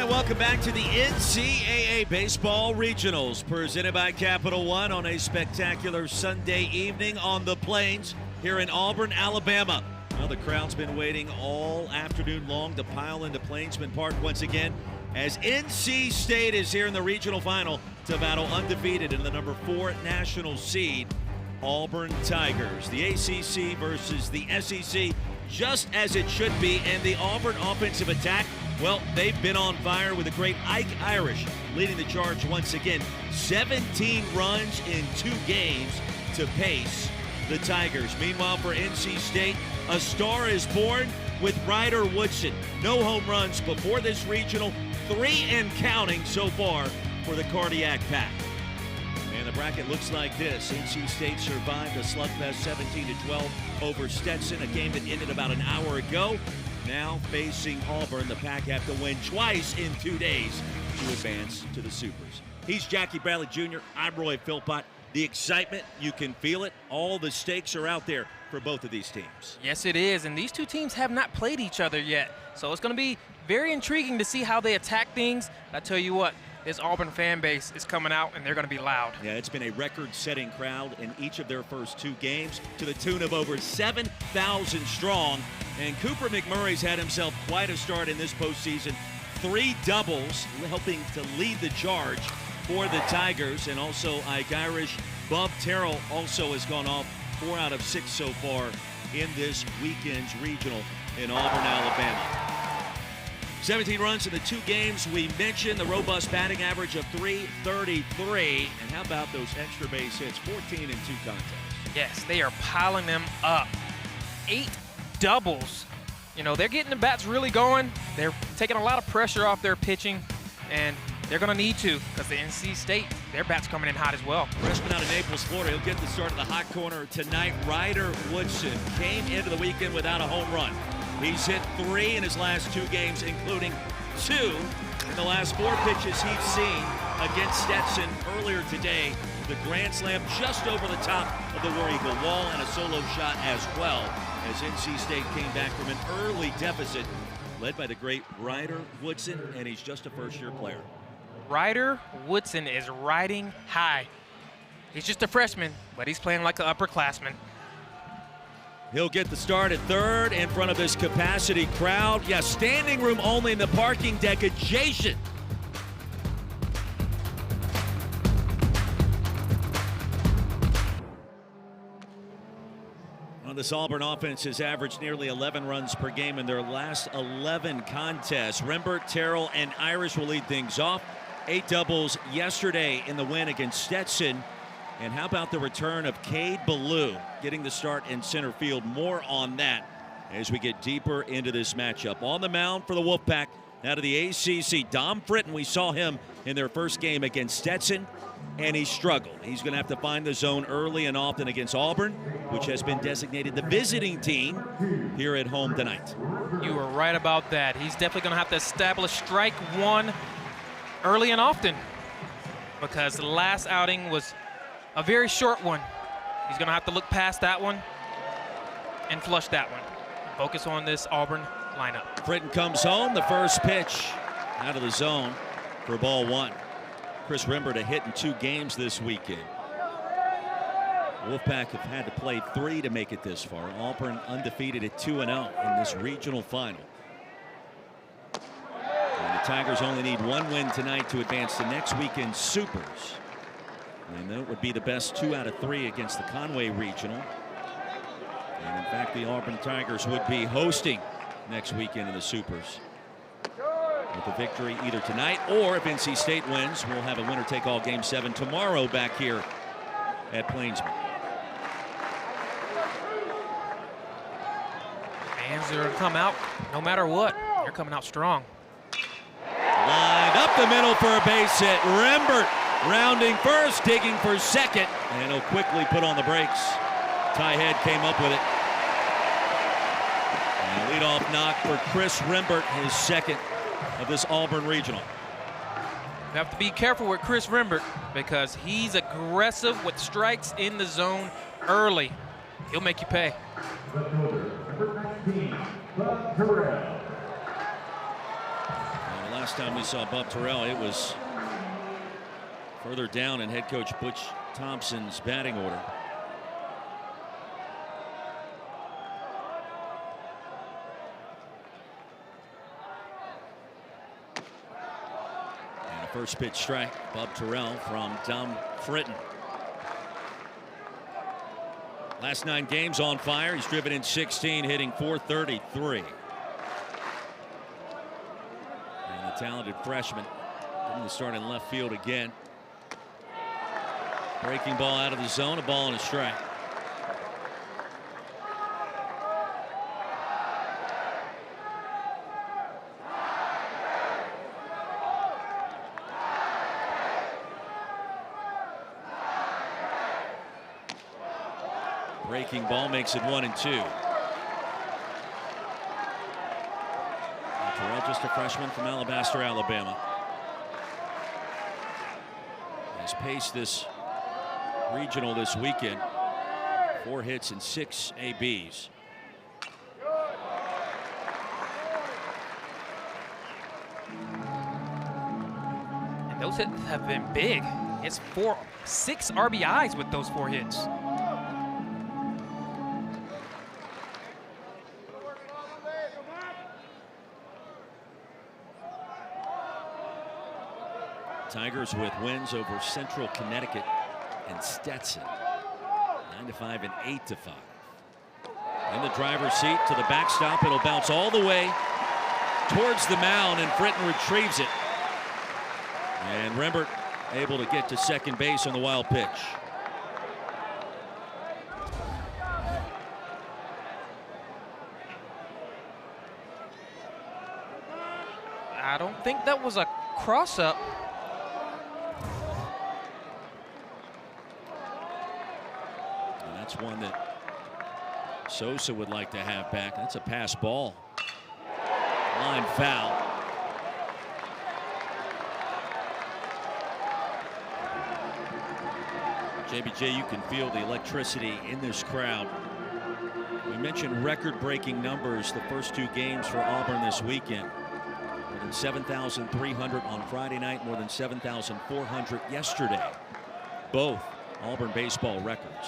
and welcome back to the NCAA Baseball Regionals, presented by Capital One on a spectacular Sunday evening on the Plains here in Auburn, Alabama. Well, the crowd's been waiting all afternoon long to pile into Plainsman Park once again as NC State is here in the regional final to battle undefeated in the number 4 national seed, Auburn Tigers. The ACC versus the SEC, just as it should be, and the Auburn offensive attack, well, they've been on fire with the great Ike Irish leading the charge once again. 17 runs in 2 games to pace the Tigers. Meanwhile, for NC State, a star is born with Ryder Woodson. No home runs before this regional, 3 and counting so far for the Cardiac Pack. And the bracket looks like this. NC State survived a slugfest 17-12 over Stetson, a game that ended about an hour ago. Now facing Auburn, the Pack have to win twice in 2 days to advance to the Supers. He's Jackie Bradley Jr. I'm Roy Philpott. The excitement, you can feel it. All the stakes are out there for both of these teams. Yes, it is, and these two teams have not played each other yet. So it's going to be very intriguing to see how they attack things. I tell you what, this Auburn fan base is coming out, and they're going to be loud. Yeah, it's been a record-setting crowd in each of their first 2 games to the tune of over 7,000 strong. And Cooper McMurray's had himself quite a start in this postseason. 3 doubles, helping to lead the charge for the Tigers. And also Ike Irish. Bob Terrell also has gone off 4 out of 6 so far in this weekend's regional in Auburn, Alabama. 17 runs in the 2 games. We mentioned the robust batting average of .333. And how about those extra base hits? 14 in 2 contests. Yes, they are piling them up. 8 doubles. You know, they're getting the bats really going. They're taking a lot of pressure off their pitching, and they're going to need to, because the NC State, their bat's coming in hot as well. Freshman out of Naples, Florida. He'll get the start of the hot corner tonight. Ryder Woodson came into the weekend without a home run. He's hit 3 in his last 2 games, including 2 in the last 4 pitches he's seen against Stetson earlier today. The grand slam just over the top of the War Eagle wall, and a solo shot as well, as NC State came back from an early deficit, led by the great Ryder Woodson, and he's just a first-year player. Ryder Woodson is riding high. He's just a freshman, but he's playing like an upperclassman. He'll get the start at third in front of this capacity crowd. Yeah, standing room only in the parking deck adjacent. Well, this Auburn offense has averaged nearly 11 runs per game in their last 11 contests. Rembert, Terrell, and Irish will lead things off. 8 doubles yesterday in the win against Stetson. And how about the return of Cade Ballou getting the start in center field? More on that as we get deeper into this matchup. On the mound for the Wolfpack, out of the ACC, Dom Fritton. We saw him in their first game against Stetson, and he struggled. He's going to have to find the zone early and often against Auburn, which has been designated the visiting team here at home tonight. You were right about that. He's definitely going to have to establish strike 1 early and often, because the last outing was a very short one. He's going to have to look past that one and flush that one. Focus on this Auburn lineup. Fritton comes home. The first pitch out of the zone for ball 1. Chris Rembert a hit in 2 games this weekend. Wolfpack have had to play 3 to make it this far. Auburn undefeated at 2-0 in this regional final. And the Tigers only need 1 win tonight to advance to next weekend's Supers. And that would be the best 2 out of 3 against the Conway Regional. And in fact, the Auburn Tigers would be hosting next weekend in the Supers. With a victory either tonight, or if NC State wins, we'll have a winner-take-all Game 7 tomorrow back here at Plainsman. Fans are going to come out no matter what. They're coming out strong. Lined up the middle for a base hit. Rembert rounding first, digging for second, and he'll quickly put on the brakes. Ty Head came up with it. And a leadoff knock for Chris Rembert, his second of this Auburn Regional. You have to be careful with Chris Rembert, because he's aggressive with strikes in the zone early. He'll make you pay. Last time we saw Bub Terrell, it was further down in head coach Butch Thompson's batting order. And a first pitch strike, Bub Terrell from Dom Fritton. Last 9 games on fire. He's driven in 16, hitting .433. And the talented freshman going to start in left field again. Breaking ball out of the zone, a ball and a strike. Breaking ball makes it 1-2. Terrell, just a freshman from Alabaster, Alabama. Has paced this regional this weekend. 4 hits and 6 ABs. And those hits have been big. It's 6 RBIs with those 4 hits. Tigers with wins over Central Connecticut and Stetson. 9-5 and 8-5. In the driver's seat to the backstop. It'll bounce all the way towards the mound, and Fritton retrieves it. And Rembert able to get to second base on the wild pitch. I don't think that was a cross-up. That's one that Sosa would like to have back. That's a pass ball. Line foul. JBJ, you can feel the electricity in this crowd. We mentioned record-breaking numbers the first 2 games for Auburn this weekend. More than 7,300 on Friday night, more than 7,400 yesterday. Both Auburn baseball records.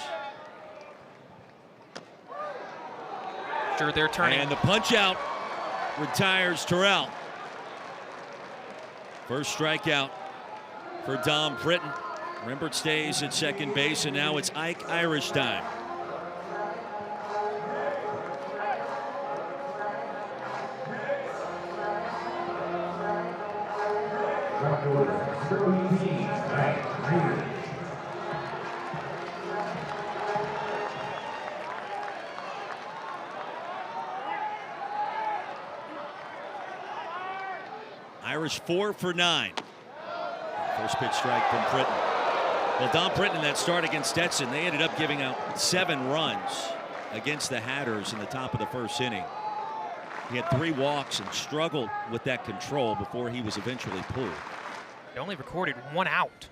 Sure, they're turning. And the punch out retires Terrell. First strikeout for Dom Fritton. Rembert stays at second base, and now it's Ike Irish time. Irish 4 for 9. First pitch strike from Fritton. Well, Dom Fritton in that start against Stetson, they ended up giving out 7 runs against the Hatters in the top of the first inning. He had 3 walks and struggled with that control before he was eventually pulled. They only recorded 1 out.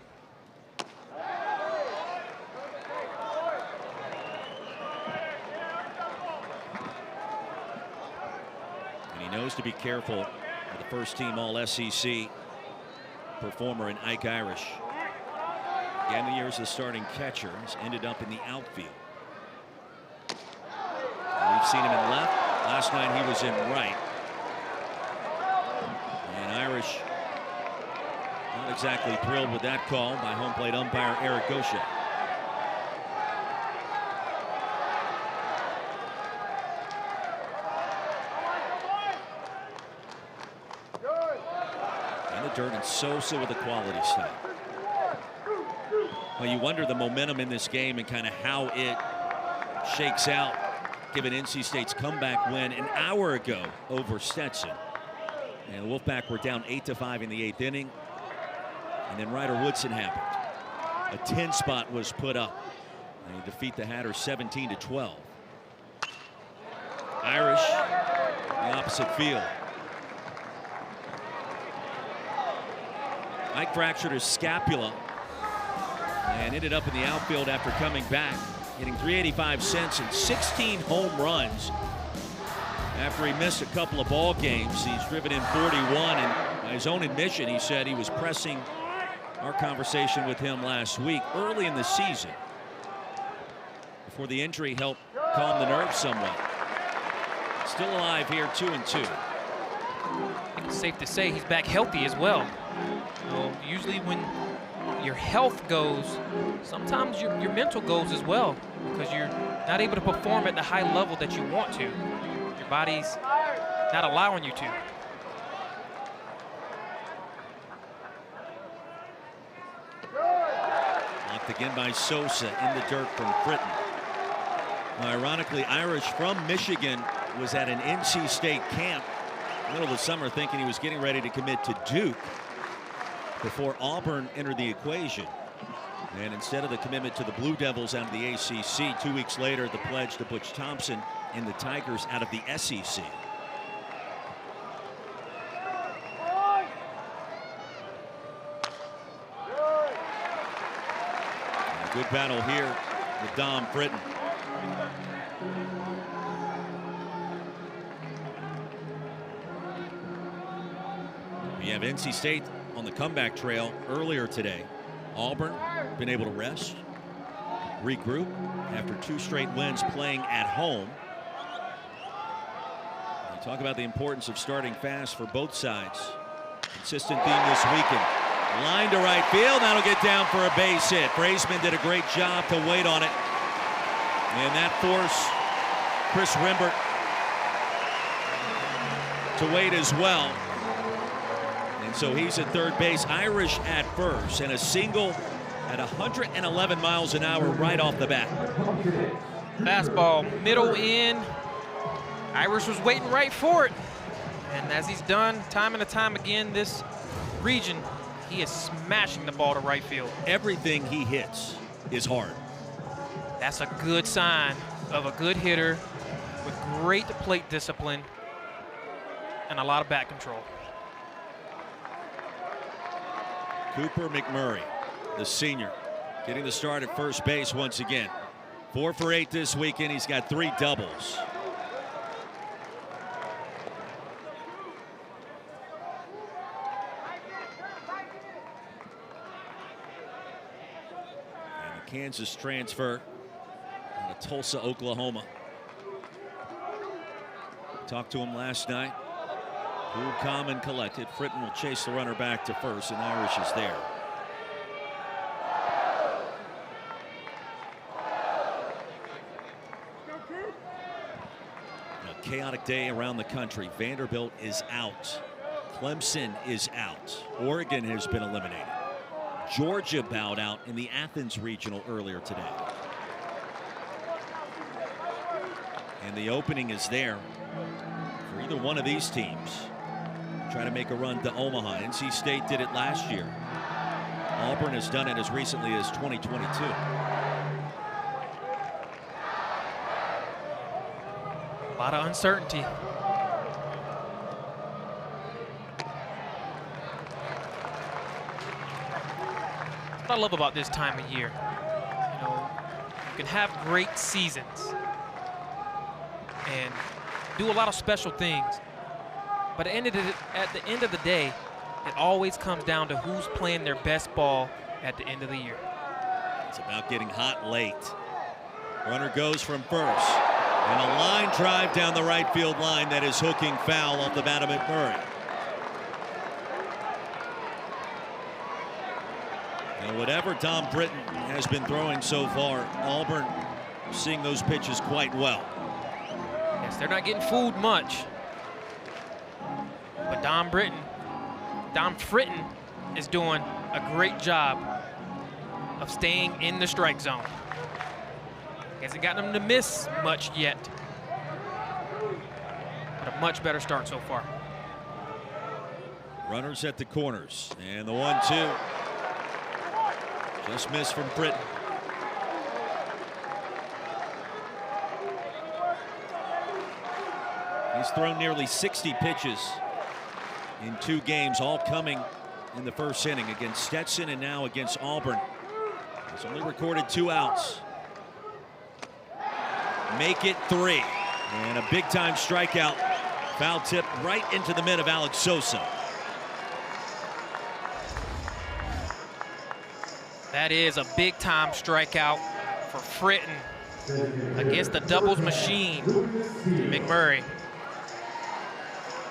And he knows to be careful with the first team All-SEC performer in Ike Irish. Again, the years the starting catcher has ended up in the outfield. And we've seen him in left. Last night he was in right. And Irish not exactly thrilled with that call by home plate umpire Eric Gosha. And the dirt, and Sosa with a quality stop. Well, you wonder the momentum in this game and kind of how it shakes out, given NC State's comeback win an hour ago over Stetson. And the Wolfpack were down 8-5 in the 8th inning. And then Ryder Woodson happened. A 10 spot was put up. And they defeat the Hatters 17-12. Irish, the opposite field. Ike fractured his scapula and ended up in the outfield after coming back, hitting .385 and 16 home runs After he missed a couple of ball games, he's driven in 41, and by his own admission, he said he was pressing our conversation with him last week early in the season before the injury helped calm the nerves somewhat. Still alive here, 2-2. I think it's safe to say he's back healthy as well. Well, usually when your health goes, sometimes your mental goes as well, because you're not able to perform at the high level that you want to. Your body's not allowing you to. Blocked again by Sosa in the dirt from Britton. Now, ironically, Irish from Michigan was at an NC State camp middle of the summer thinking he was getting ready to commit to Duke before Auburn entered the equation. And instead of the commitment to the Blue Devils out of the ACC, 2 weeks later, the pledge to Butch Thompson and the Tigers out of the SEC. And a good battle here with Dom Britton. We have NC State on the comeback trail earlier today. Auburn been able to rest, regroup after 2 straight wins playing at home. We talk about the importance of starting fast for both sides. Consistent theme this weekend. Line to right field. That'll get down for a base hit. Braisman did a great job to wait on it. And that forced Chris Rimbert to wait as well. And so he's at third base. Irish at first, and a single at 111 miles an hour right off the bat. Fastball middle in. Irish was waiting right for it. And as he's done time and time again this region, he is smashing the ball to right field. Everything he hits is hard. That's a good sign of a good hitter with great plate discipline and a lot of bat control. Cooper McMurray, the senior, getting the start at first base once again. 4 for 8 this weekend. He's got 3 doubles. And the Kansas transfer out of Tulsa, Oklahoma. Talked to him last night. Cool, calm, and collected. Fritton will chase the runner back to first, and Irish is there. A chaotic day around the country. Vanderbilt is out. Clemson is out. Oregon has been eliminated. Georgia bowed out in the Athens Regional earlier today. And the opening is there for either one of these teams. Try to make a run to Omaha. NC State did it last year. Auburn has done it as recently as 2022. A lot of uncertainty. What I love about this time of year, you know, you can have great seasons and do a lot of special things. But at the end of the day, it always comes down to who's playing their best ball at the end of the year. It's about getting hot late. Runner goes from first. And a line drive down the right field line that is hooking foul off the bat of McMurray. And whatever Dom Britton has been throwing so far, Auburn seeing those pitches quite well. Yes, they're not getting fooled much. But Dom Britton is doing a great job of staying in the strike zone. Hasn't gotten him to miss much yet, but a much better start so far. Runners at the corners, and the 1-2 just missed from Britton. He's thrown nearly 60 pitches in 2 games, all coming in the first inning against Stetson and now against Auburn. He's only recorded 2 outs. Make it 3. And a big-time strikeout Foul tip right into the mid of Alex Sosa. That is a big-time strikeout for Fritton against the doubles machine, McMurray.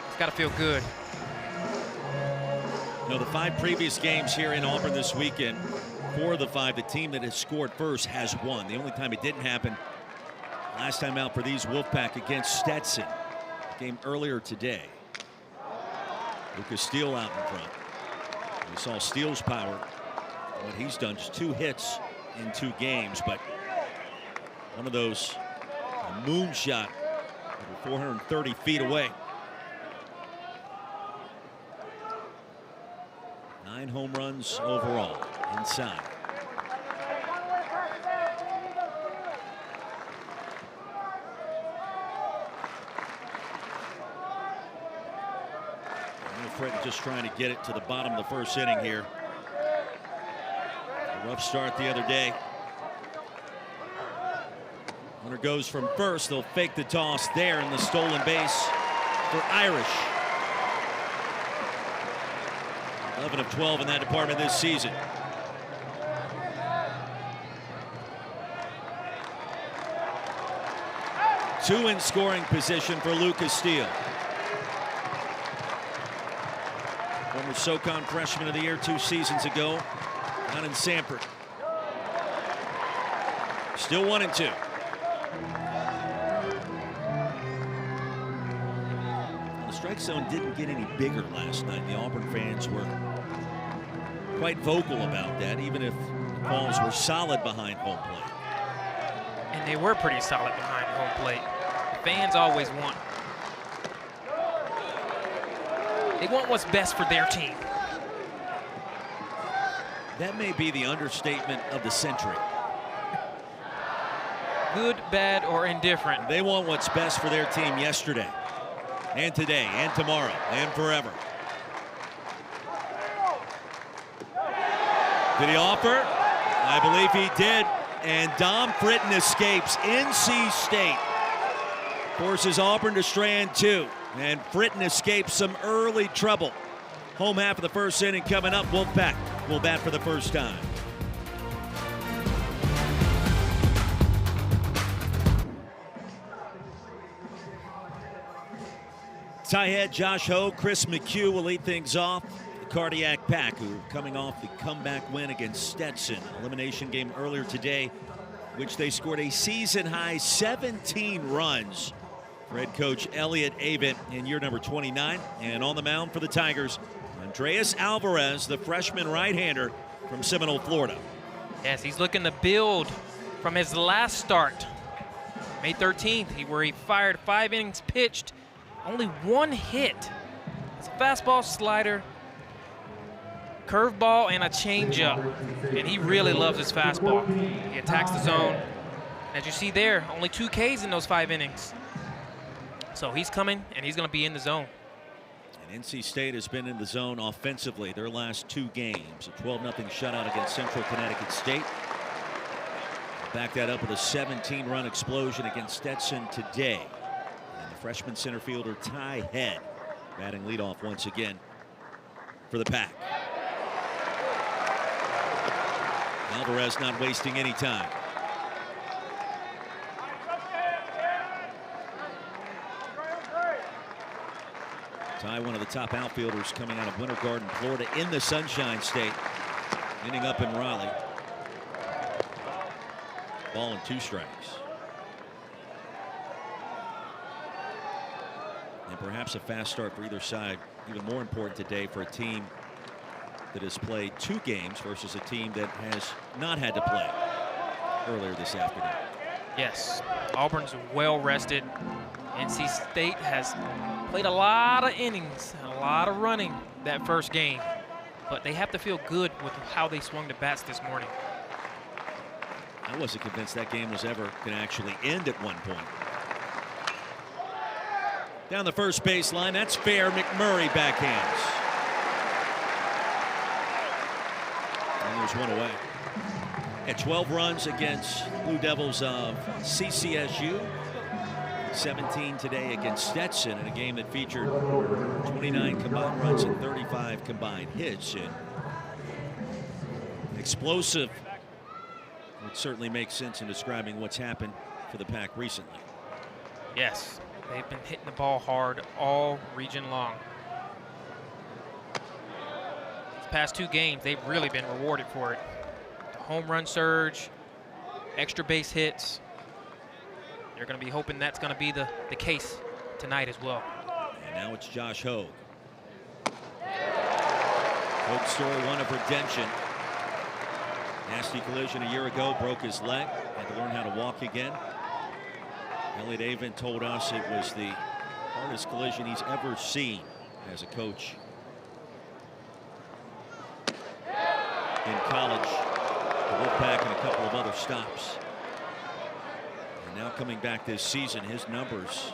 It's got to feel good. You know, the 5 previous games here in Auburn this weekend, 4 of the 5, the team that has scored first has won. The only time it didn't happen, last time out for these Wolfpack against Stetson. Game earlier today. Lucas Steele out in front. We saw Steele's power. What he's done, just 2 hits in 2 games, but one of those, a moonshot over 430 feet away. 9 home runs overall inside. Fritton just trying to get it to the bottom of the first inning here. A rough start the other day. Runner goes from first. They'll fake the toss there in the stolen base for Irish. 11 of 12 in that department this season. Two in scoring position for Lucas Steele. Former SoCon Freshman of the Year 2 seasons ago, down in Sanford. Still 1-2. The strike zone didn't get any bigger last night. The Auburn fans were quite vocal about that, even if the calls were solid behind home plate. And they were pretty solid behind home plate. The fans always want. They want what's best for their team. That may be the understatement of the century. Good, bad, or indifferent. They want what's best for their team yesterday, and today, and tomorrow, and forever. Did he offer? I believe he did. And Dom Fritton escapes. NC State forces Auburn to strand 2. And Fritton escapes some early trouble. Home half of the first inning coming up. Wolfpack will bat for the first time. Tie head Josh Ho, Chris McHugh will lead things off. The Cardiac Pack, who are coming off the comeback win against Stetson. Elimination game earlier today, which they scored a season-high 17 runs. For head coach Elliot Avent in year number 29. And on the mound for the Tigers, Andreas Alvarez, the freshman right-hander from Seminole, Florida. Yes, he's looking to build from his last start, May 13th, where he fired 5 innings pitched, only 1 hit. It's a fastball, slider, curveball, and a changeup. And he really loves his fastball. He attacks the zone. As you see there, only 2 Ks in those 5 innings. So he's coming, and he's going to be in the zone. And NC State has been in the zone offensively their last 2 games. A 12-0 shutout against Central Connecticut State. Back that up with a 17-run explosion against Stetson today. And the freshman center fielder Ty Head batting leadoff once again for the Pack. Alvarez not wasting any time. Ty, one of the top outfielders coming out of Winter Garden, Florida, in the Sunshine State, ending up in Raleigh. Ball and 2 strikes. And perhaps a fast start for either side, even more important today for a team that has played 2 games versus a team that has not had to play earlier this afternoon. Yes, Auburn's well rested. NC State has played a lot of innings, a lot of running that first game, but they have to feel good with how they swung the bats this morning. I wasn't convinced that game was ever going to actually end at one point. Down the first baseline, that's fair. McMurray backhands. And there's one away. At 12 runs against Blue Devils of CCSU. 17 today against Stetson in a game that featured 29 combined runs and 35 combined hits. And explosive would certainly make sense in describing what's happened for the Pack recently. Yes, they've been hitting the ball hard all region long. These past 2 games, they've really been rewarded for it. The home run surge, extra base hits. They're going to be hoping that's going to be the case tonight as well. And now it's Josh Hogue. Hogue's story, one of redemption. Nasty collision a year ago, broke his leg, had to learn how to walk again. Elliot Avon told us it was the hardest collision he's ever seen as a coach in college. The Wolfpack and a couple of other stops. And now coming back this season, his numbers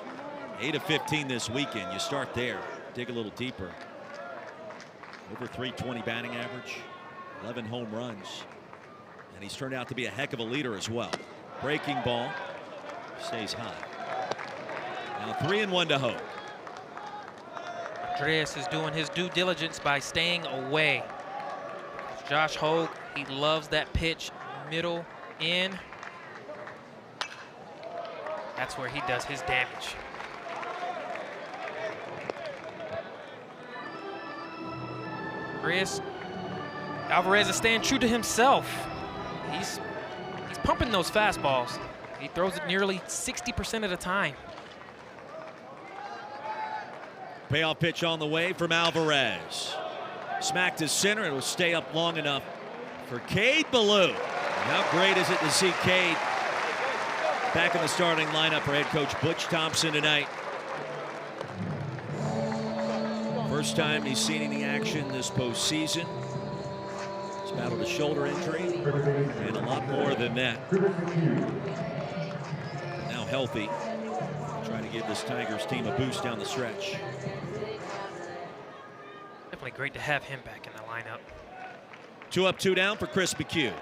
8 of 15 this weekend. You start there, dig a little deeper. Over 320 batting average, 11 home runs. And he's turned out to be a heck of a leader as well. Breaking ball stays high. Now 3-1 to Hogue. Andreas is doing his due diligence by staying away. Josh Hogue, he loves that pitch, middle in. That's where he does his damage. Alvarez is staying true to himself. He's pumping those fastballs. He throws it nearly 60% of the time. Payoff pitch on the way from Alvarez. Smacked to center. It will stay up long enough for Cade Ballou. And how great is it to see Cade back in the starting lineup for head coach Butch Thompson tonight. First time he's seen any action this postseason. He's battled a shoulder injury and a lot more than that. Now healthy, trying to give this Tigers team a boost down the stretch. Definitely great to have him back in the lineup. 2 up, 2 down for Chris McHugh.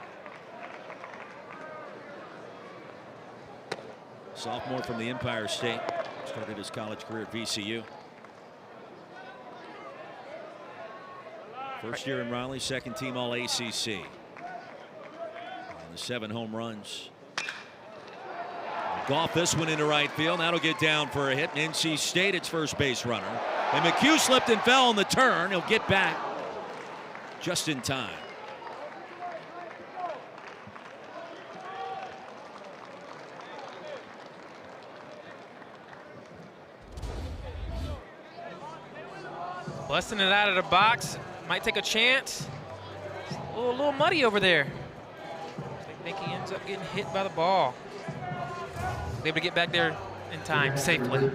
Sophomore from the Empire State. Started his college career at VCU. First year in Raleigh, second team all ACC. And the 7 home runs. Golf this one into right field. That'll get down for a hit. NC State, its first base runner. And McHugh slipped and fell on the turn. He'll get back just in time. Busting it out of the box. Might take a chance. A little muddy over there. I think he ends up getting hit by the ball. Able to get back there in time safely.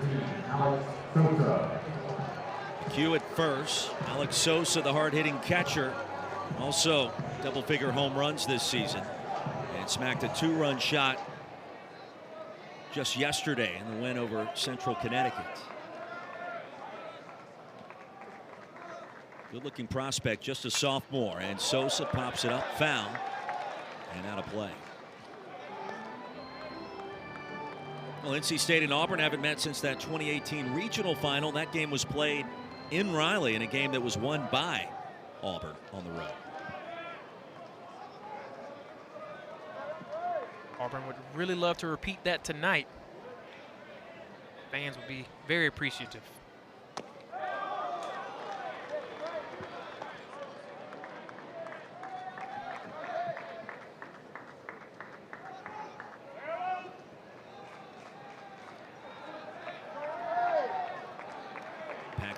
McHugh at first. Alex Sosa, the hard-hitting catcher, also double-figure home runs this season, and smacked a 2-run shot just yesterday in the win over Central Connecticut. Good-looking prospect, just a sophomore, and Sosa pops it up, foul, and out of play. Well, NC State and Auburn haven't met since that 2018 regional final. That game was played in Raleigh in a game that was won by Auburn on the road. Auburn would really love to repeat that tonight. Fans would be very appreciative.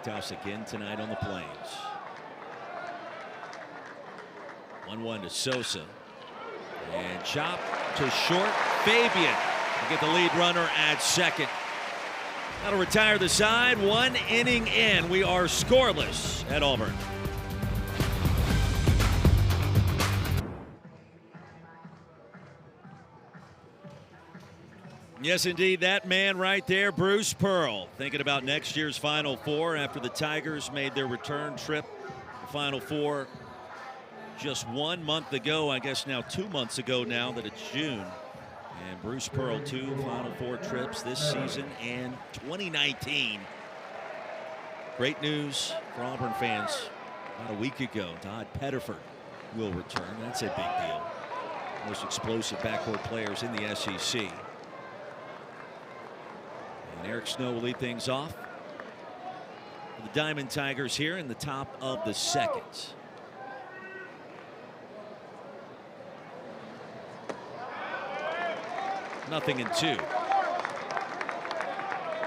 House again tonight on the Plains. 1-1 to Sosa, and chop to short. Fabian will get the lead runner at second. That'll retire the side. 1 inning in, we are scoreless at Auburn. Yes, indeed, that man right there, Bruce Pearl, thinking about next year's Final Four after the Tigers made their return trip to Final Four just 1 month ago. I guess now 2 months ago now that it's June. And Bruce Pearl, 2 Final Four trips this season and 2019. Great news for Auburn fans. About a week ago, Todd Pettiford will return. That's a big deal. Most explosive backcourt players in the SEC. And Eric Snow will lead things off. The Diamond Tigers here in the top of the second. Nothing in 2.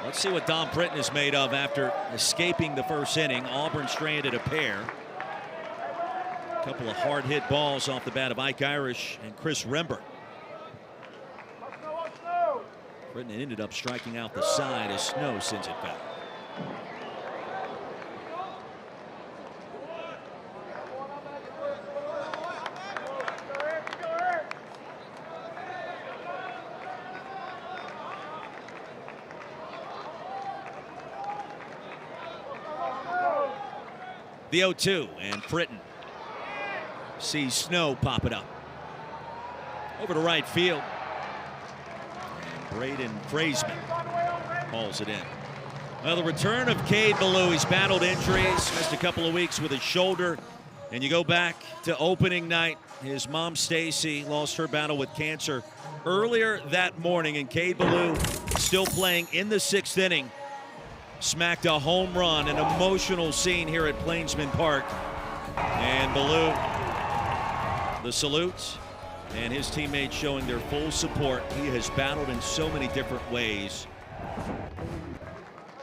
Let's see what Dom Britton is made of after escaping the first inning. Auburn stranded a pair. A couple of hard hit balls off the bat of Ike Irish and Chris Rembert. Britton ended up striking out the side as Snow sends it back. The 0-2, and Britton sees Snow pop it up over to right field. And Braden Fraisman hauls it in. Well, the return of Cade Ballou. He's battled injuries, missed a couple of weeks with his shoulder. And you go back to opening night. His mom, Stacy, lost her battle with cancer earlier that morning. And Cade Ballou, still playing in the 6th inning, smacked a home run, an emotional scene here at Plainsman Park. And Ballou, the salute, and his teammates showing their full support. He has battled in so many different ways.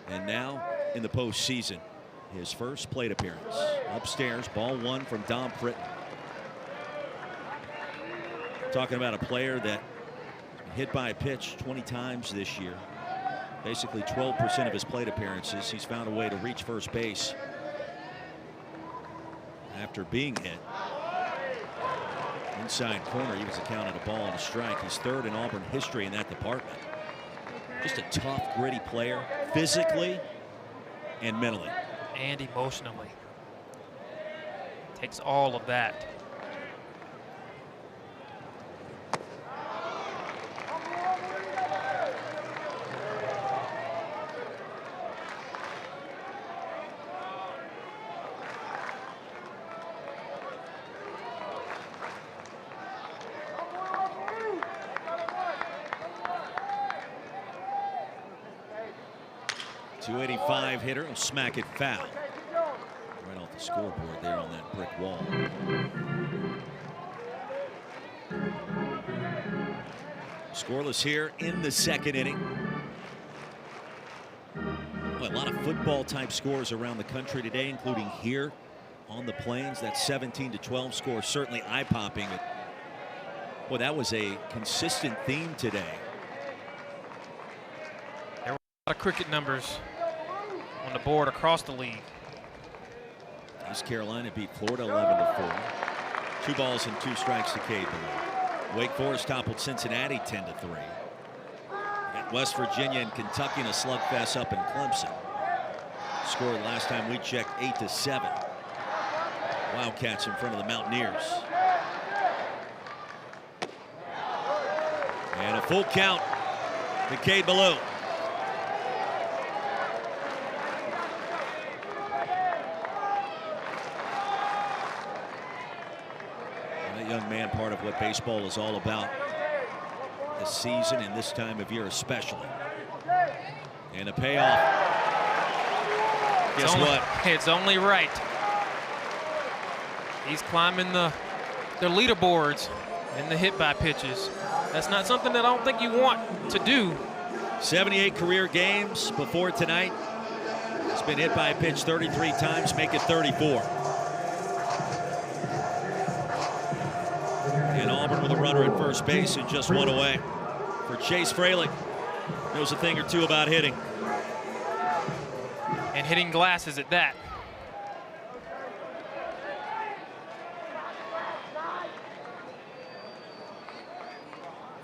And now in the postseason, his first plate appearance. Upstairs, ball 1 from Dom Britton. Talking about a player that hit by a pitch 20 times this year. Basically 12% of his plate appearances. He's found a way to reach first base after being hit. Inside corner, he was accounted a ball and a strike. He's 3rd in Auburn history in that department. Just a tough, gritty player, physically and mentally. And emotionally. Takes all of that. .285 hitter will smack it foul. Right off the scoreboard there on that brick wall. Scoreless here in the 2nd inning. Well, a lot of football type scores around the country today, including here on the Plains. That 17-12 score certainly eye-popping. Boy, that was a consistent theme today. There were a lot of cricket numbers on the board across the league. East Carolina beat Florida 11-4. 2 balls and 2 strikes to Cade Ballou. Wake Forest toppled Cincinnati 10-3. Got West Virginia and Kentucky in a slugfest up in Clemson. Scored last time we checked 8-7. Wildcats in front of the Mountaineers. And a full count to Cade Ballou. Young man, part of what baseball is all about this season and this time of year especially. And a payoff. Guess what? It's only right. He's climbing the leaderboards in the hit by pitches. That's not something that I don't think you want to do. 78 career games before tonight. He's been hit by a pitch 33 times, make it 34. And Auburn with a runner at first base and just 1 away. For Chase Fralick, knows a thing or two about hitting. And hitting glasses at that.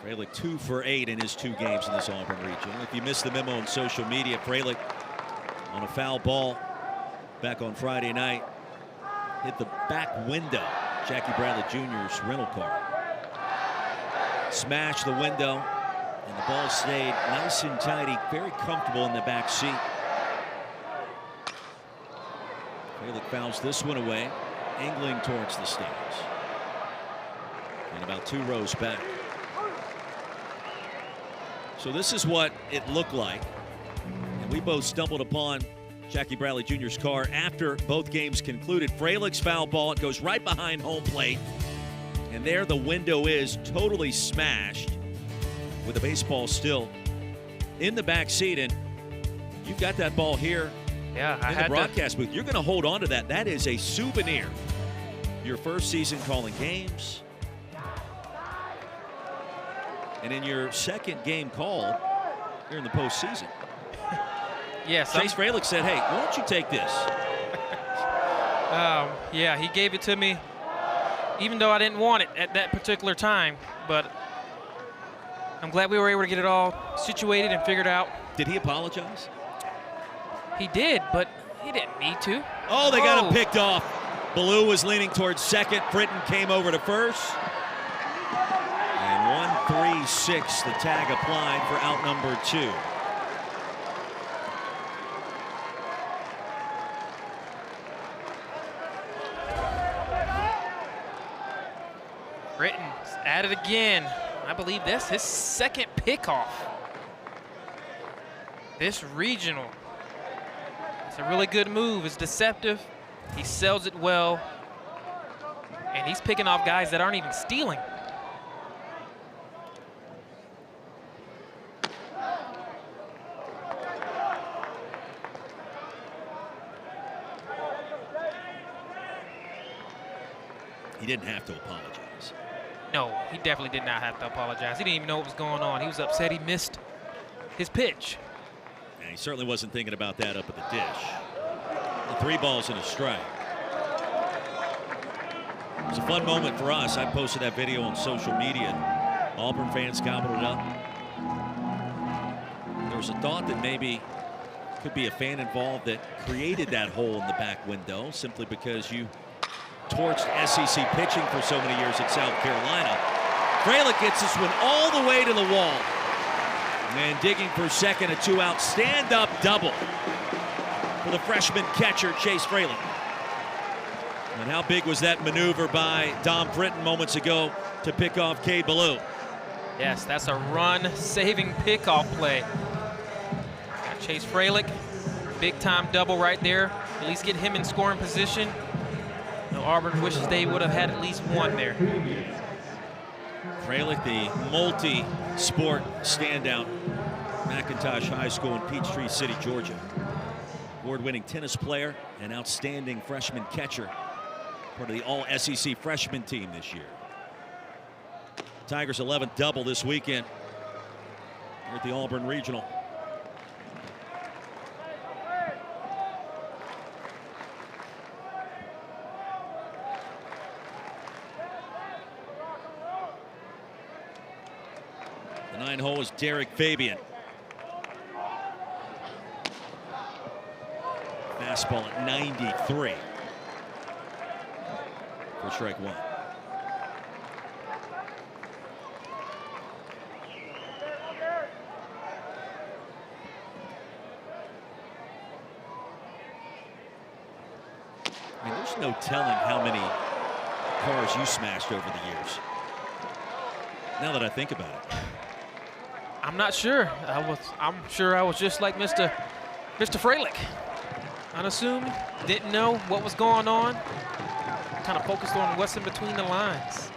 Fralick 2 for 8 in his 2 games in this Auburn region. If you missed the memo on social media, Fralick on a foul ball back on Friday night hit the back window, Jackie Bradley Jr.'s rental car. smashed the window, and the ball stayed nice and tidy, very comfortable in the back seat. Fralick fouls this one away, angling towards the stands. And about 2 rows back. So this is what it looked like. And we both stumbled upon Jackie Bradley Jr.'s car after both games concluded. Fralick's foul ball, it goes right behind home plate. And there the window is, totally smashed, with the baseball still in the back seat. And you've got that ball here in the broadcast booth. You're going to hold on to that. That is a souvenir. Your first season calling games. And in your second game called here in the postseason. Yes. Chase Fralick said, hey, why don't you take this? Yeah, he gave it to me, even though I didn't want it at that particular time. But I'm glad we were able to get it all situated and figured out. Did he apologize? He did, but he didn't need to. Oh, they got him picked off. Ballou was leaning towards second. Britton came over to first. And 1-3-6, the tag applied for out number 2. Britton's at it again. I believe that's his second pickoff. This regional. It's a really good move. It's deceptive. He sells it well. And he's picking off guys that aren't even stealing. He didn't have to apologize. No, he definitely did not have to apologize. He didn't even know what was going on. He was upset he missed his pitch. And he certainly wasn't thinking about that up at the dish. The 3 balls and a strike. It was a fun moment for us. I posted that video on social media. Auburn fans gobbled it up. There was a thought that maybe could be a fan involved that created that hole in the back window simply because you torched SEC pitching for so many years at South Carolina. Fralick gets this one all the way to the wall. And digging for second, a 2-out stand-up double for the freshman catcher, Chase Fralick. And how big was that maneuver by Dom Britton moments ago to pick off Cade Ballou? Yes, that's a run-saving pickoff play. Got Chase Fralick, big-time double right there. At least get him in scoring position. Auburn wishes they would have had at least one there. Fralick, the multi-sport standout, McIntosh High School in Peachtree City, Georgia. Award-winning tennis player and outstanding freshman catcher. Part of the all-SEC freshman team this year. Tigers' 11th double this weekend here at the Auburn Regional. The 9 hole is Derek Fabian. Fastball at 93. For strike 1. I mean, there's no telling how many cars you smashed over the years. Now that I think about it. I'm not sure. I'm sure I was just like Mr. Fralick. Unassuming, didn't know what was going on. Kind of focused on what's in between the lines.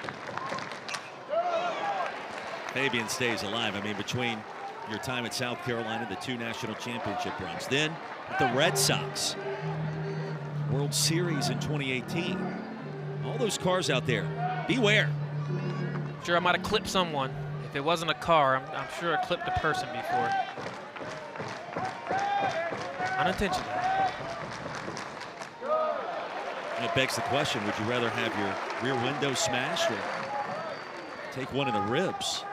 Fabian stays alive. I mean, between your time at South Carolina, the 2 national championship runs, then with the Red Sox, World Series in 2018. All those cars out there, beware. Sure, I might have clipped someone. If it wasn't a car, I'm sure I clipped a person before. Unintentionally. And it begs the question, would you rather have your rear window smashed or take one in the ribs?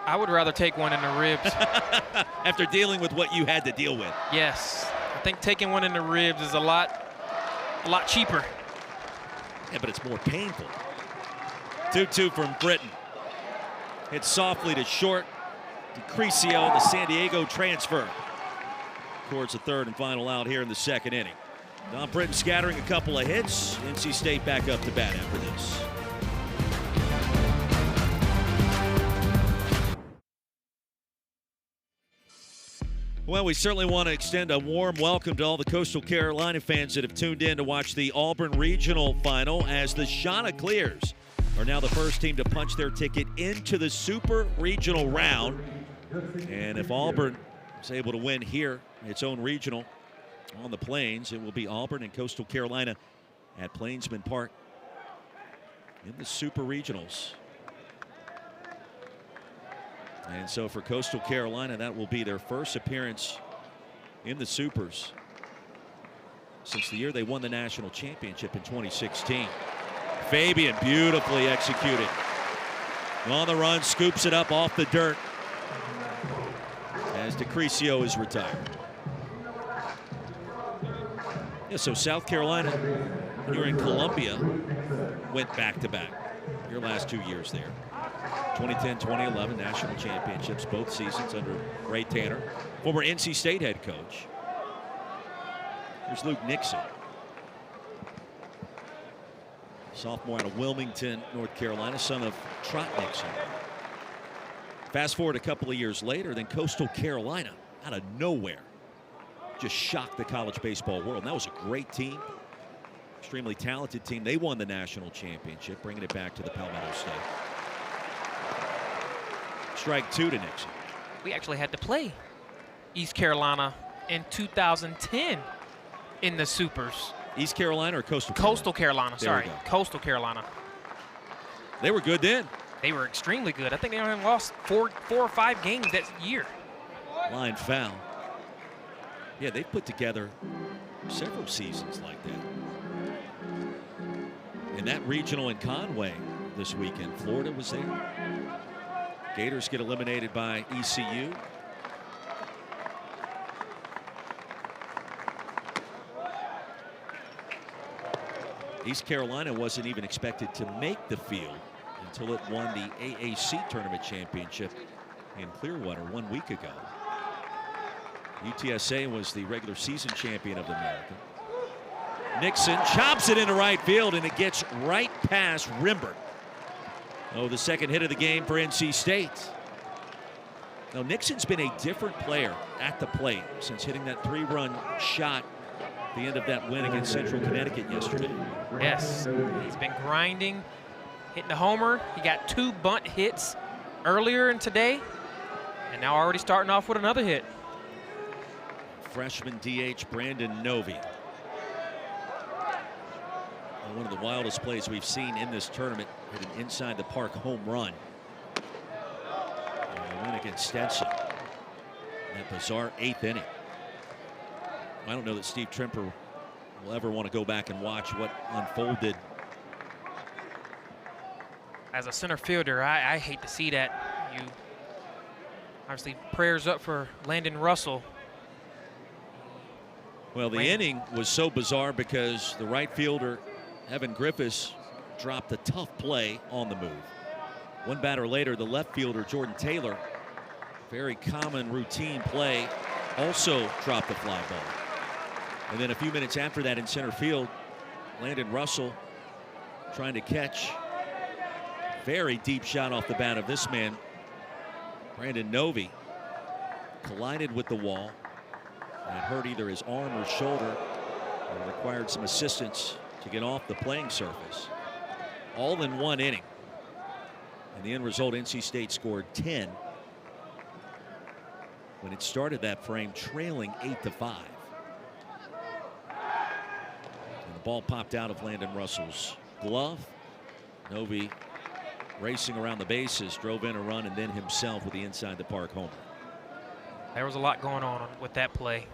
I would rather take one in the ribs. After dealing with what you had to deal with. Yes. I think taking one in the ribs is a lot cheaper. Yeah, but it's more painful. 2-2 from Britton. Hit softly to short. DeCrisio, the San Diego transfer, towards the third and final out here in the second inning. Don Britton scattering a couple of hits. NC State back up to bat after this. Well, we certainly want to extend a warm welcome to all the Coastal Carolina fans that have tuned in to watch the Auburn Regional Final, as the Chanticleers are now the first team to punch their ticket into the Super Regional round. And if Auburn is able to win here, its own regional on the Plains, it will be Auburn and Coastal Carolina at Plainsman Park in the Super Regionals. And so for Coastal Carolina, that will be their first appearance in the Supers since the year they won the national championship in 2016. Fabian beautifully executed. On the run, scoops it up off the dirt as DeCrisio is retired. Yeah, so South Carolina, when you were in Columbia, went back-to-back your last 2 years there. 2010, 2011 national championships, both seasons under Ray Tanner, former NC State head coach. Here's Luke Nixon, sophomore out of Wilmington, North Carolina, son of Trot Nixon. Fast forward a couple of years later, then Coastal Carolina, out of nowhere, just shocked the college baseball world. And that was a great team, extremely talented team. They won the national championship, bringing it back to the Palmetto State. Strike two to Nixon. We actually had to play East Carolina in 2010 in the Supers. East Carolina or Coastal Carolina? Coastal Carolina, sorry. Coastal Carolina. They were good then. They were extremely good. I think they only lost four or five games that year. Line foul. Yeah, they put together several seasons like that. And that regional in Conway this weekend, Florida was there. Gators get eliminated by ECU. East Carolina wasn't even expected to make the field until it won the AAC tournament championship in Clearwater 1 week ago. UTSA was the regular season champion of the American. Nixon chops it into right field, and it gets right past Rimbert. Oh, the second hit of the game for NC State. Now, Nixon's been a different player at the plate since hitting that 3-run shot at the end of that win against Central Connecticut yesterday. Yes, he's been grinding, hitting the homer. He got 2 bunt hits earlier in today, and now already starting off with another hit. Freshman DH Brandon Novy. One of the wildest plays we've seen in this tournament, hit an inside the park home run. And a win against Stetson. That bizarre 8th inning. I don't know that Steve Trimper will ever want to go back and watch what unfolded. As a center fielder, I hate to see that. You obviously prayers up for Landon Russell. Well, the inning was so bizarre because the right fielder Evan Griffiths dropped a tough play on the move. One batter later, the left fielder Jordan Taylor, very common routine play, also dropped the fly ball. And then a few minutes after that in center field, Landon Russell trying to catch a very deep shot off the bat of this man, Brandon Novy, collided with the wall and hurt either his arm or shoulder and required some assistance to get off the playing surface. All in 1 inning. And the end result, NC State scored 10 when it started that frame, trailing 8-5. And the ball popped out of Landon Russell's glove. Novy racing around the bases, drove in a run, and then himself with the inside the park homer. There was a lot going on with that play.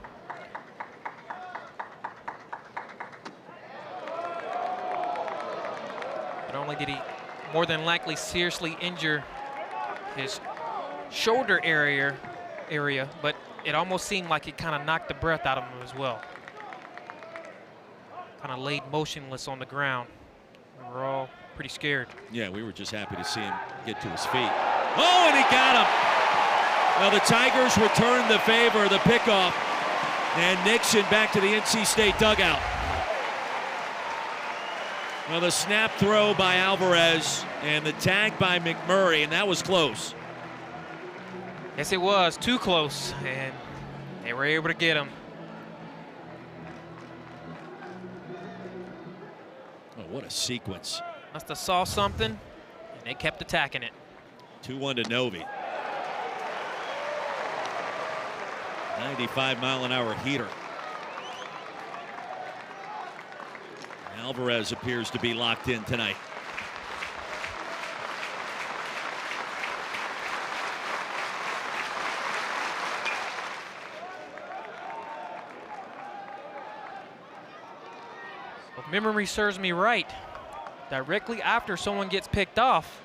Not only did he more than likely seriously injure his shoulder area, but it almost seemed like it kind of knocked the breath out of him as well. Kind of laid motionless on the ground. We were all pretty scared. Yeah, we were just happy to see him get to his feet. Oh, and he got him. Well, the Tigers return the favor, the pickoff, and Nixon back to the NC State dugout. Well, the snap throw by Alvarez and the tag by McMurray, and that was close. Yes, it was too close, and they were able to get him. Oh, what a sequence. Must have saw something, and they kept attacking it. 2-1 to Novi. 95-mile-an-hour heater. Alvarez appears to be locked in tonight. If memory serves me right, directly after someone gets picked off,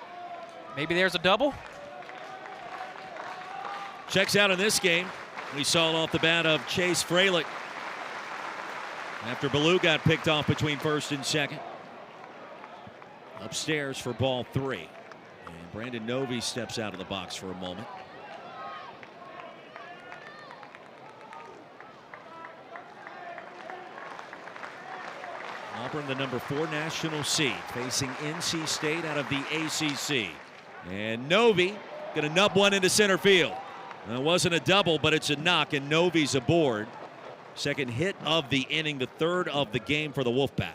maybe there's a double. Checks out in this game. We saw it off the bat of Chase Fralick after Ballou got picked off between first and second. Upstairs for ball 3. And Brandon Novi steps out of the box for a moment. Auburn, the number 4 national seed, facing NC State out of the ACC. And Novi going to nub one into center field. It wasn't a double, but it's a knock, and Novi's aboard. Second hit of the inning, the third of the game for the Wolfpack.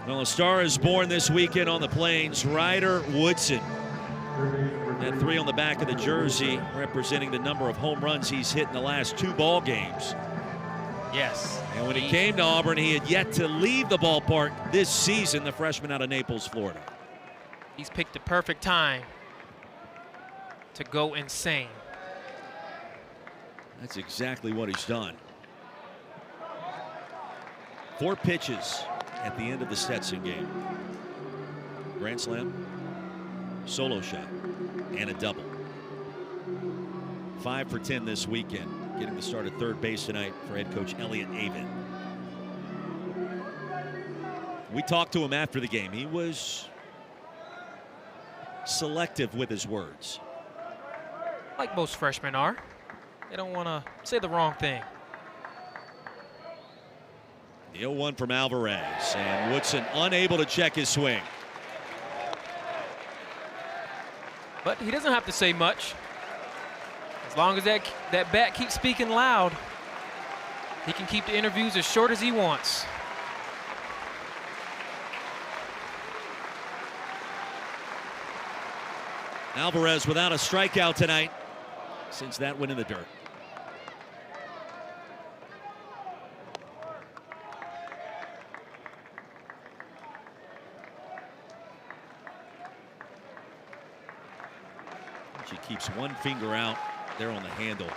Well, a star is born this weekend on the Plains. Ryder Woodson. That 3 on the back of the jersey, representing the number of home runs he's hit in the last 2 ball games. Yes. And when he came to Auburn, he had yet to leave the ballpark this season, the freshman out of Naples, Florida. He's picked the perfect time to go insane. That's exactly what he's done. 4 pitches at the end of the Stetson game. Grand slam, solo shot, and a double. 5 for 10 this weekend, getting the start at third base tonight for head coach Elliott Avon. We talked to him after the game. He was selective with his words. Like most freshmen are. They don't want to say the wrong thing. The 0-1 from Alvarez, and Woodson unable to check his swing. But he doesn't have to say much. As long as that bat keeps speaking loud, he can keep the interviews as short as he wants. Alvarez without a strikeout tonight since that went in the dirt. She keeps one finger out there on the handle.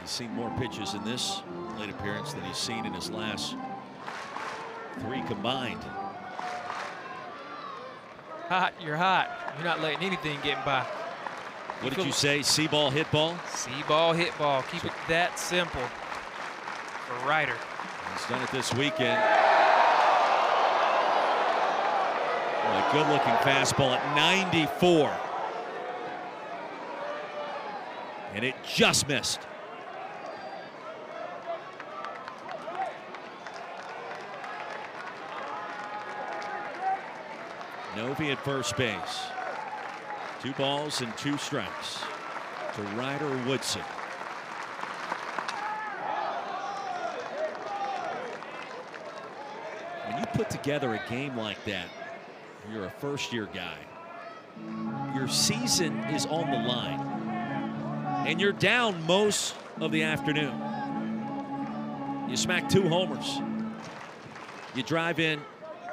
He's seen more pitches in this plate appearance than he's seen in his last 3 combined. Hot, you're hot. You're not letting anything get by. What did you say? See ball, hit ball? See ball, hit ball. Keep it that simple for Ryder. He's done it this weekend. A good looking fastball at 94. And it just missed. Novi at first base. 2 balls and 2 strikes to Ryder Woodson. When you put together a game like that, you're a first-year guy. Your season is on the line, and you're down most of the afternoon. You smack 2 homers. You drive in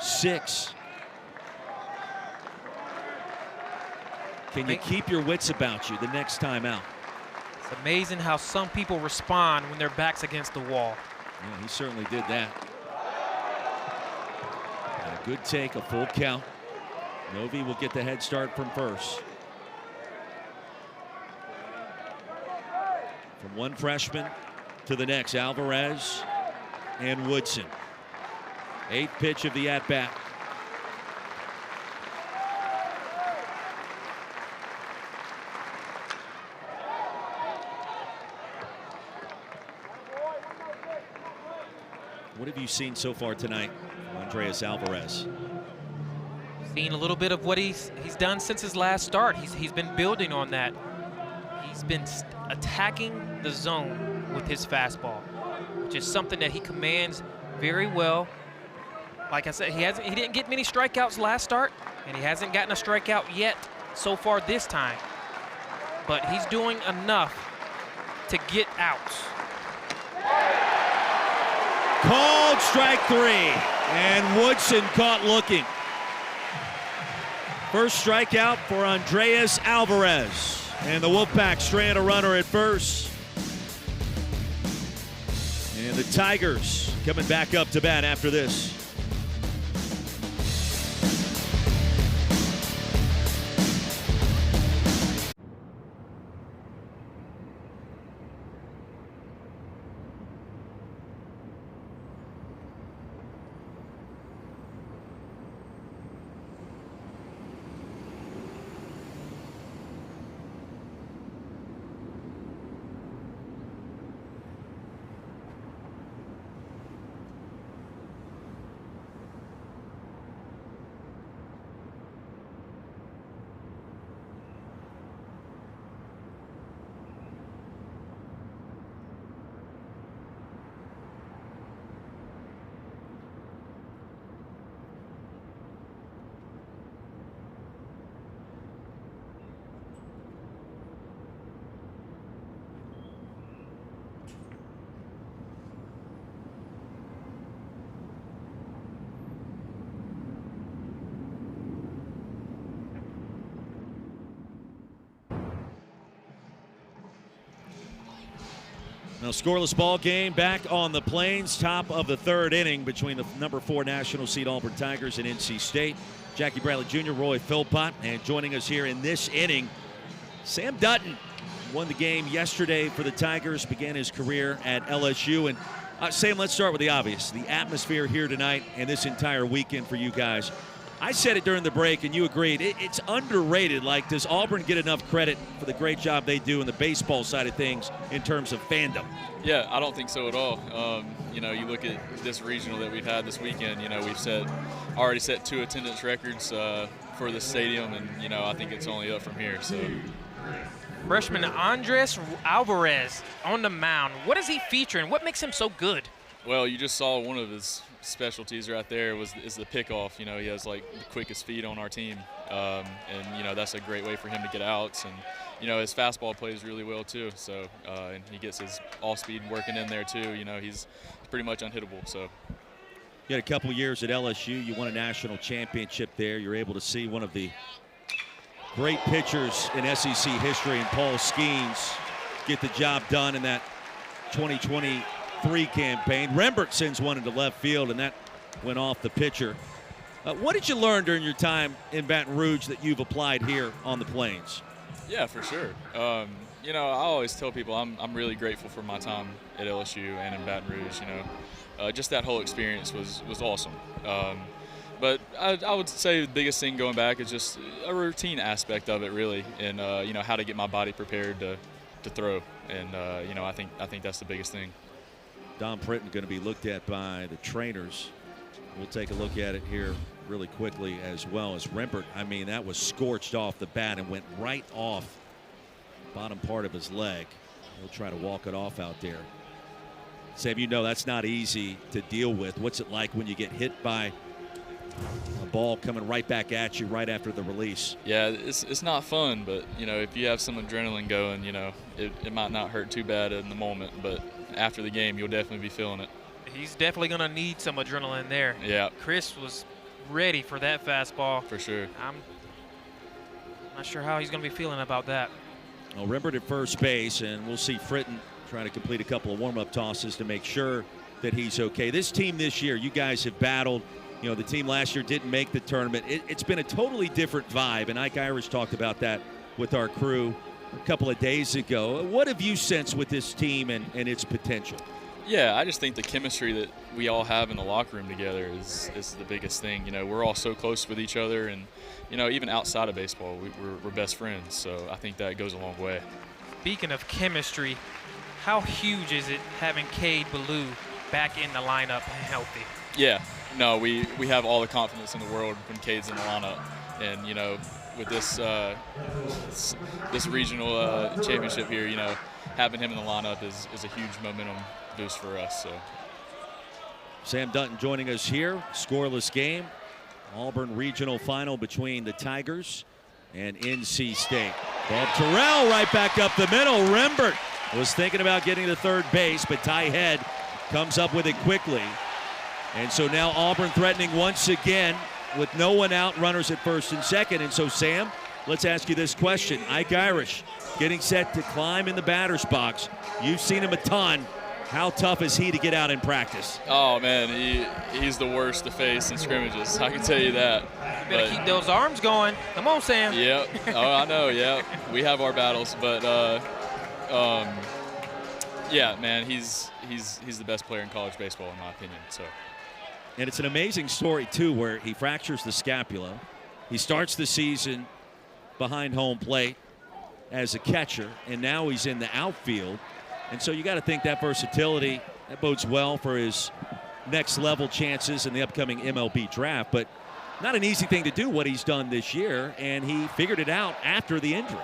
6. Can you keep your wits about you the next time out? It's amazing how some people respond when their back's against the wall. Yeah, he certainly did that. And Good take, a full count. Novi will get the head start from first. From one freshman to the next, Alvarez and Woodson. 8th pitch of the at-bat. What have you seen so far tonight, Andreas Alvarez? Seen a little bit of what he's done since his last start. He's been building on that. He's been attacking the zone with his fastball, which is something that he commands very well. Like I said, he didn't get many strikeouts last start, and he hasn't gotten a strikeout yet so far this time. But he's doing enough to get outs. Called strike 3, and Woodson caught looking. First strikeout for Andreas Alvarez. And the Wolfpack strand a runner at first. And the Tigers coming back up to bat after this. Now, scoreless ball game back on the Plains, top of the 3rd inning between the number 4 national seed Auburn Tigers and NC State. Jackie Bradley Jr., Roy Philpott, and joining us here in this inning, Sam Dutton won the game yesterday for the Tigers, began his career at LSU. And Sam, let's start with the obvious. The atmosphere here tonight and this entire weekend for you guys. I said it during the break, and you agreed. It's underrated. Like, does Auburn get enough credit for the great job they do in the baseball side of things in terms of fandom? Yeah, I don't think so at all. You know, you look at this regional that we've had this weekend, you know, we've already set 2 attendance records for the stadium, and, you know, I think it's only up from here. So, Freshman Andres Alvarez on the mound. What is he featuring? What makes him so good? Well, you just saw one of his specialties right there is the pickoff. You know, he has like the quickest feet on our team, and you know that's a great way for him to get outs. And you know his fastball plays really well too. So and he gets his off-speed working in there too. You know he's pretty much unhittable. So you had a couple years at LSU. You won a national championship there. You're able to see one of the great pitchers in SEC history, and Paul Skeens, get the job done in that 2023 campaign. Rembert sends one into left field, and that went off the pitcher. What did you learn during your time in Baton Rouge that you've applied here on the Plains? Yeah, for sure. You know, I always tell people I'm really grateful for my time at LSU and in Baton Rouge. You know, just that whole experience was awesome. But I would say the biggest thing going back is just a routine aspect of it, really, and you know how to get my body prepared to throw, and you know I think that's the biggest thing. Don Britton going to be looked at by the trainers. We'll take a look at it here really quickly as well as Rembert. I mean, that was scorched off the bat and went right off the bottom part of his leg. He'll try to walk it off out there. Sam, you know that's not easy to deal with. What's it like when you get hit by a ball coming right back at you right after the release? Yeah, it's not fun, but you know if you have some adrenaline going, you know it might not hurt too bad in the moment, but after the game you'll definitely be feeling it. He's definitely going to need some adrenaline there. Yeah. Chris was ready for that fastball. For sure. I'm not sure how he's going to be feeling about that. Well, Rembert at first base, and we'll see Fritton trying to complete a couple of warm-up tosses to make sure that he's okay. This team this year, you guys have battled You know, the team last year didn't make the tournament. It's been a totally different vibe, and Ike Irish talked about that with our crew a couple of days ago. What have you sensed with this team and its potential? Yeah, I just think the chemistry that we all have in the locker room together is the biggest thing. You know, we're all so close with each other, and, you know, even outside of baseball, we're best friends. So I think that goes a long way. Speaking of chemistry, how huge is it having Cade Ballou back in the lineup healthy? Yeah, no, we have all the confidence in the world when Cade's in the lineup, and, you know, with this this regional championship here, you know, having him in the lineup is a huge momentum boost for us. So Sam Dutton joining us here. Scoreless game. Auburn regional final between the Tigers and NC State. Bob Terrell right back up the middle. Rembert was thinking about getting to third base, but Ty Head comes up with it quickly. And so now Auburn threatening once again with no one out, runners at first and second. And so, Sam, let's ask you this question. Ike Irish getting set to climb in the batter's box. You've seen him a ton. How tough is he to get out in practice? Oh, man, he's the worst to face in scrimmages. I can tell you that. You better keep those arms going. Come on, Sam. Yep. Oh, I know, yeah. We have our battles, but, yeah, man, he's the best player in college baseball, in my opinion. So. And it's an amazing story, too, where he fractures the scapula. He starts the season behind home plate as a catcher, and now he's in the outfield. And so you got to think that versatility, that bodes well for his next level chances in the upcoming MLB draft. But not an easy thing to do what he's done this year, and he figured it out after the injury.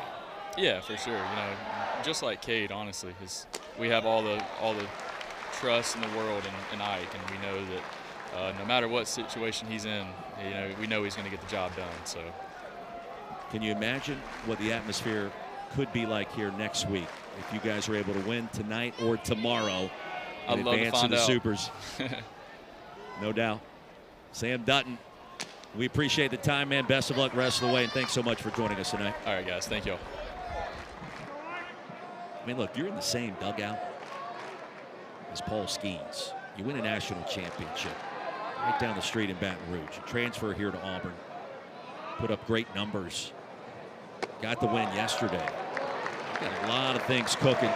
Yeah, for sure. You know, just like Cade, honestly, we have all the trust in the world in Ike, and we know that no matter what situation he's in, you know, we know he's going to get the job done. So, can you imagine what the atmosphere could be like here next week if you guys are able to win tonight or tomorrow in advance of the Supers? No doubt. Sam Dutton, we appreciate the time, man. Best of luck rest of the way, and thanks so much for joining us tonight. All right, guys. Thank you all. I mean, look, you're in the same dugout as Paul Skeens. You win a national championship right down the street in Baton Rouge. You transfer here to Auburn, put up great numbers, got the win yesterday. You got a lot of things cooking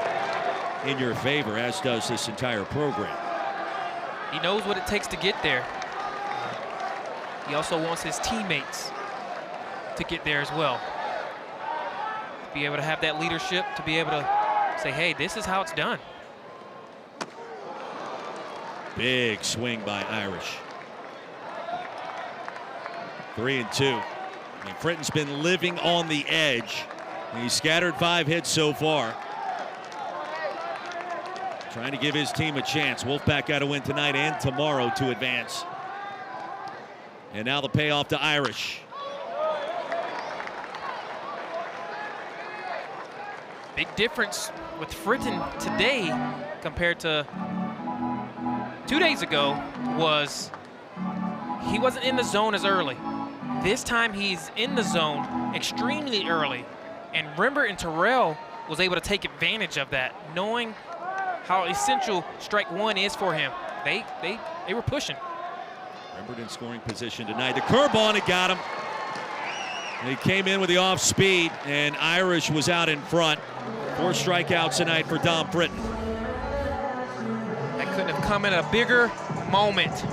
in your favor, as does this entire program. He knows what it takes to get there. He also wants his teammates to get there as well. To be able to have that leadership, to be able to say, hey, this is how it's done. Big swing by Irish. 3-2. I mean, Fritton's been living on the edge. He's scattered 5 hits so far. Trying to give his team a chance. Wolfpack got to win tonight and tomorrow to advance. And now the payoff to Irish. Big difference with Fritton today compared to 2 days ago was he wasn't in the zone as early. This time he's in the zone extremely early. And Rembert and Terrell was able to take advantage of that, knowing how essential strike one is for him. They were pushing. Rembert in scoring position tonight. The curveball, and it got him. And he came in with the off speed, and Irish was out in front. 4 strikeouts tonight for Dom Fritton. That couldn't have come in a bigger moment.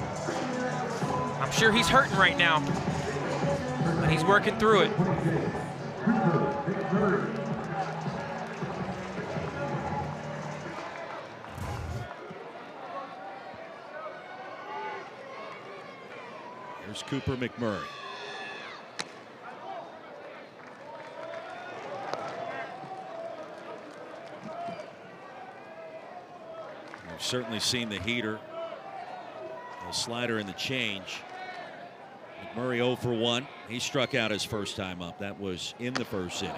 I'm sure he's hurting right now, but he's working through it. Here's Cooper McMurray. We've certainly seen the heater, the slider, and the change. McMurray 0 for 1. He struck out his first time up. That was in the first inning.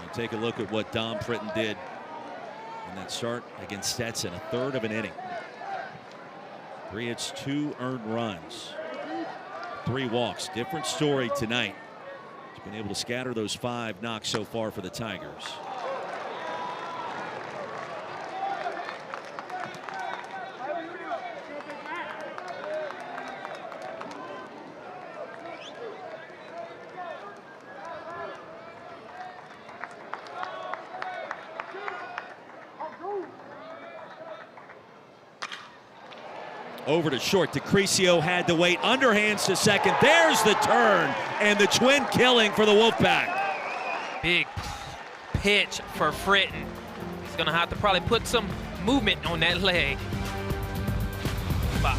And take a look at what Dom Fritton did in that start against Stetson. 1/3 of an inning. 3 hits, 2 earned runs, 3 walks. Different story tonight. He's been able to scatter those 5 knocks so far for the Tigers. Over to short. DeCrisio had to wait. Underhands to second. There's the turn. And the twin killing for the Wolfpack. Big pitch for Fritton. He's going to have to probably put some movement on that leg. Wow.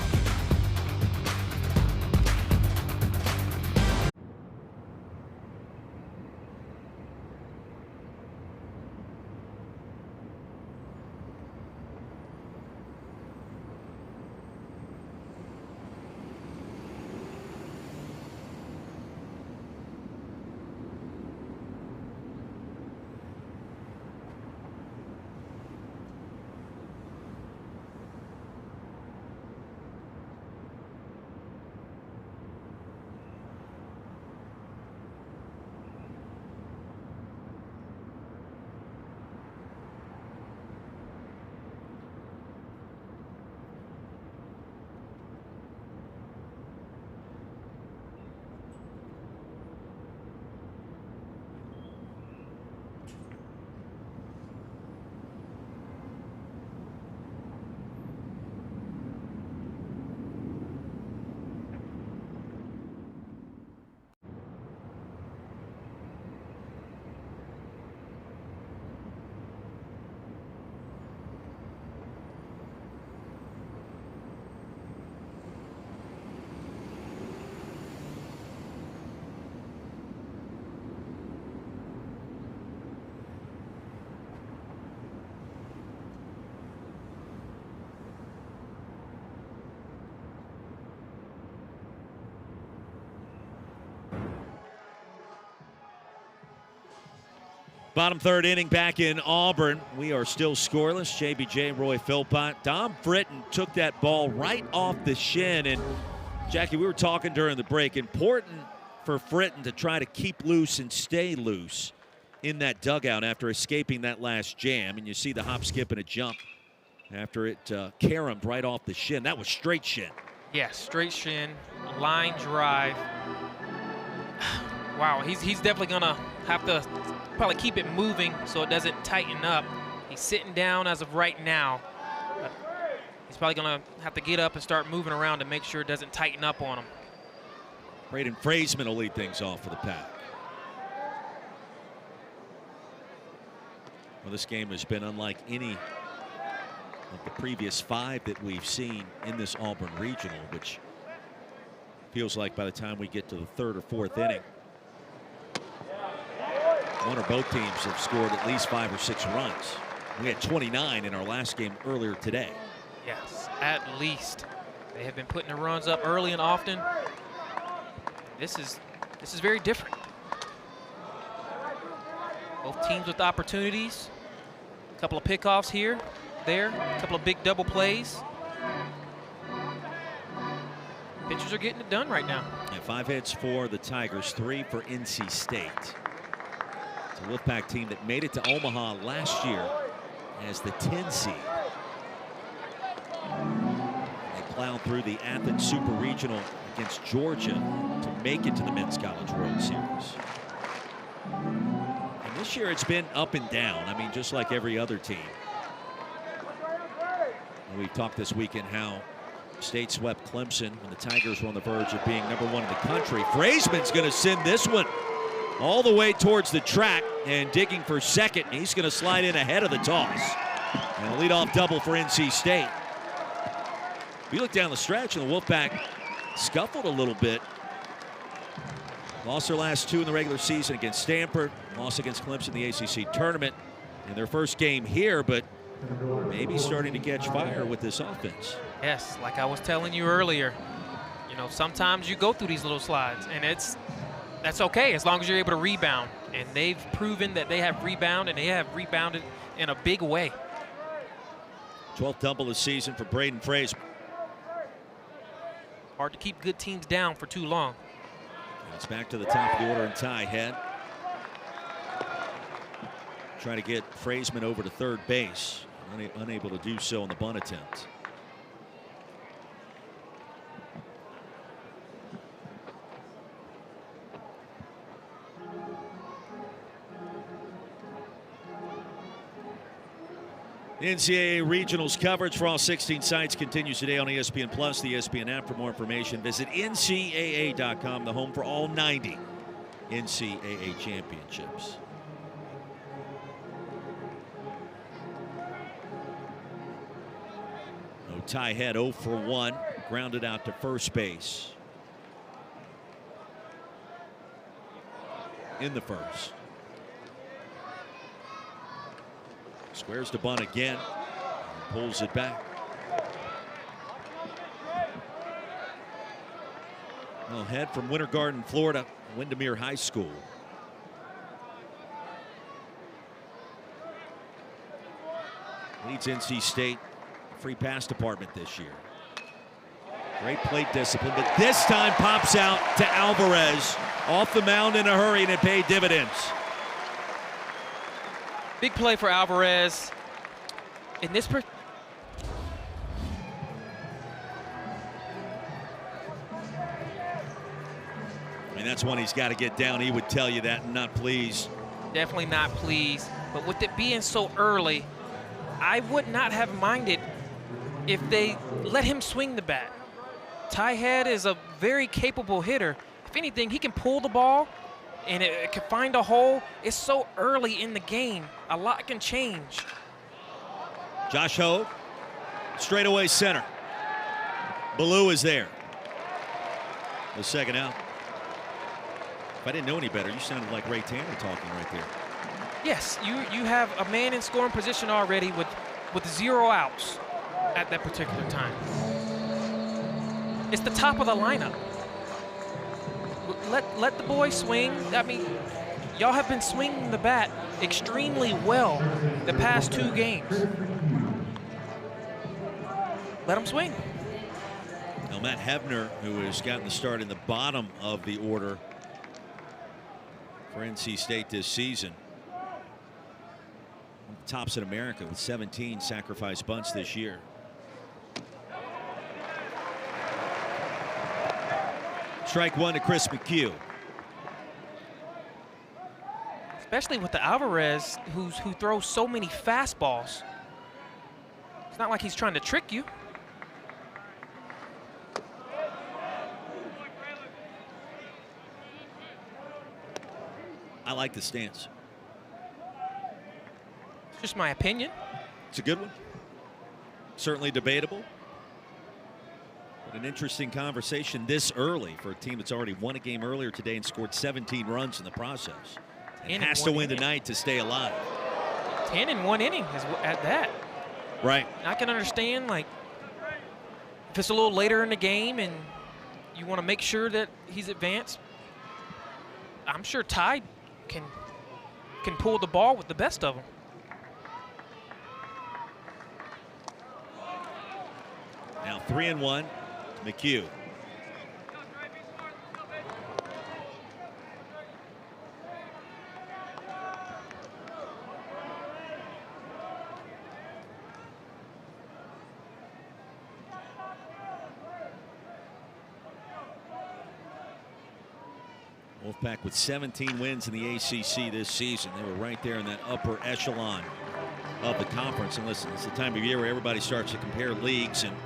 Bottom third inning back in Auburn. We are still scoreless. JBJ, Roy Philpott. Dom Fritton took that ball right off the shin. And Jackie, we were talking during the break. Important for Fritton to try to keep loose and stay loose in that dugout after escaping that last jam. And you see the hop, skip, and a jump after it caromed right off the shin. That was straight shin. Yeah, straight shin, line drive. Wow, he's definitely gonna have to probably keep it moving so it doesn't tighten up. He's sitting down as of right now. But he's probably gonna have to get up and start moving around to make sure it doesn't tighten up on him. Braden Fraseman will lead things off for the Pack. Well, this game has been unlike any of the previous 5 that we've seen in this Auburn Regional, which feels like by the time we get to the 3rd or 4th inning, one or both teams have scored at least 5 or 6 runs. We had 29 in our last game earlier today. Yes, at least. They have been putting the runs up early and often. This is very different. Both teams with opportunities. A couple of pickoffs here, there, a couple of big double plays. Pitchers are getting it done right now. And 5 hits for the Tigers, 3 for NC State. It's a Wolfpack team that made it to Omaha last year as the 10 seed. They plowed through the Athens Super Regional against Georgia to make it to the Men's College World Series. And this year it's been up and down. I mean, just like every other team. And we've talked this weekend how State swept Clemson when the Tigers were on the verge of being #1 in the country. Fraseman's going to send this one all the way towards the track and digging for second. He's going to slide in ahead of the toss. And a leadoff double for NC State. If you look down the stretch, and the Wolfpack scuffled a little bit. Lost their last 2 in the regular season against Stanford. Lost against Clemson in the ACC tournament in their first game here, but maybe starting to catch fire with this offense. Yes, like I was telling you earlier, you know, sometimes you go through these little slides, and that's okay as long as you're able to rebound. And they've proven that they have rebounded, and they have rebounded in a big way. 12th double this season for Braden Fraseman. Hard to keep good teams down for too long. It's back to the top of the order and tie head. Trying to get Fraseman over to third base. Unable to do so on the bunt attempt. NCAA Regionals coverage for all 16 sites continues today on ESPN Plus, the ESPN app. For more information, visit ncaa.com, the home for all 90 NCAA championships. No tie head 0 for 1, grounded out to first base in the first. Squares to bunt again, pulls it back. Well, head from Winter Garden, Florida, Windermere High School. Leads NC State free pass department this year. Great plate discipline, but this time pops out to Alvarez off the mound in a hurry, and it paid dividends. Big play for Alvarez. In this I mean, that's one he's got to get down. He would tell you that, and not pleased. definitely not pleased. But with it being so early, I would not have minded if they let him swing the bat. Ty Head is a very capable hitter. If anything, he can pull the ball and it can find a hole. It's so early in the game. A lot can change. Josh Hogue, straightaway center. Ballou is there. The second out. If I didn't know any better, you sounded like Ray Tanner talking right there. Yes, you have a man in scoring position already with 0 outs at that particular time. It's the top of the lineup. Let the boy swing. I mean, y'all have been swinging the bat extremely well the past 2 games. Let him swing. Now Matt Hebner, who has gotten the start in the bottom of the order for NC State this season. Tops in America with 17 sacrifice bunts this year. Strike one to Chris McHugh. Especially with the Alvarez, who throws so many fastballs. It's not like he's trying to trick you. I like the stance. It's just my opinion. It's a good one. Certainly debatable. But an interesting conversation this early for a team that's already won a game earlier today and scored 17 runs in the process. And has to win tonight to stay alive. 10 in 1 inning is at that. Right. I can understand, like, if it's a little later in the game and you want to make sure that he's advanced. I'm sure Ty can pull the ball with the best of them. Now 3-1, McHugh. Wolfpack with 17 wins in the ACC this season. They were right there in that upper echelon of the conference. And listen, it's the time of year where everybody starts to compare leagues and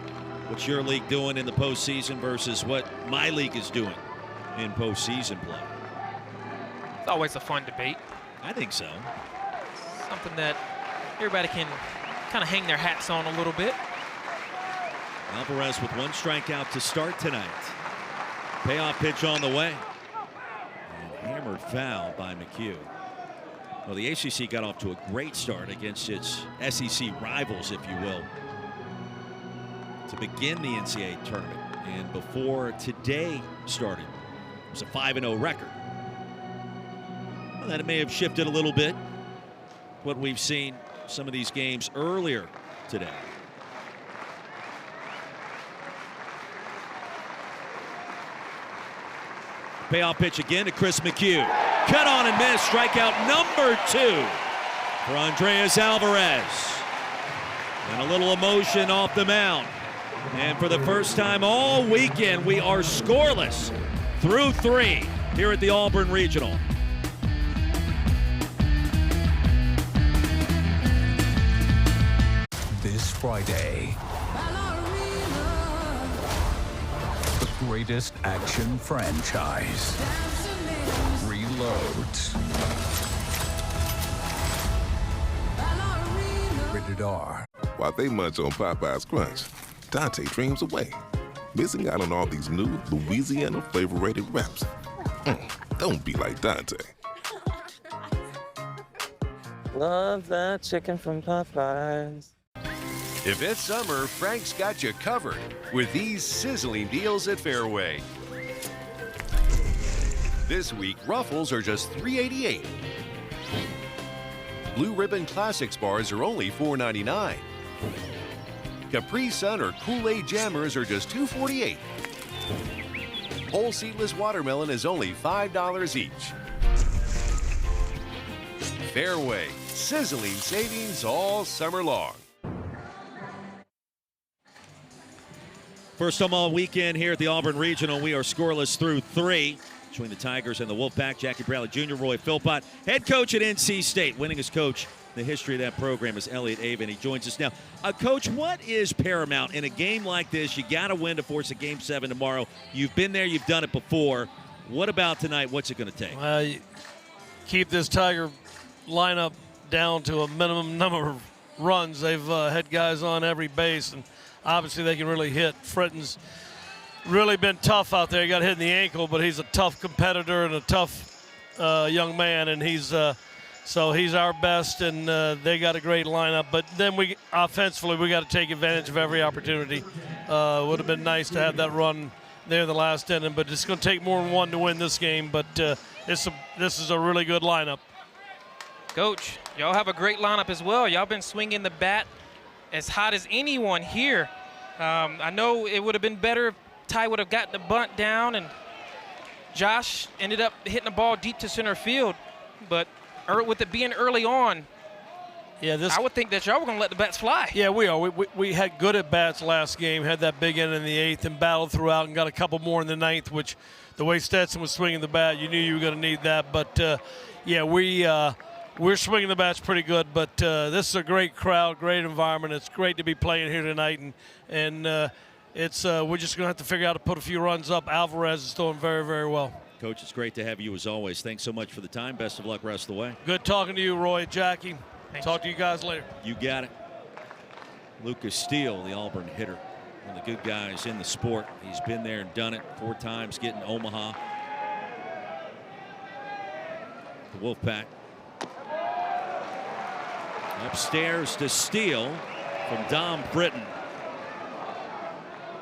what's your league doing in the postseason versus what my league is doing in postseason play. It's always a fun debate. I think so. Something that everybody can kind of hang their hats on a little bit. Alvarez with 1 strikeout to start tonight. Payoff pitch on the way. And hammered foul by McHugh. Well, the ACC got off to a great start against its SEC rivals, if you will, to begin the NCAA tournament. And before today started, it was a 5-0 record. Well, that may have shifted a little bit. What we've seen some of these games earlier today. Payoff pitch again to Chris McHugh. Cut on and miss. Strikeout number 2 for Andreas Alvarez. And a little emotion off the mound. And for the first time all weekend, we are scoreless through 3 here at the Auburn Regional. Friday. The greatest action franchise reloads. Rated R. While they munch on Popeye's Crunch, Dante dreams away, missing out on all these new Louisiana flavor-rated wraps. Don't be like Dante. Love that chicken from Popeyes. If it's summer, Frank's got you covered with these sizzling deals at Fairway. This week, Ruffles are just $3.88. Blue Ribbon Classics bars are only $4.99. Capri Sun or Kool-Aid Jammers are just $2.48. Whole seedless watermelon is only $5 each. Fairway, sizzling savings all summer long. First home all weekend here at the Auburn Regional. We are scoreless through 3 between the Tigers and the Wolfpack. Jackie Bradley Jr., Roy Philpott, head coach at NC State. Winningest coach in the history of that program is Elliott Avon. He joins us now. Coach, what is paramount in a game like this? You got to win to force a Game 7 tomorrow. You've been there. You've done it before. What about tonight? What's it going to take? Keep this Tiger lineup down to a minimum number of runs. They've had guys on every base, and obviously they can really hit. Fritton's really been tough out there. He got hit in the ankle, but he's a tough competitor and a tough young man, and so he's our best, and they got a great lineup. But then offensively, we got to take advantage of every opportunity. Would have been nice to have that run there in the last inning, but it's going to take more than one to win this game. But this is a really good lineup. Coach, y'all have a great lineup as well. Y'all been swinging the bat as hot as anyone here. I know it would have been better if Ty would have gotten the bunt down and Josh ended up hitting the ball deep to center field. But with it being early on, I would think that y'all were going to let the bats fly. Yeah, we are. We had good at bats last game, had that big inning in the 8th and battled throughout and got a couple more in the 9th, which the way Stetson was swinging the bat, you knew you were going to need that. But, we're swinging the bats pretty good, but this is a great crowd, great environment. It's great to be playing here tonight, and we're just going to have to figure out how to put a few runs up. Alvarez is doing very, very well. Coach, it's great to have you as always. Thanks so much for the time. Best of luck rest of the way. Good talking to you, Roy, Jackie. Thanks. Talk to you guys later. You got it. Lucas Steele, the Auburn hitter, one of the good guys in the sport. He's been there and done it 4 times, getting Omaha. The Wolfpack. Upstairs to Steele from Dom Britton.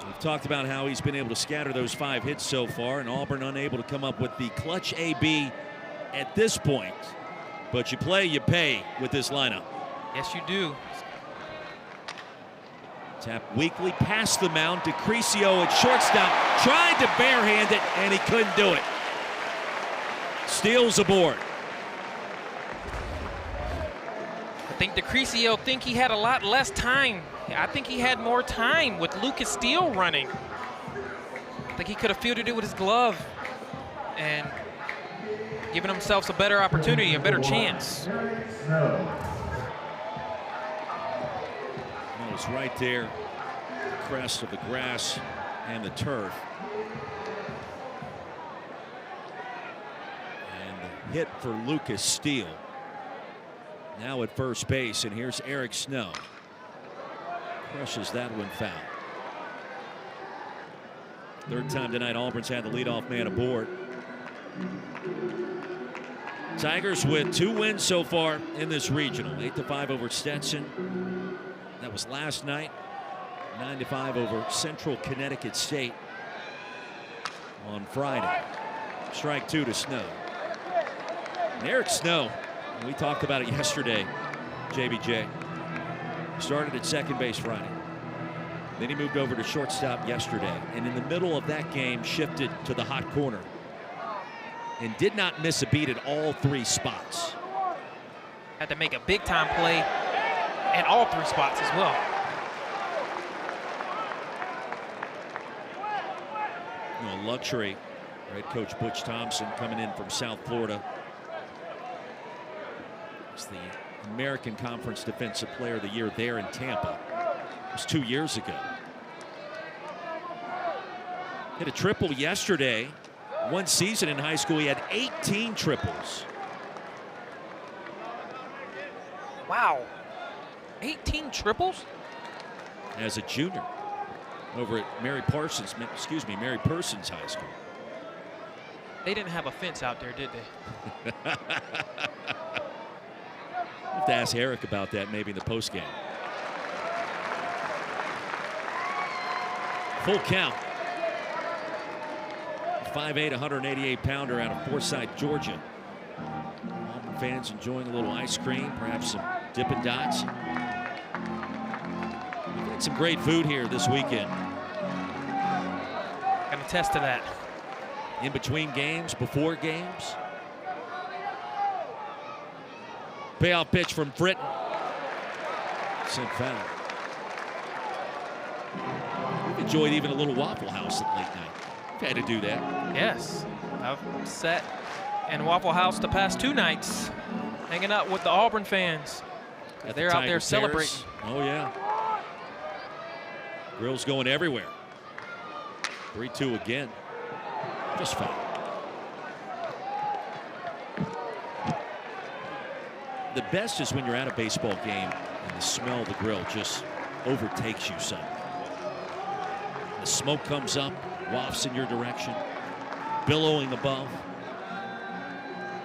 We've talked about how he's been able to scatter those 5 hits so far, and Auburn unable to come up with the clutch AB at this point. But you play, you pay with this lineup. Yes, you do. Tap weakly past the mound. DeCrisio at shortstop tried to barehand it, and he couldn't do it. Steele's aboard. I think DeCrisio he had a lot less time. I think he had more time with Lucas Steele running. I think he could have fielded it with his glove and given himself a better opportunity, a better chance. It was right there, the crest of the grass and the turf. And the hit for Lucas Steele. Now at first base, and here's Eric Snow. Crushes that one foul. 3rd time tonight, Auburn's had the leadoff man aboard. Tigers with 2 wins so far in this regional. 8-5 over Stetson. That was last night. 9-5 over Central Connecticut State on Friday. Strike 2 to Snow. And Eric Snow, we talked about it yesterday, JBJ. Started at second base Friday. Then he moved over to shortstop yesterday. And in the middle of that game, shifted to the hot corner. And did not miss a beat at all 3 spots. Had to make a big time play at all 3 spots as well. You know, luxury. Head coach Butch Thompson coming in from South Florida. It's the American Conference Defensive Player of the Year there in Tampa. was 2 years ago. Hit a triple yesterday. One season in high school, he had 18 triples. Wow. 18 triples? As a junior over at Mary Parsons High School. They didn't have a fence out there, did they? We'll have to ask Eric about that maybe in the postgame. Full count. 5'8", 188-pounder out of Forsyth, Georgia. Auburn fans enjoying a little ice cream, perhaps some Dippin' Dots. We've had some great food here this weekend. Can attest to that. In between games, before games. Payoff pitch from Fritton. Sent foul. We've enjoyed even a little Waffle House at late night. We've had to do that. Yes. I've sat in Waffle House the past 2 nights, hanging out with the Auburn fans. They're out there celebrating. Oh, yeah. Grill's going everywhere. 3-2 again. Just foul. The best is when you're at a baseball game and the smell of the grill just overtakes you some. The smoke comes up, wafts in your direction, billowing above.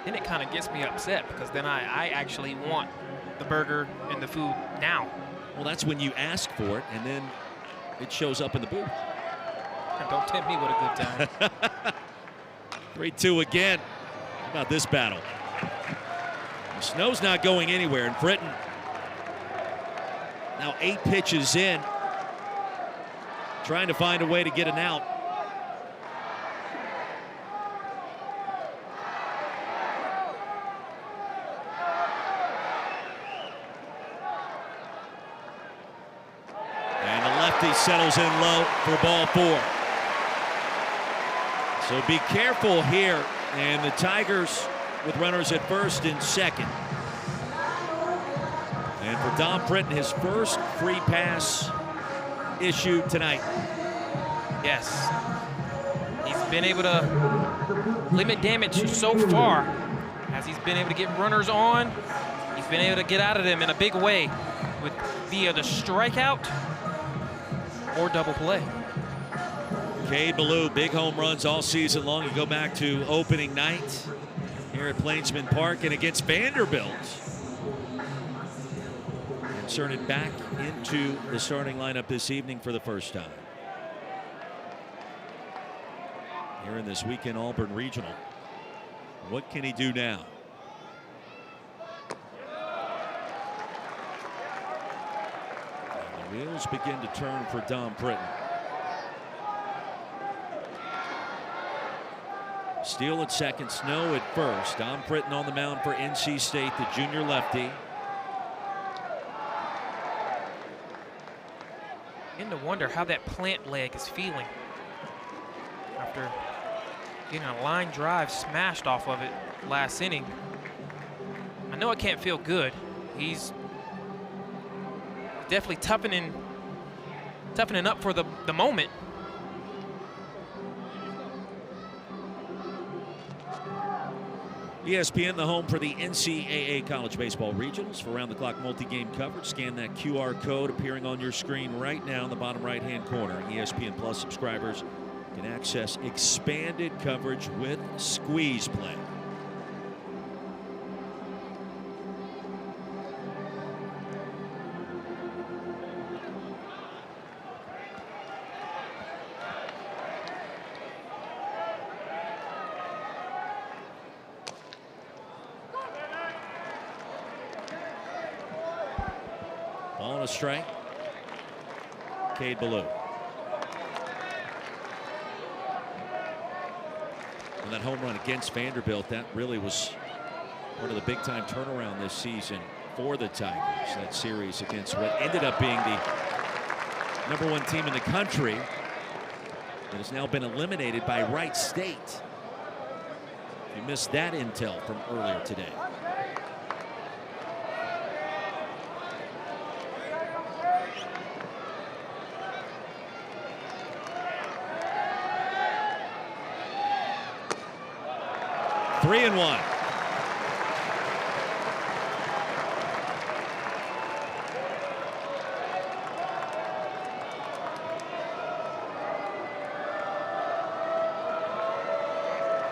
Then it kind of gets me upset because then I actually want the burger and the food now. Well, that's when you ask for it and then it shows up in the booth. Don't tempt me with a good time. 3-2 again. How about this battle? The snow's not going anywhere, and Fritton now 8 pitches in, trying to find a way to get an out. And the lefty settles in low for ball 4. So be careful here, and the Tigers with runners at first and second. And for Dom Fritton, his first free pass issued tonight. Yes. He's been able to limit damage so far as he's been able to get runners on. He's been able to get out of them in a big way with via the strikeout or double play. Cade Ballou, big home runs all season long. You go back to opening night here at Plainsman Park and against Vanderbilt. Inserted back into the starting lineup this evening for the first time. Here in this weekend Auburn Regional. What can he do now? And the wheels begin to turn for Dom Fritton. Steele at second, Snow at first. Dom Fritton on the mound for NC State, the junior lefty. Begin to wonder how that plant leg is feeling after getting a line drive smashed off of it last inning. I know it can't feel good. He's definitely toughening up for the moment. ESPN, the home for the NCAA College Baseball Regionals. For around-the-clock multi-game coverage, scan that QR code appearing on your screen right now in the bottom right-hand corner. ESPN Plus subscribers can access expanded coverage with squeeze play. Ball and a strike. Cade Ballou. And that home run against Vanderbilt, that really was one of the big-time turnaround this season for the Tigers. That series against what ended up being the #1 team in the country that has now been eliminated by Wright State. You missed that intel from earlier today. 3-1.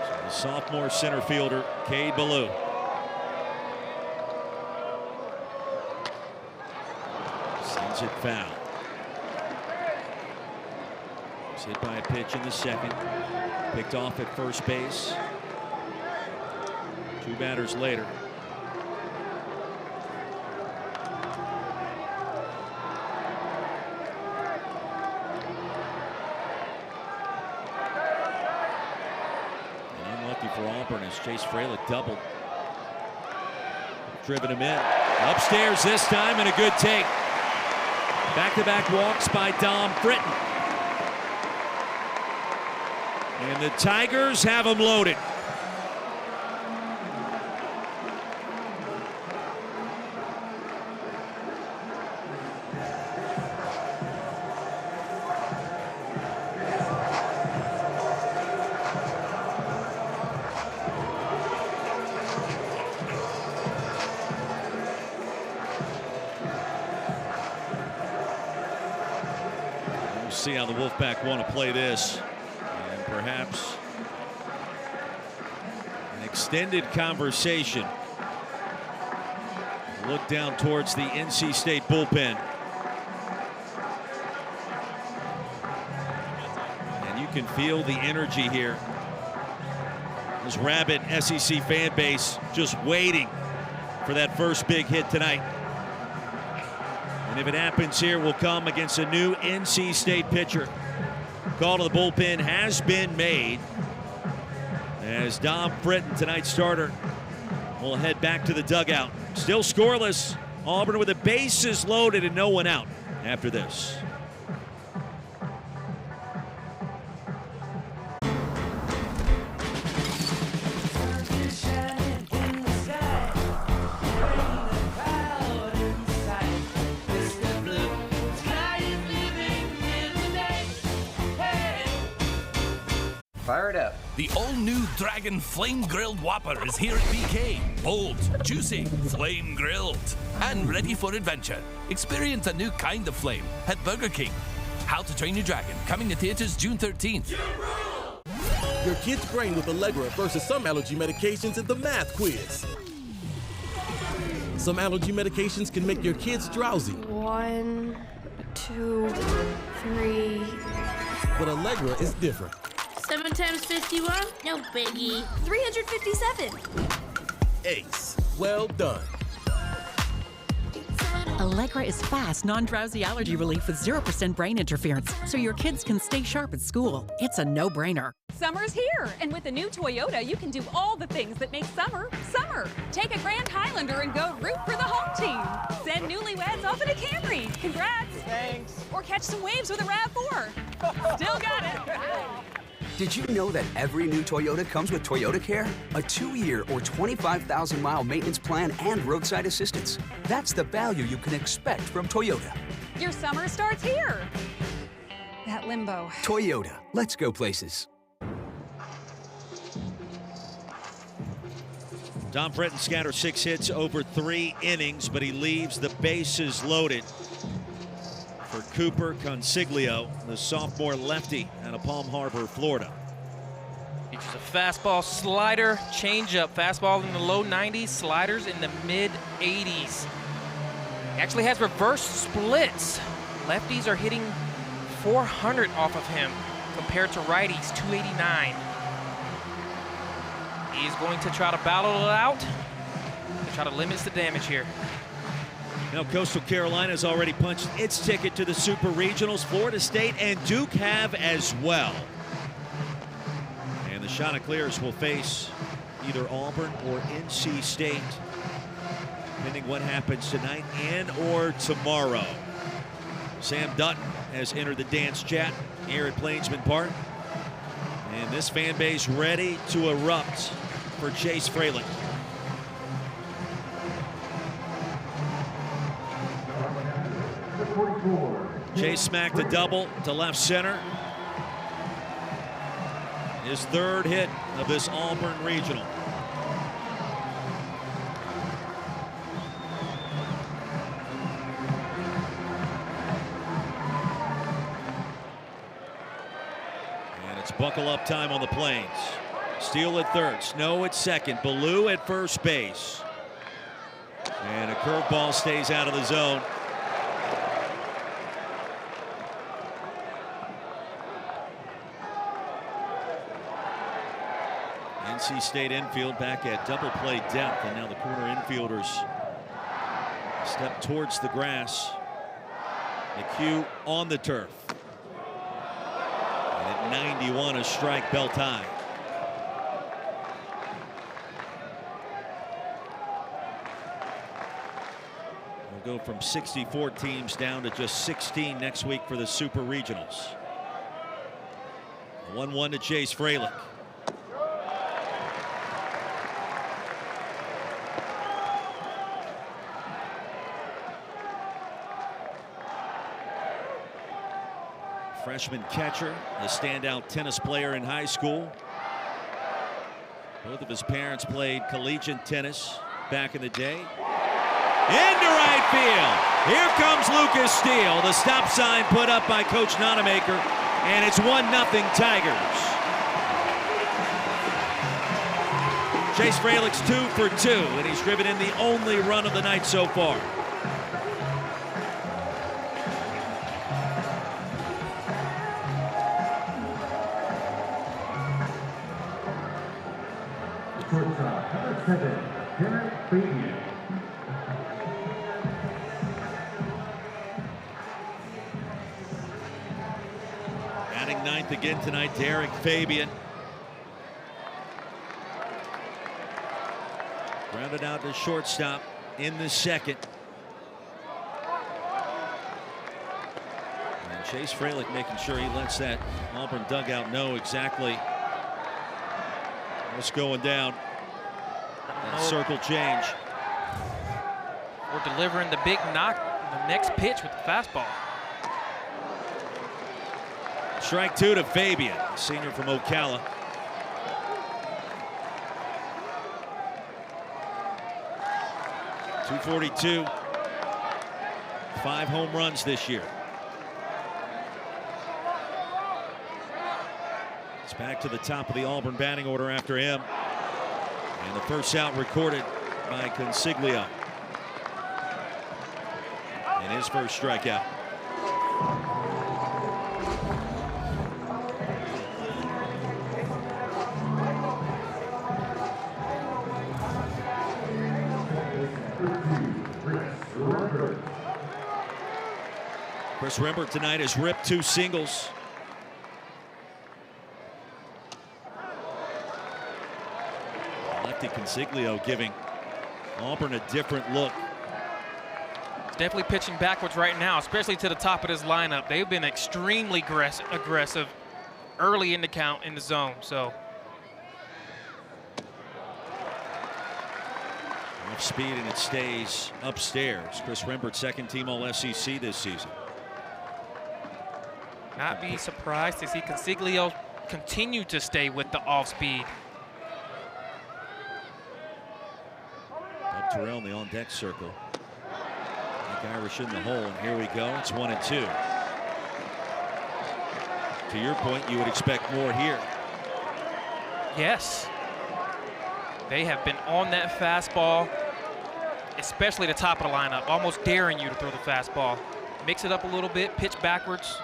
So the sophomore center fielder, Cade Ballou. Sends it foul. He's hit by a pitch in the second. Picked off at first base. 2 batters later. And unlucky for Auburn as Chase Fralick doubled. Driven him in. Upstairs this time and a good take. Back-to-back walks by Dom Britton. And the Tigers have him loaded. We'll see how the Wolfpack want to play this. And perhaps an extended conversation. Look down towards the NC State bullpen. And you can feel the energy here. This rabid SEC fan base just waiting for that first big hit tonight. And if it happens here, will come against a new NC State pitcher. Call to the bullpen has been made as Dom Britton, tonight's starter, will head back to the dugout. Still scoreless. Auburn with the bases loaded and no one out after this. Fire it up. The all-new Dragon Flame Grilled Whopper is here at BK. Bold, juicy, flame grilled, and ready for adventure. Experience a new kind of flame at Burger King. How to Train Your Dragon, coming to theaters June 13th. Your kid's brain with Allegra versus some allergy medications in the math quiz. Some allergy medications can make your kids drowsy. 1, 2, 3. But Allegra is different. 7 times 51? No biggie. 357. Ace. Well done. Allegra is fast, non-drowsy allergy relief with 0% brain interference, so your kids can stay sharp at school. It's a no-brainer. Summer's here, and with the new Toyota, you can do all the things that make summer, summer. Take a Grand Highlander and go root for the home team. Send newlyweds off in a Camry. Congrats. Thanks. Or catch some waves with a RAV4. Still got it. Did you know that every new Toyota comes with Toyota Care? A 2-year or 25,000-mile maintenance plan and roadside assistance. That's the value you can expect from Toyota. Your summer starts here. That limbo. Toyota. Let's go places. Dom Britton scatters 6 hits over 3 innings, but he leaves the bases loaded for Cooper Consiglio, the sophomore lefty out of Palm Harbor, Florida. Features a fastball, slider, changeup. Fastball in the low 90s, sliders in the mid 80s. He actually has reverse splits. Lefties are hitting 400 off of him compared to righties, 289. He's going to try to battle it out to try to limit the damage here. Now Coastal Carolina has already punched its ticket to the Super Regionals. Florida State and Duke have as well. And the Chanticleers will face either Auburn or NC State, depending what happens tonight and or tomorrow. Sam Dutton has entered the dance chat here at Plainsman Park. And this fan base ready to erupt for Chase Fralick. Chase smacked a double to left center. His 3rd hit of this Auburn Regional. It's buckle up time on the Plains. Steele at third, Snow at second, Ballou at first base. And a curveball stays out of the zone. NC State infield back at double play depth, and now the corner infielders step towards the grass. McHugh on the turf. And at 91, a strike, belt high. We'll go from 64 teams down to just 16 next week for the Super Regionals. 1-1 to Chase Fralick. Freshman catcher, a standout tennis player in high school. Both of his parents played collegiate tennis back in the day. Into right field. Here comes Lucas Steele. The stop sign put up by Coach Nonamaker, and it's 1-0 Tigers. Chase Fralick's 2 for 2, and he's driven in the only run of the night so far. Batting ninth again tonight, Derek Fabian. Grounded out to shortstop in the second. And Chase Fralick making sure he lets that Auburn dugout know exactly what's going down. That circle change. We're delivering the big knock, the next pitch with the fastball. Strike 2 to Fabian, senior from Ocala. .242, 5 home runs this year. It's back to the top of the Auburn batting order after him. And the first out recorded by Consiglio. And his first strikeout. Chris Rembert tonight has ripped 2 singles. Lefty Consiglio giving Auburn a different look. He's definitely pitching backwards right now, especially to the top of this lineup. They've been extremely aggressive early in the count in the zone. So off speed and it stays upstairs. Chris Rembert, second team All-SEC this season. Not be surprised to see Consiglio continue to stay with the off speed. Bob Terrell in the on-deck circle. Mike Irish in the hole, and here we go. It's 1-2. To your point, you would expect more here. Yes. They have been on that fastball, especially the top of the lineup, almost daring you to throw the fastball. Mix it up a little bit, pitch backwards.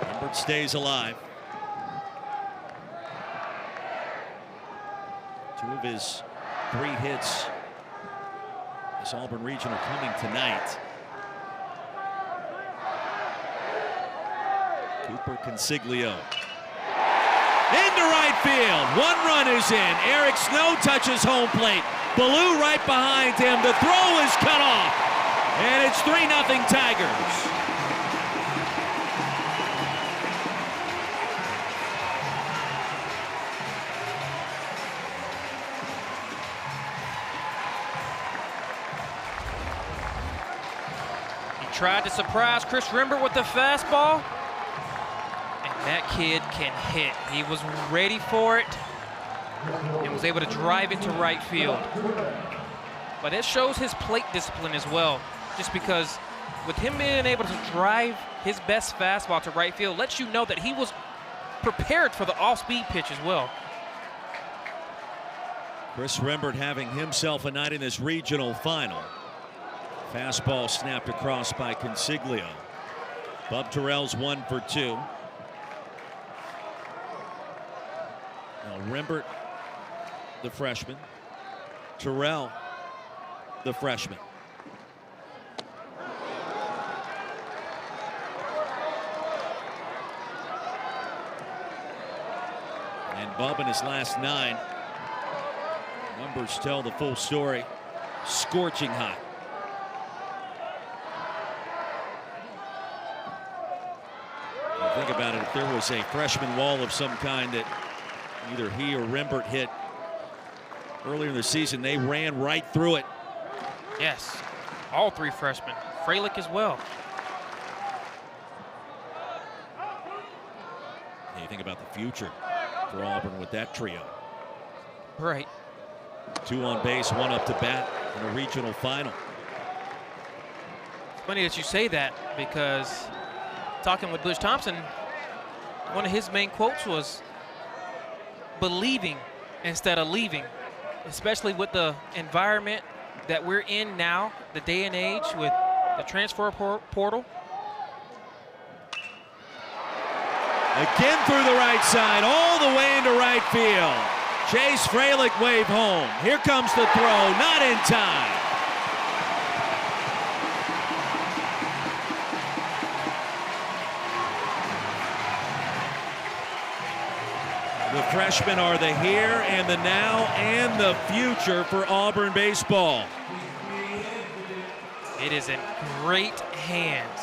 Rembert stays alive. 2 of his 3 hits this Auburn Regional coming tonight. Cooper Consiglio. Into right field. 1 run is in. Eric Snow touches home plate. Ballou right behind him. The throw is cut off. And it's 3-0 Tigers. Tried to surprise Chris Rembert with the fastball, and that kid can hit. He was ready for it and was able to drive it to right field. But it shows his plate discipline as well, just because with him being able to drive his best fastball to right field, lets you know that he was prepared for the off-speed pitch as well. Chris Rembert having himself a night in this regional final. Fastball snapped across by Consiglio. Bub Terrell's 1 for 2. Now Rembert, the freshman. Terrell, the freshman. And Bub in his last 9. Numbers tell the full story. Scorching hot. Think about it, if there was a freshman wall of some kind that either he or Rembert hit earlier in the season, they ran right through it. Yes, all 3 freshmen. Fralick as well. You think about the future for Auburn with that trio. Right. 2 on base, 1 up to bat in a regional final. It's funny that you say that, because talking with Butch Thompson, one of his main quotes was believing instead of leaving, especially with the environment that we're in now, the day and age with the transfer portal. Again through the right side, all the way into right field. Chase Fralick wave home. Here comes the throw, not in time. The freshmen are the here and the now and the future for Auburn baseball. It is in great hands.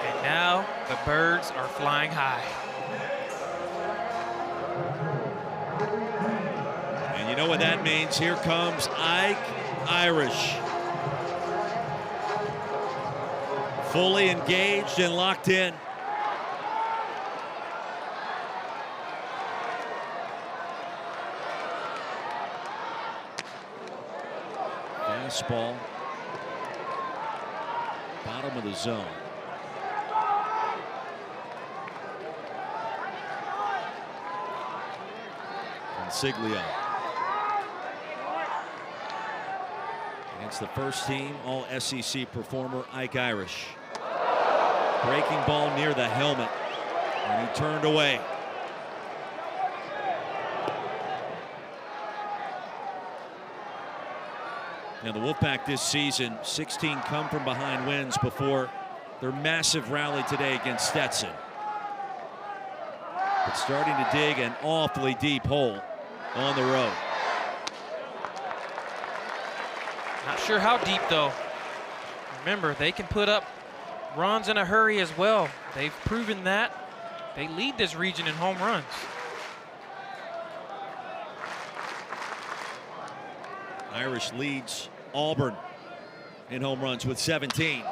And now the birds are flying high. And you know what that means? Here comes Ike Irish. Fully engaged and locked in. Fastball, bottom of the zone. Consiglio against the first team all SEC performer Ike Irish. Breaking ball near the helmet, and he turned away. Now the Wolfpack this season, 16 come from behind wins before their massive rally today against Stetson. But starting to dig an awfully deep hole on the road. Not sure how deep though. Remember, they can put up runs in a hurry as well. They've proven that. They lead this region in home runs. Irish leads Auburn in home runs with 17.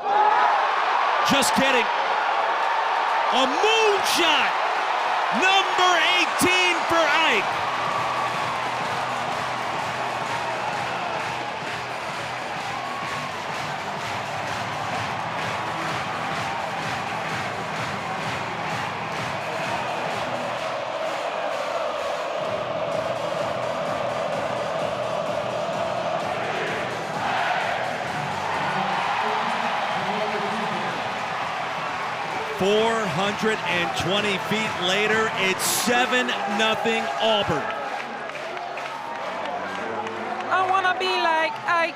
Just kidding. A moonshot. Number 18 for Ike. .420 feet later, it's 7-0 Auburn. I wanna be like Ike.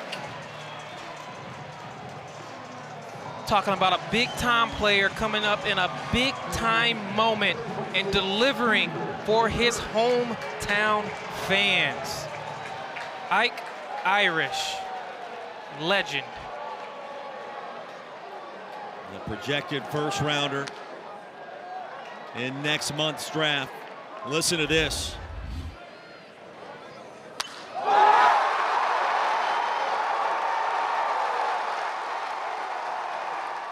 Talking about a big-time player coming up in a big-time moment and delivering for his hometown fans. Ike Irish, legend. The projected first rounder in next month's draft. Listen to this.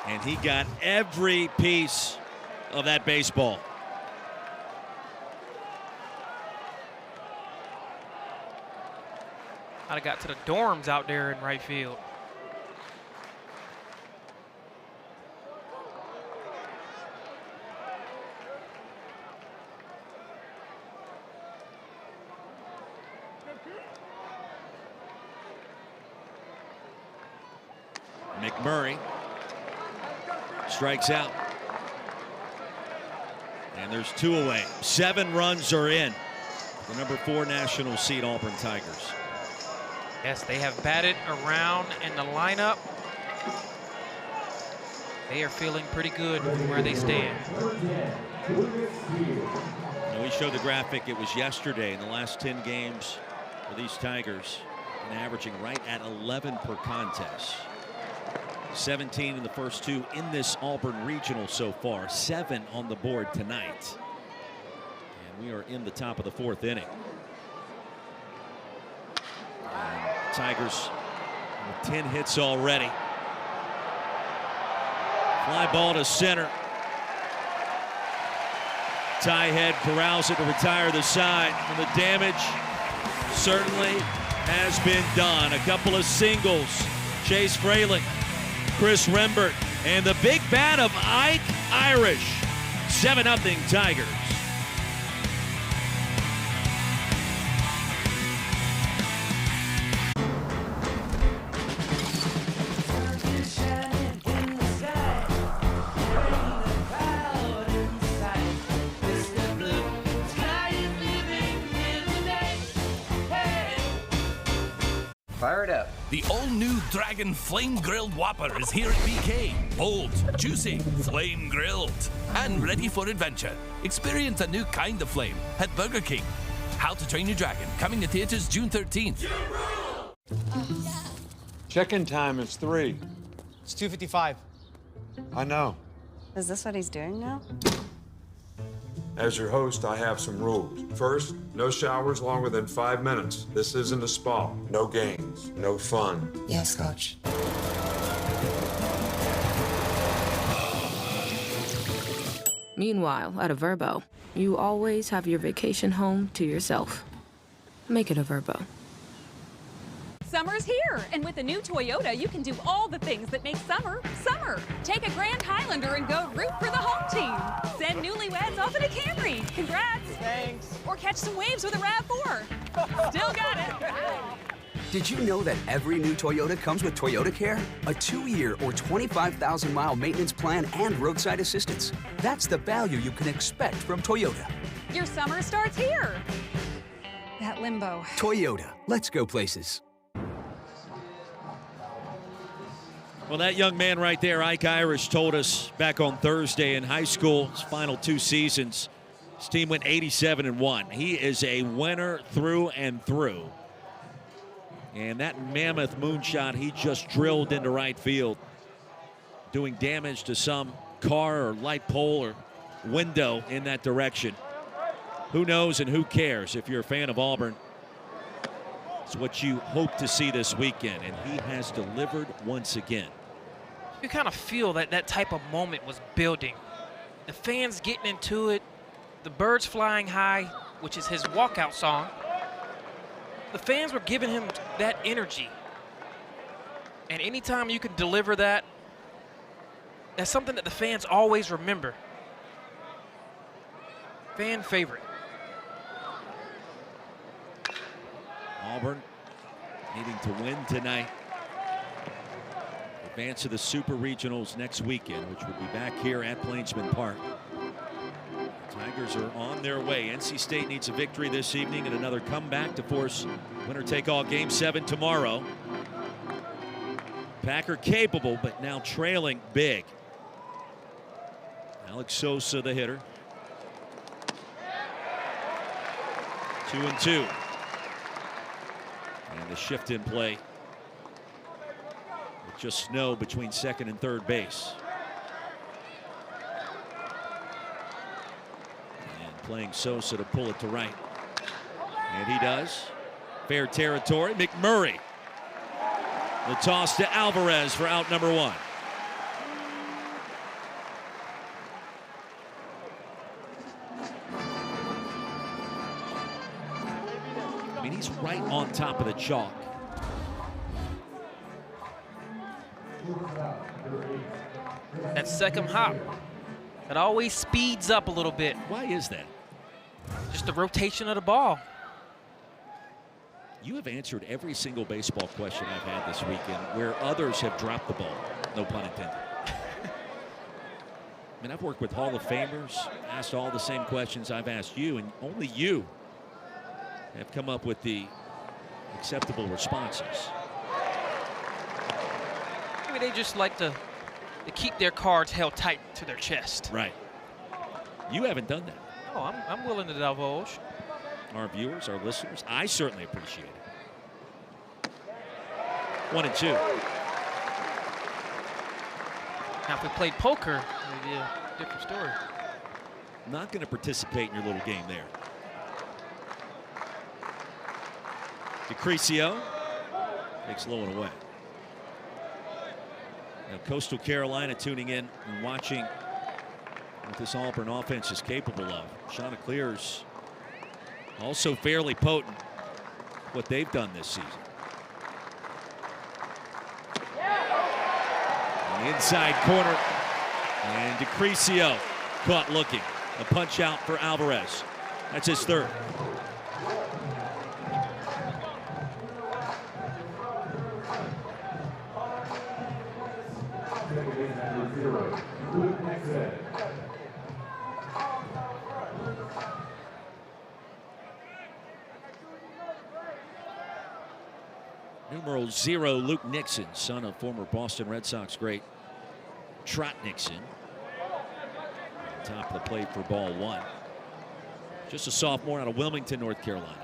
And he got every piece of that baseball. I'd have got to the dorms out there in right field. McMurray strikes out. And there's 2 away. 7 runs are in. The number 4 national seed Auburn Tigers. Yes, they have batted around in the lineup. They are feeling pretty good where they stand. We showed the graphic. It was yesterday in the last 10 games for these Tigers, and averaging right at 11 per contest. 17 in the first 2 in this Auburn regional so far. 7 on the board tonight. And we are in the top of the 4th inning. And Tigers with 10 hits already. Fly ball to center. Ty Head corrals it to retire the side. And the damage certainly has been done. A couple of singles. Chase Fralick, Chris Rembert, and the big bat of Ike Irish. 7-0 Tigers. Fire it up. The all-new Dragon Flame Grilled Whopper is here at BK. Bold, juicy, flame grilled, and ready for adventure. Experience a new kind of flame at Burger King. How to Train Your Dragon, coming to theaters June 13th. Check-in time is 3. It's 2:55. I know. Is this what he's doing now? As your host, I have some rules. First, no showers longer than 5 minutes. This isn't a spa. No games, no fun. Yes, Coach. Meanwhile, at a Verbo, you always have your vacation home to yourself. Make it a Verbo. Summer's here, and with a new Toyota, you can do all the things that make summer, summer. Take a Grand Highlander and go root for the home team. Send newlyweds off in a Camry. Congrats. Thanks. Or catch some waves with a RAV4. Still got it. Did you know that every new Toyota comes with Toyota Care? A 2-year or 25,000-mile maintenance plan and roadside assistance. That's the value you can expect from Toyota. Your summer starts here. That limbo. Toyota, let's go places. Well, that young man right there, Ike Irish, told us back on Thursday in high school, his final 2 seasons, his team went 87-1. He is a winner through and through. And that mammoth moonshot he just drilled into right field, doing damage to some car or light pole or window in that direction. Who knows and who cares if you're a fan of Auburn? It's what you hope to see this weekend, and he has delivered once again. You kind of feel that that type of moment was building. The fans getting into it, the birds flying high, which is his walkout song. The fans were giving him that energy. And anytime you can deliver that, that's something that the fans always remember. Fan favorite. Auburn needing to win tonight. Advance to the Super Regionals next weekend, which will be back here at Plainsman Park. Tigers are on their way. NC State needs a victory this evening and another comeback to force winner-take-all Game 7 tomorrow. Packer capable, but now trailing big. Alex Sosa, the hitter. 2-2. And the shift in play with just snow between second and third base. And playing Sosa to pull it to right. And he does. Fair territory. McMurray. The toss to Alvarez for out number 1. I mean, he's right on top of the chalk. That second hop, it always speeds up a little bit. Why is that? Just the rotation of the ball. You have answered every single baseball question I've had this weekend where others have dropped the ball. No pun intended. I mean, I've worked with Hall of Famers, asked all the same questions I've asked you, and only you have come up with the acceptable responses. Maybe they just like to keep their cards held tight to their chest. Right. You haven't done that. Oh, I'm willing to divulge. Our viewers, our listeners, I certainly appreciate it. 1-2. Now, if we played poker, it'd be a different story. Not going to participate in your little game there. DeCrisio takes low and away. Now, Coastal Carolina tuning in and watching what this Auburn offense is capable of. Chanticleer's also fairly potent, what they've done this season. On the inside corner, and DeCrisio caught looking. A punch out for Alvarez. That's his third. Numero 0, Luke Nixon, son of former Boston Red Sox great Trot Nixon. On top of the plate for ball one. Just a sophomore out of Wilmington, North Carolina.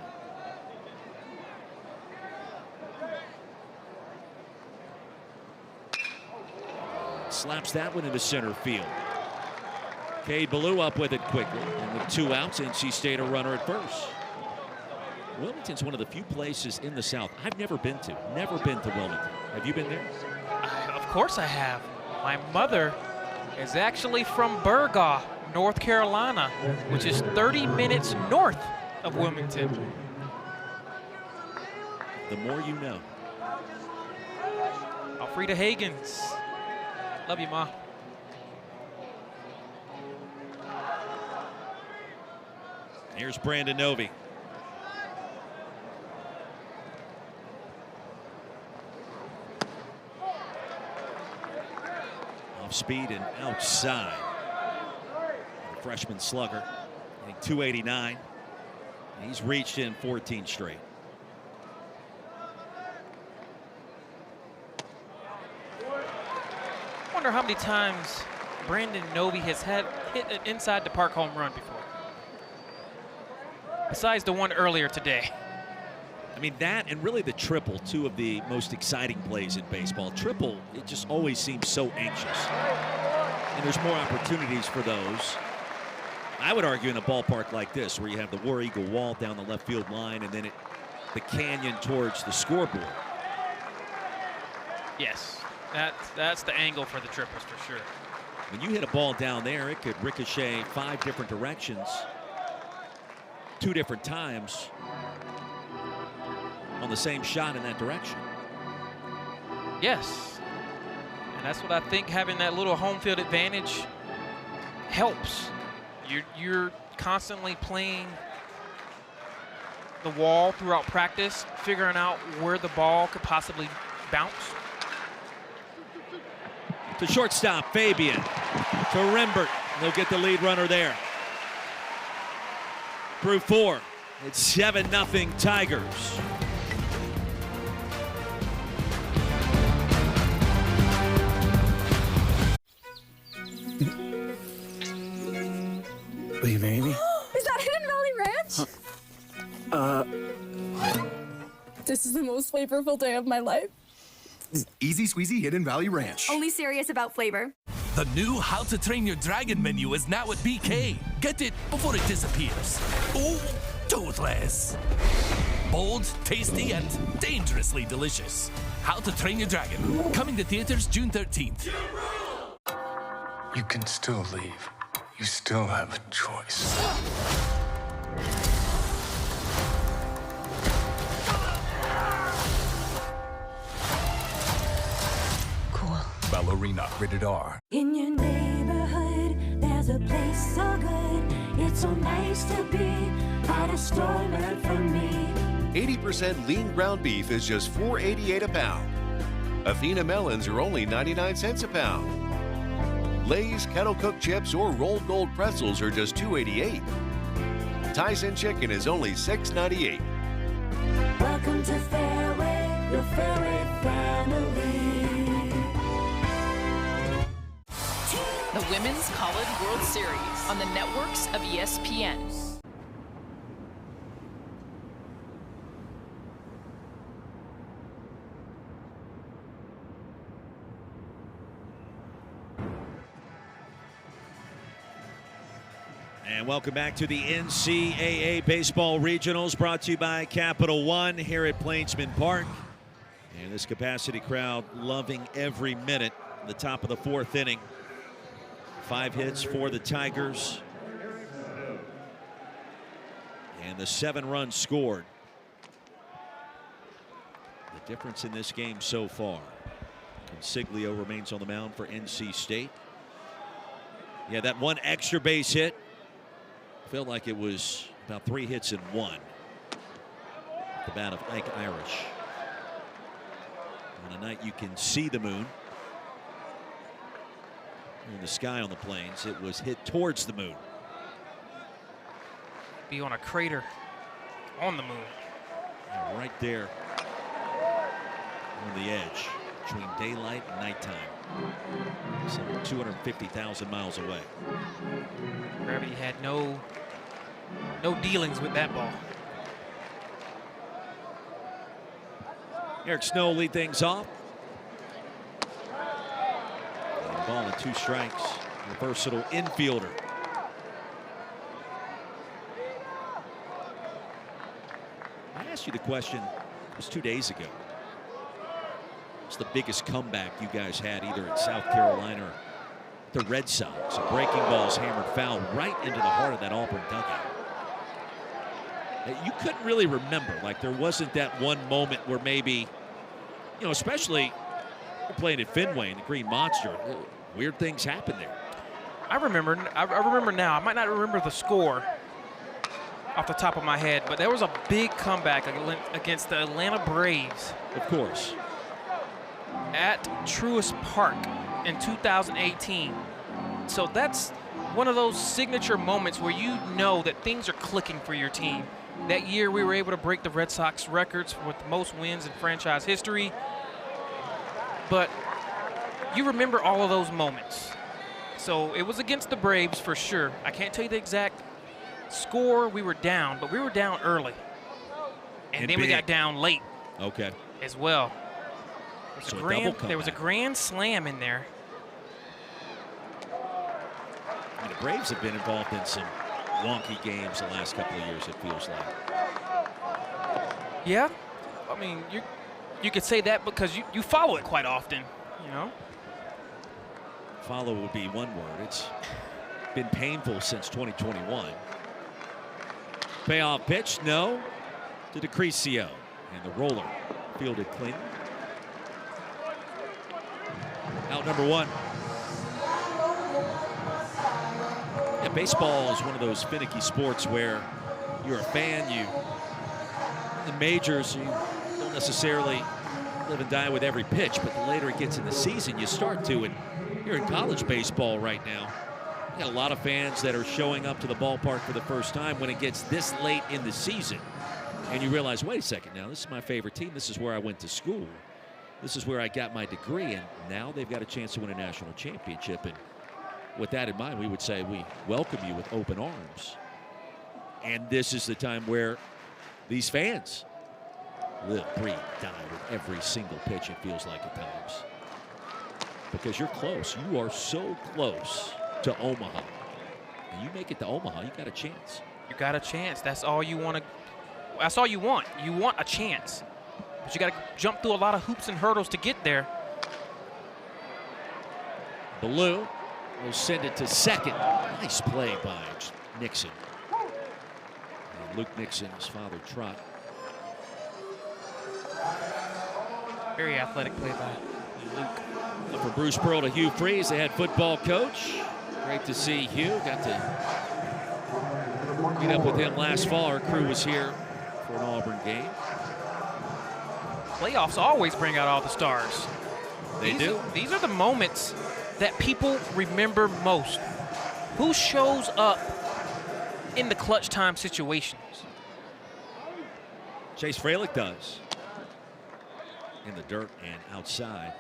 Slaps that one into center field. Cade Ballou up with it quickly. And with 2 outs, NC State a runner at first. Wilmington's one of the few places in the South I've never been to. Never been to Wilmington. Have you been there? Of course I have. My mother is actually from Burgaw, North Carolina, which is 30 minutes north of Wilmington. The more you know. Alfreda Hagens. Love you, Ma. Here's Brandon Novy. Off speed and outside. The freshman slugger, hitting 289. And he's reached in 14 straight. I wonder how many times Brandon Novy has hit an inside the park home run before. Besides the one earlier today. I mean, that and really the triple, two of the most exciting plays in baseball. Triple, it just always seems so anxious. And there's more opportunities for those. I would argue in a ballpark like this, where you have the War Eagle wall down the left field line and then the canyon towards the scoreboard. Yes, that's the angle for the triples for sure. When you hit a ball down there, it could ricochet 5 different directions, 2 different times on the same shot in that direction. Yes, and that's what I think having that little home field advantage helps. You're constantly playing the wall throughout practice, figuring out where the ball could possibly bounce. To shortstop, Fabian. To Rembert. They'll get the lead runner there. Through 4. It's 7-0 Tigers. Will you marry me? Is that Hidden Valley Ranch? This is the most flavorful day of my life. Easy squeezy Hidden Valley Ranch. Only serious about flavor. The new How to Train Your Dragon menu is now at BK. Get it before it disappears. Ooh, toothless. Bold, tasty, and dangerously delicious. How to Train Your Dragon. Coming to theaters June 13th. You can still leave. You still have a choice. Cool. Ballerina, rated R. In your neighborhood, there's a place so good. It's so nice to be. At a store meant for me. 80% lean ground beef is just $4.88 a pound. Athena melons are only 99 cents a pound. Lay's kettle cooked chips or rolled gold pretzels are just $2.88. Tyson chicken is only $6.98. Welcome to Fairway, your Fairway family. The Women's College World Series on the networks of ESPN. And welcome back to the NCAA Baseball Regionals, brought to you by Capital One here at Plainsman Park. And this capacity crowd loving every minute. The top of the fourth inning. 5 hits for the Tigers. And the 7 runs scored. The difference in this game so far. Consiglio remains on the mound for NC State. Yeah, that one extra base hit. Felt like it was about 3 hits in 1. The bat of Ike Irish. On a night you can see the moon in the sky on the plains, it was hit towards the moon. Be on a crater on the moon. Yeah, right there on the edge between daylight and nighttime. Some 250,000 miles away. Gravity had no dealings with that ball. Eric Snow lead things off. And ball and 2 strikes. A versatile infielder. I asked you the question, it was 2 days ago. What's the biggest comeback you guys had either at South Carolina or the Red Sox? A breaking ball's hammered foul right into the heart of that Auburn dugout. You couldn't really remember, like there wasn't that one moment where maybe, you know, especially playing at Fenway in the Green Monster, weird things happen there. I remember now. I might not remember the score off the top of my head, but there was a big comeback against the Atlanta Braves. Of course. At Truist Park in 2018. So that's one of those signature moments where you know that things are clicking for your team. That year we were able to break the Red Sox records with the most wins in franchise history. But you remember all of those moments. So it was against the Braves for sure. I can't tell you the exact score. We were down, but we were down early. And then we got down late. Okay. As well. So There was a grand slam in there. I mean, the Braves have been involved in some wonky games the last couple of years, it feels like. Yeah. I mean, you could say that because you follow it quite often, you know. Follow would be one word. It's been painful since 2021. Payoff pitch, no, to DeCrisio. And the roller fielded clean. Out number 1. Yeah, baseball is one of those finicky sports where you're a fan. In majors, you don't necessarily live and die with every pitch, but the later it gets in the season, you start to. And you're in college baseball right now. You got a lot of fans that are showing up to the ballpark for the first time when it gets this late in the season. And you realize, wait a second now, this is my favorite team. This is where I went to school. This is where I got my degree, and now they've got a chance to win a national championship. And with that in mind, we would say we welcome you with open arms. And this is the time where these fans live, breathe, die with every single pitch, it feels like at times. Because you're close. You are so close to Omaha. And you make it to Omaha, you got a chance. You got a chance. That's all you want to. That's all you want. You want a chance. But you got to jump through a lot of hoops and hurdles to get there. Ballou will send it to second. Nice play by Nixon. And Luke Nixon's father, Trot. Very athletic play by Luke. For Bruce Pearl to Hugh Freeze, the head football coach. Great to see Hugh. Got to meet up with him last fall. Our crew was here for an Auburn game. Playoffs always bring out all the stars. They do. These are the moments that people remember most. Who shows up in the clutch time situations? Chase Freilich does. In the dirt and outside.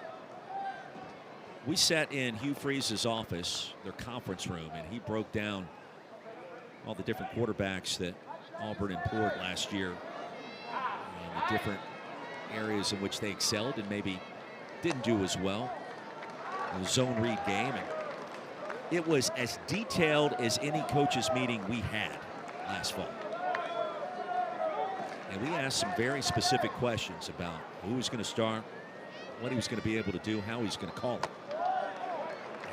We sat in Hugh Freeze's office, their conference room, and he broke down all the different quarterbacks that Auburn employed last year and the different areas in which they excelled and maybe didn't do as well. The zone read game. And it was as detailed as any coaches meeting we had last fall. And we asked some very specific questions about who was going to start, what he was going to be able to do, how he's going to call it.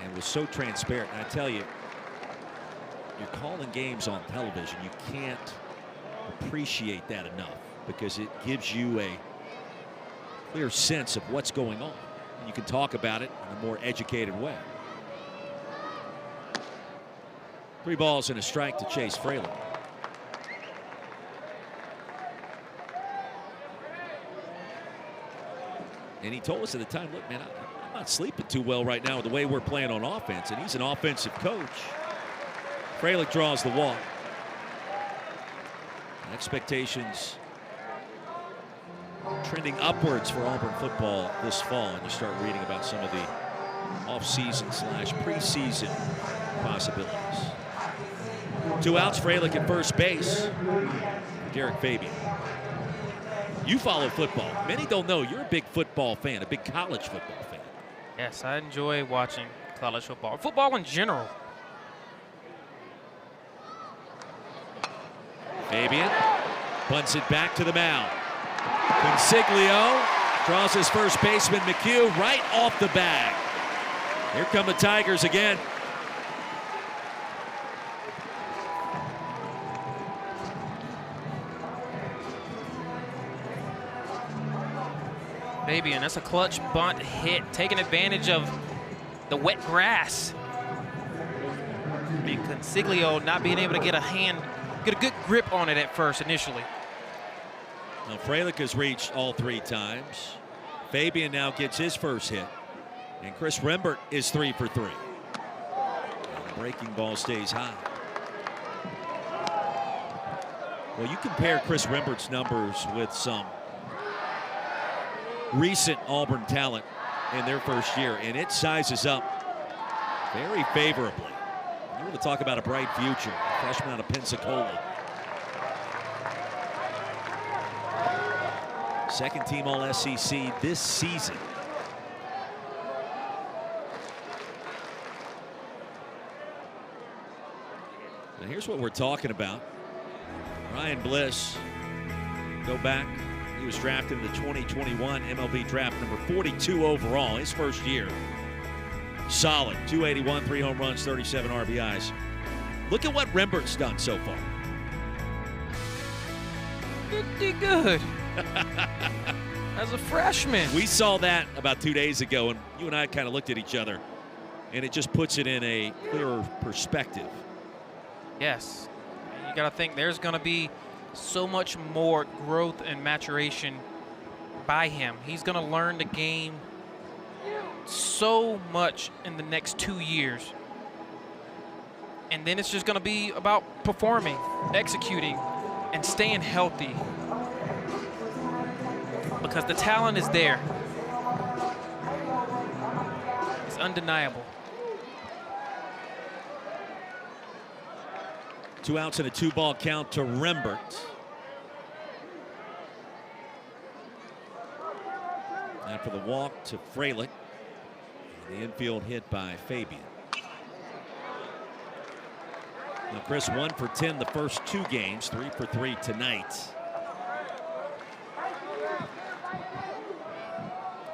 And was so transparent. And I tell you, you're calling games on television. You can't appreciate that enough because it gives you a clear sense of what's going on. And you can talk about it in a more educated way. 3 balls and a strike to Chase Freilich. And he told us at the time, look, man, I'm not sleeping too well right now with the way we're playing on offense. And he's an offensive coach. Freilich draws the walk. Expectations trending upwards for Auburn football this fall. And you start reading about some of the offseason / preseason possibilities. 2 outs, Freilich at first base. Derek Fabian. You follow football. Many don't know you're a big football fan, a big college football fan. Yes, I enjoy watching college football. Football in general. Fabian bunts it back to the mound. Consiglio draws his first baseman, McHugh, right off the bag. Here come the Tigers again. Fabian, that's a clutch bunt hit, taking advantage of the wet grass. And Consiglio not being able to get a good grip on it at first initially. Now Freilich has reached all 3 times. Fabian now gets his first hit. And Chris Rembert is 3 for 3. And the breaking ball stays high. Well, you compare Chris Rembert's numbers with some recent Auburn talent in their first year, and it sizes up very favorably. You want to talk about a bright future. A freshman out of Pensacola. Second team All-SEC this season. Now here's what we're talking about. Ryan Bliss, go back. He was drafted in the 2021 MLB draft, number 42 overall, his first year. Solid, 281, 3 home runs, 37 RBIs. Look at what Rembert's done so far. Pretty good. As a freshman. We saw that about 2 days ago, and you and I kind of looked at each other, and it just puts it in a clearer perspective. Yes. You got to think there's going to be so much more growth and maturation by him. He's going to learn the game so much in the next 2 years. And then it's just going to be about performing, executing, and staying healthy. Because the talent is there. It's undeniable. 2 outs and a 2-ball count to Rembert. After the walk to Freilich. The infield hit by Fabian. Now Chris 1 for 10 the first 2 games, 3 for 3 tonight.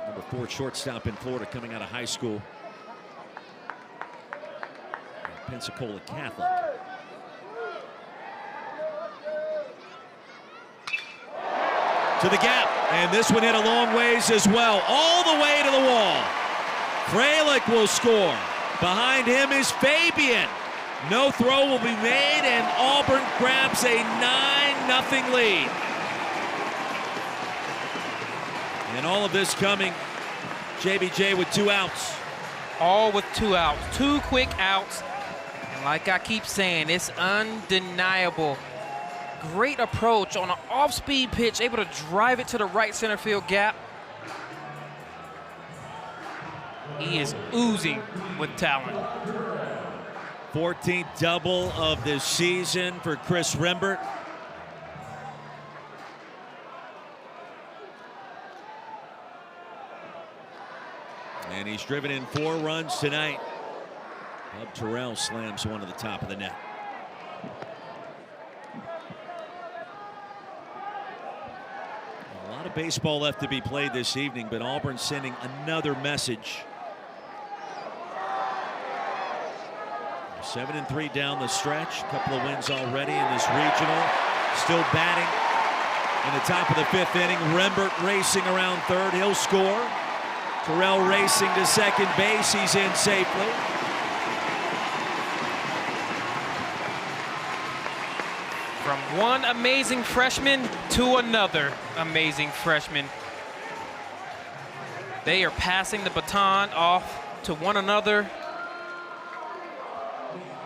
Number 4 shortstop in Florida, coming out of high school. Pensacola Catholic. To the gap, and this one hit a long ways as well, all the way to the wall. Freilich will score. Behind him is Fabian. No throw will be made, and Auburn grabs a 9-0 lead. And all of this coming, JBJ with 2 outs. All with 2 outs, 2 quick outs. And like I keep saying, it's undeniable. Great approach on an off-speed pitch, able to drive it to the right center field gap. He is oozing with talent. 14th double of the season for Chris Rembert. And he's driven in 4 runs tonight. Bob Terrell slams one to the top of the net. A lot of baseball left to be played this evening, but Auburn sending another message. 7-3 down the stretch. A couple of wins already in this regional. Still batting in the top of the 5th inning. Rembert racing around third. He'll score. Terrell racing to second base. He's in safely. From one amazing freshman to another amazing freshman. They are passing the baton off to one another.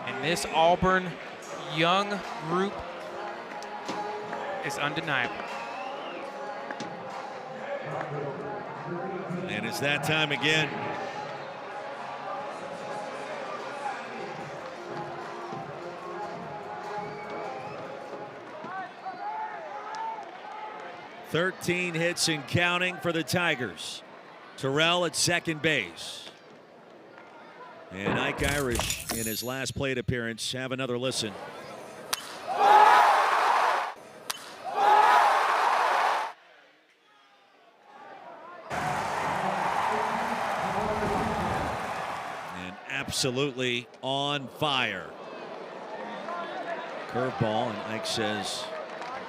And this Auburn young group is undeniable. And it's that time again. "13 hits and counting for the Tigers. Terrell at second base. And Ike Irish in his last plate appearance. Have another listen. And absolutely on fire. Curveball, and Ike says,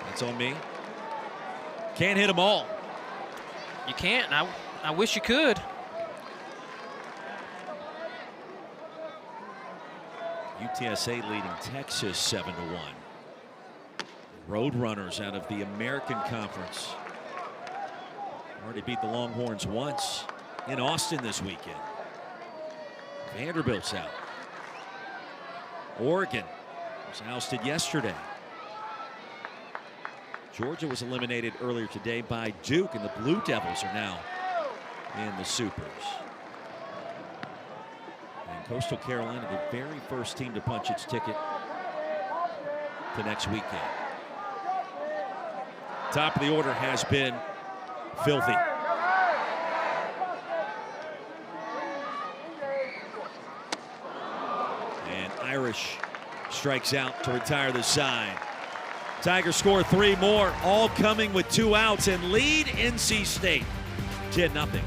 "That's on me." Can't hit them all. You can't. I wish you could. UTSA leading Texas 7-1. Roadrunners out of the American Conference. Already beat the Longhorns once in Austin this weekend. Vanderbilt's out. Oregon was ousted yesterday. Georgia was eliminated earlier today by Duke, and the Blue Devils are now in the Supers. And Coastal Carolina, the very first team to punch its ticket to next weekend. Top of the order has been filthy. And Irish strikes out to retire the side. Tigers score 3 more, all coming with 2 outs, and lead NC State 10-0.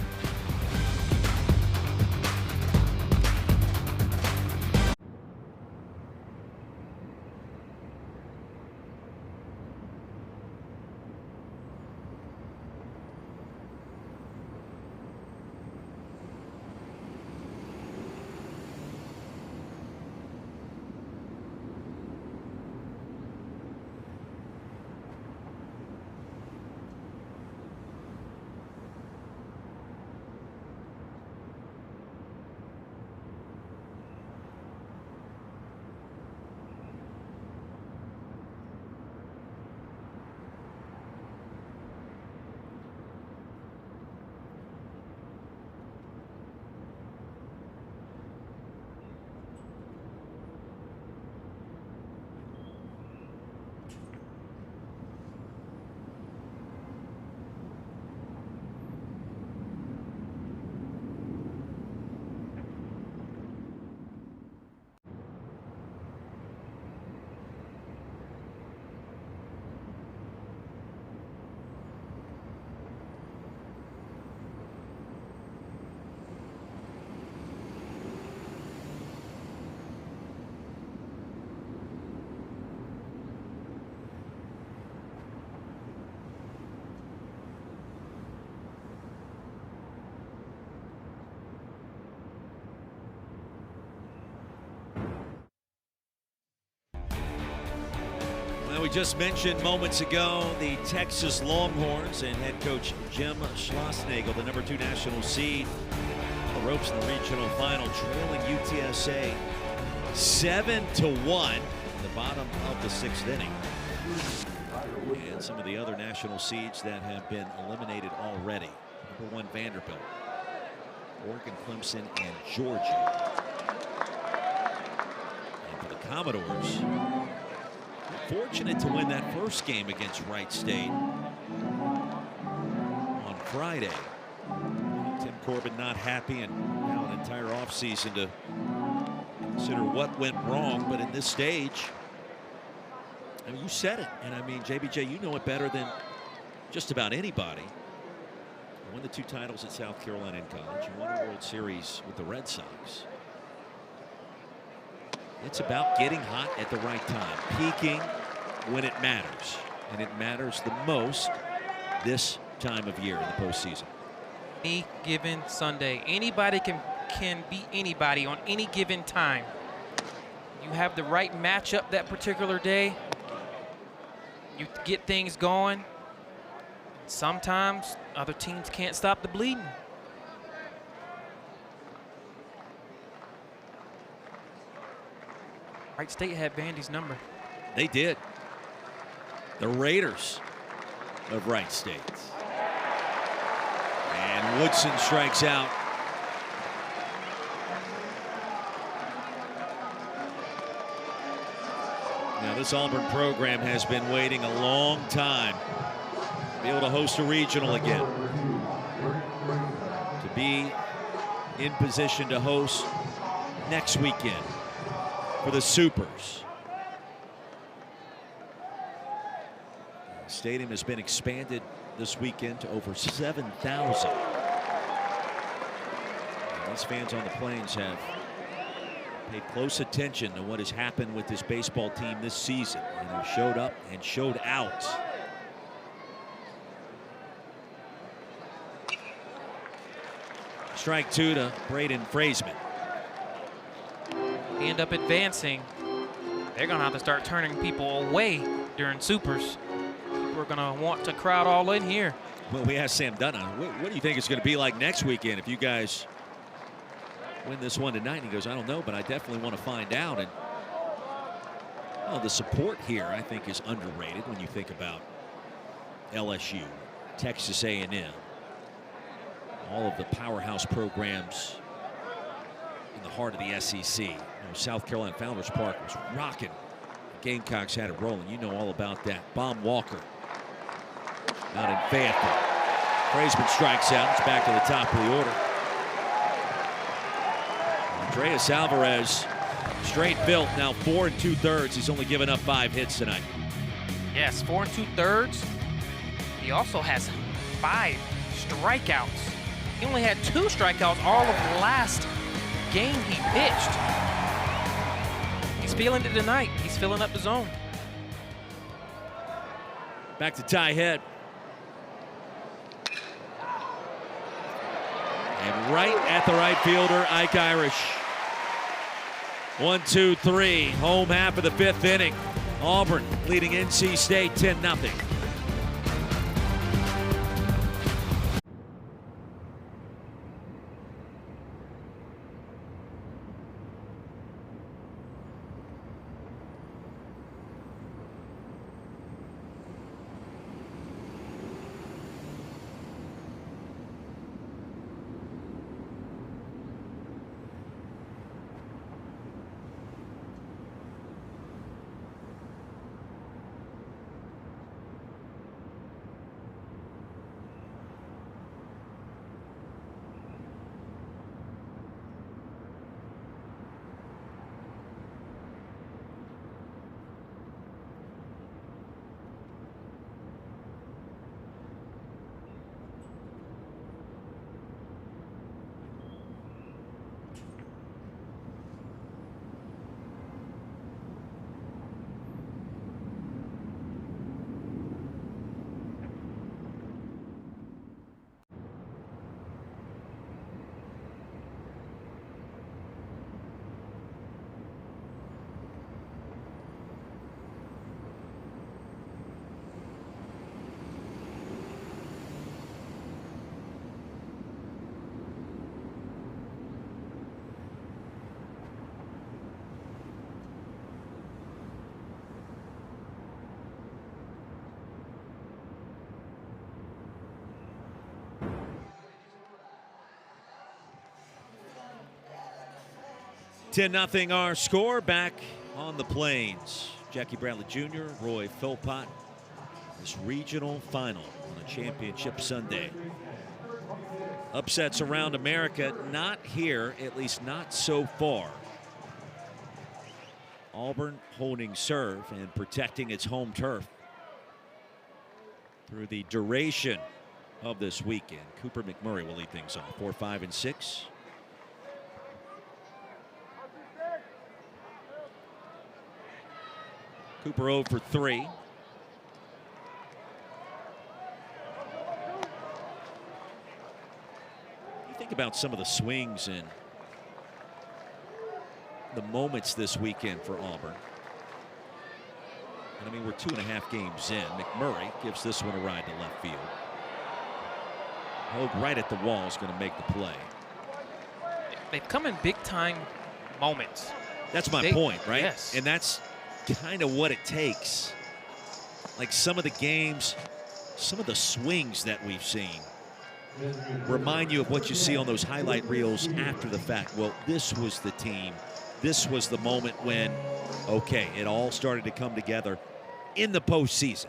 just mentioned moments ago, the Texas Longhorns and head coach Jim Schlossnagle, the number 2 national seed, on the ropes in the regional final, trailing UTSA 7-1, the bottom of the 6th inning. And some of the other national seeds that have been eliminated already. Number 1 Vanderbilt, Oregon, Clemson, and Georgia. And for the Commodores, fortunate to win that first game against Wright State on Friday. Tim Corbin not happy, and now an entire offseason to consider what went wrong. But in this stage, I mean, you said it, and I mean, JBJ, you know it better than just about anybody. You won the 2 titles at South Carolina in college. You won a World Series with the Red Sox. It's about getting hot at the right time, peaking when it matters, and it matters the most this time of year in the postseason. Any given Sunday, anybody can beat anybody on any given time. You have the right matchup that particular day, you get things going. Sometimes other teams can't stop the bleeding. Wright State had Vandy's number. They did. The Raiders of Wright State. And Woodson strikes out. Now, this Auburn program has been waiting a long time to be able to host a regional again. To be in position to host next weekend for the Supers. The stadium has been expanded this weekend to over 7,000. These fans on the Plains have paid close attention to what has happened with this baseball team this season, and they showed up and showed out. Strike 2 to Braden Fraisman. They end up advancing. They're going to have to start turning people away during Supers. People are going to want to crowd all in here. Well, we asked Sam Dunn, what do you think it's going to be like next weekend if you guys win this one tonight? And he goes, I don't know, but I definitely want to find out. And well, the support here, I think, is underrated when you think about LSU, Texas A&M, all of the powerhouse programs in the heart of the SEC. You know, South Carolina Founders Park was rocking. The Gamecocks had it rolling. You know all about that. Baum Walker out in Fayetteville. Fraisman strikes out. It's back to the top of the order. Andreas Alvarez, straight built, now 4 2/3. He's only given up 5 hits tonight. Yes, 4 2/3. He also has 5 strikeouts. He only had 2 strikeouts all of last game he pitched. He's feeling it tonight. He's filling up the zone. Back to Ty Head. And right at the right fielder, Ike Irish. 1, 2, 3. Home half of the 5th inning. Auburn leading NC State 10-0. 10-0 our score. Back on the Plains. Jackie Bradley Jr., Roy Philpott. This regional final on a championship Sunday. Upsets around America, not here, at least not so far. Auburn holding serve and protecting its home turf through the duration of this weekend. Cooper McMurray will lead things off. 4, 5, and 6. Cooper 0 for 3. You think about some of the swings and the moments this weekend for Auburn. And I mean, we're 2.5 games in. McMurray gives this one a ride to left field. Hogue right at the wall is going to make the play. They've come in big time moments. That's my point, right? Yes. And that's kind of what it takes. Like some of the games, some of the swings that we've seen remind you of what you see on those highlight reels after the fact. Well, this was the team. This was the moment when, okay, it all started to come together in the postseason.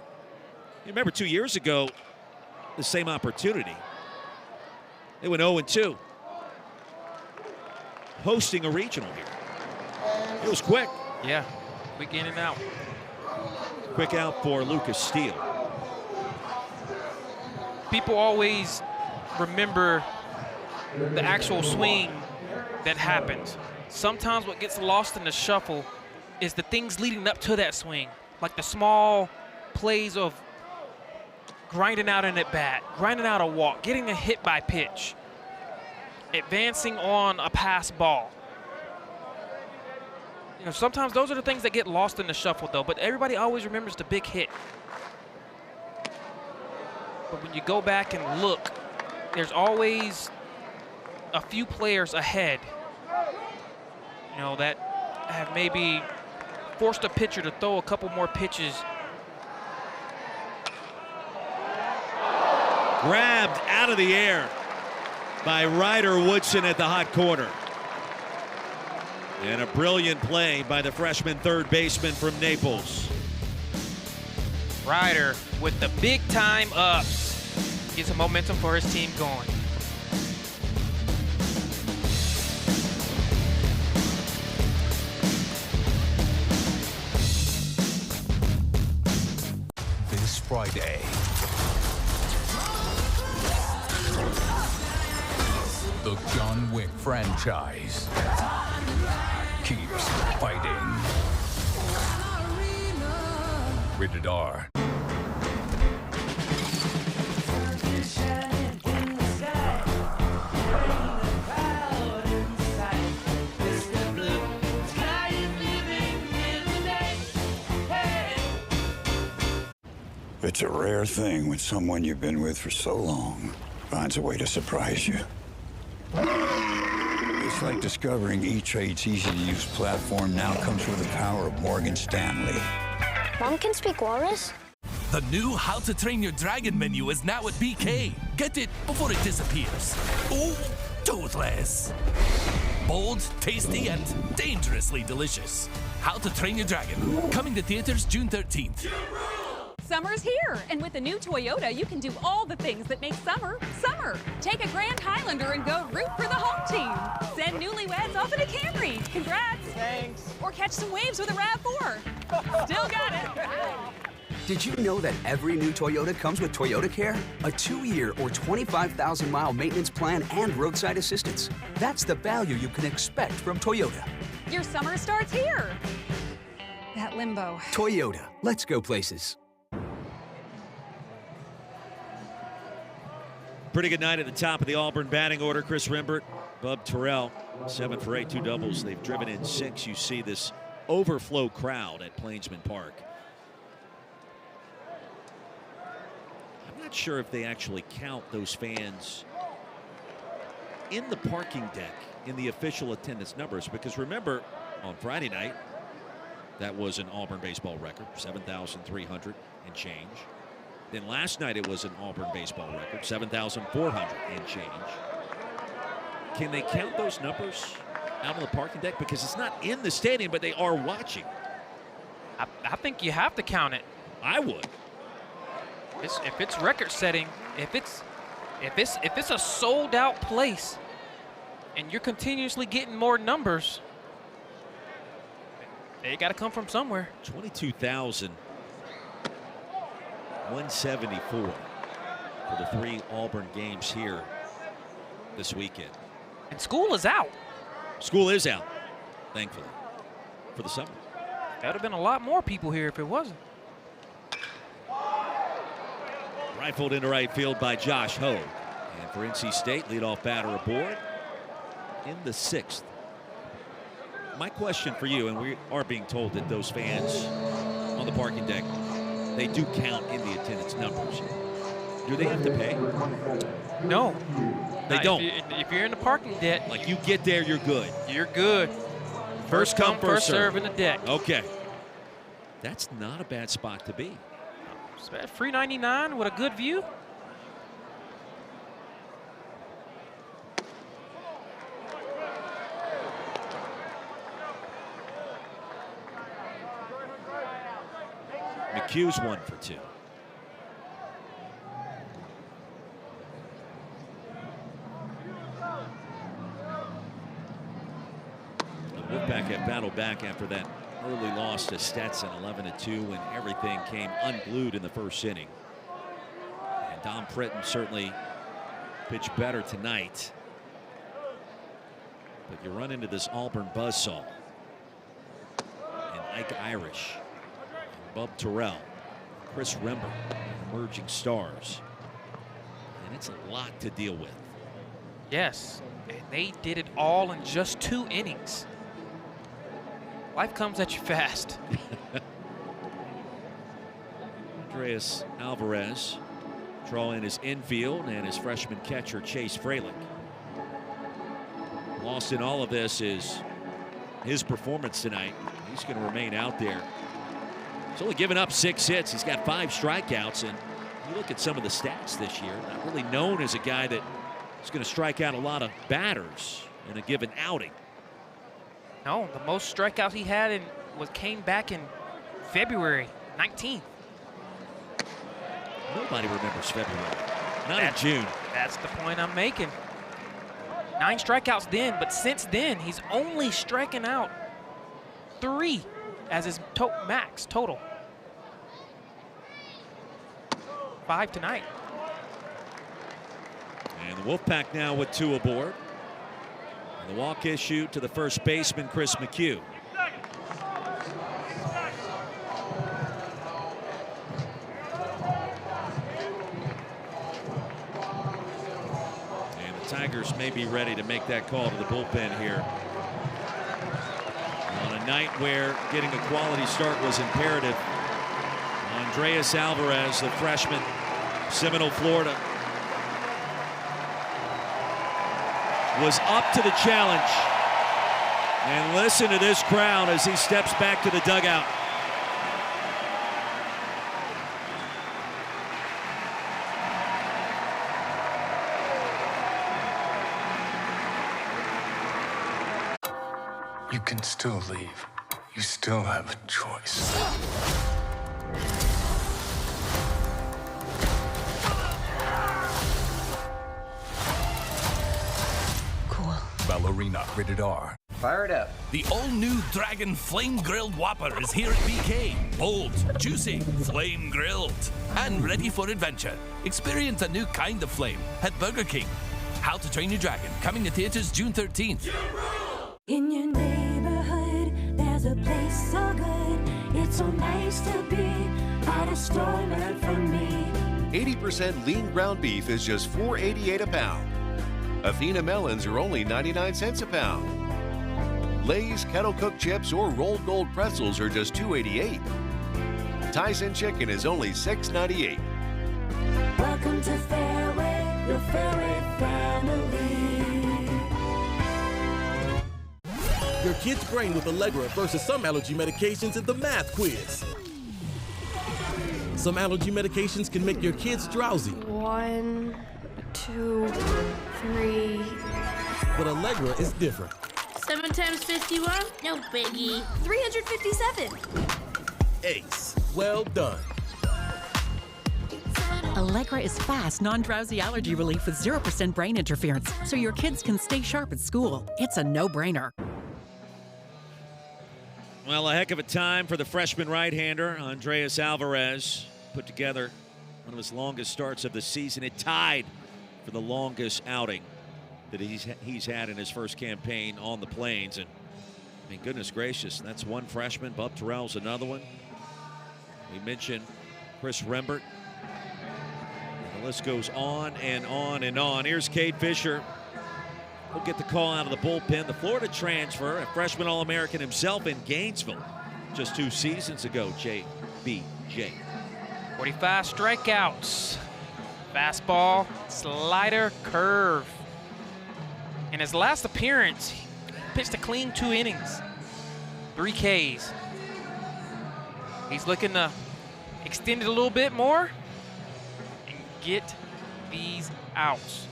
You remember 2 years ago, the same opportunity. They went 0-2. Hosting a regional here. It was quick. Yeah, quick in and out. Quick out for Lucas Steele. People always remember the actual swing that happens. Sometimes what gets lost in the shuffle is the things leading up to that swing, like the small plays of grinding out an at-bat, grinding out a walk, getting a hit by pitch, advancing on a pass ball. You know, sometimes those are the things that get lost in the shuffle, though, but everybody always remembers the big hit. But when you go back and look, there's always a few players ahead, you know, that have maybe forced a pitcher to throw a couple more pitches. Grabbed out of the air by Ryder Woodson at the hot corner. And a brilliant play by the freshman third baseman from Naples. Ryder with the big time ups. Gets some momentum for his team going. This Friday, the John Wick franchise keeps fighting. Rated R. It's a rare thing when someone you've been with for so long finds a way to surprise you. It's like discovering E-Trade's easy-to-use platform now comes with the power of Morgan Stanley. Mom can speak walrus? The new How to Train Your Dragon menu is now at BK. Get it before it disappears. Oh, toothless. Bold, tasty, and dangerously delicious. How to Train Your Dragon. Coming to theaters June 13th. Summer's here, and with the new Toyota, you can do all the things that make summer, summer. Take a Grand Highlander and go root for the home team. Send newlyweds off in a Camry. Congrats. Thanks. Or catch some waves with a RAV4. Still got it. Did you know that every new Toyota comes with Toyota Care? A 2-year or 25,000-mile maintenance plan and roadside assistance. That's the value you can expect from Toyota. Your summer starts here. That limbo. Toyota, let's go places. Pretty good night at the top of the Auburn batting order. Chris Rembert, Bub Terrell, 7 for 8, 2 doubles. They've driven in 6. You see this overflow crowd at Plainsman Park. I'm not sure if they actually count those fans in the parking deck in the official attendance numbers, because remember, on Friday night, that was an Auburn baseball record, 7,300 and change. Then last night it was an Auburn baseball record, 7,400 and change. Can they count those numbers? out on the parking deck? Because it's not in the stadium, but they are watching. I think you have to count it. I would. If it's record setting, if it's a sold out place and you're continuously getting more numbers, they got to come from somewhere. 22,174 for the 3 Auburn games here this weekend. And school is out. School is out, thankfully, for the summer. That would have been a lot more people here if it wasn't. Rifled into right field by Josh Ho. And for NC State, leadoff batter aboard in the 6th. My question for you, and we are being told that those fans on the parking deck, they do count in the attendance numbers. Do they have to pay? No. They don't. If you're in the parking deck. Like you get there, you're good. You're good. First come, first serve in the deck. Okay. That's not a bad spot to be. It's bad. Free 99 with a good view. McHugh's 1 for 2. The Wolfpack have battled back after that early loss to Stetson, 11-2, when everything came unglued in the first inning. And Dom Pritton certainly pitched better tonight. But you run into this Auburn buzzsaw. And Ike Irish, and Bub Terrell, Chris Rember, emerging stars. And it's a lot to deal with. Yes, and they did it all in just 2 innings. Life comes at you fast. Andreas Alvarez drawing his infield and his freshman catcher Chase Fralick. Lost in all of this is his performance tonight. He's going to remain out there. He's only given up 6 hits. He's got 5 strikeouts, and you look at some of the stats this year, not really known as a guy that is going to strike out a lot of batters in a given outing. No, the most strikeouts he had came back in February 19th. Nobody remembers February. Not in June. That's the point I'm making. 9 strikeouts then, but since then, he's only striking out 3 as his max total. 5 tonight. And the Wolfpack now with 2 aboard. And the walk issue to the first baseman, Chris McHugh. And the Tigers may be ready to make that call to the bullpen here. On a night where getting a quality start was imperative. Andreas Alvarez, the freshman, Seminole, Florida, was up to the challenge. And listen to this crowd as he steps back to the dugout. You can still leave. You still have a choice. Ballerina, rated R. Fire it up. The all-new Dragon Flame Grilled Whopper is here at BK. Bold, juicy, flame grilled, and ready for adventure. Experience a new kind of flame at Burger King. How to Train Your Dragon, coming to theaters June 13th. In your neighborhood, there's a place so good. It's so nice to be at a store meant for me. 80% lean ground beef is just $4.88 a pound. Athena melons are only 99 cents a pound. Lay's kettle cooked chips or rolled gold pretzels are just $2.88. Tyson chicken is only $6.98. Welcome to Fairway, your Fairway family. Your kid's brain with Allegra versus some allergy medications in the math quiz. Some allergy medications can make your kids drowsy. 1, 2, 3. But Allegra is different. 7 times 51? No biggie. 357. Ace. Well done. Allegra is fast, non-drowsy allergy relief with 0% brain interference, so your kids can stay sharp at school. It's a no-brainer. Well, a heck of a time for the freshman right-hander, Andreas Alvarez. Put together one of his longest starts of the season. It tied for the longest outing that he's had in his first campaign on the Plains. And, I mean, goodness gracious, that's one freshman. Bub Terrell's another one. We mentioned Chris Rembert. And the list goes on and on and on. Here's Cade Fisher. He'll get the call out of the bullpen. The Florida transfer, a freshman All-American himself in Gainesville just 2 seasons ago, JBJ. 45 strikeouts. Fastball, slider, curve. In his last appearance, he pitched a clean 2 innings, 3 Ks. He's looking to extend it a little bit more and get these outs.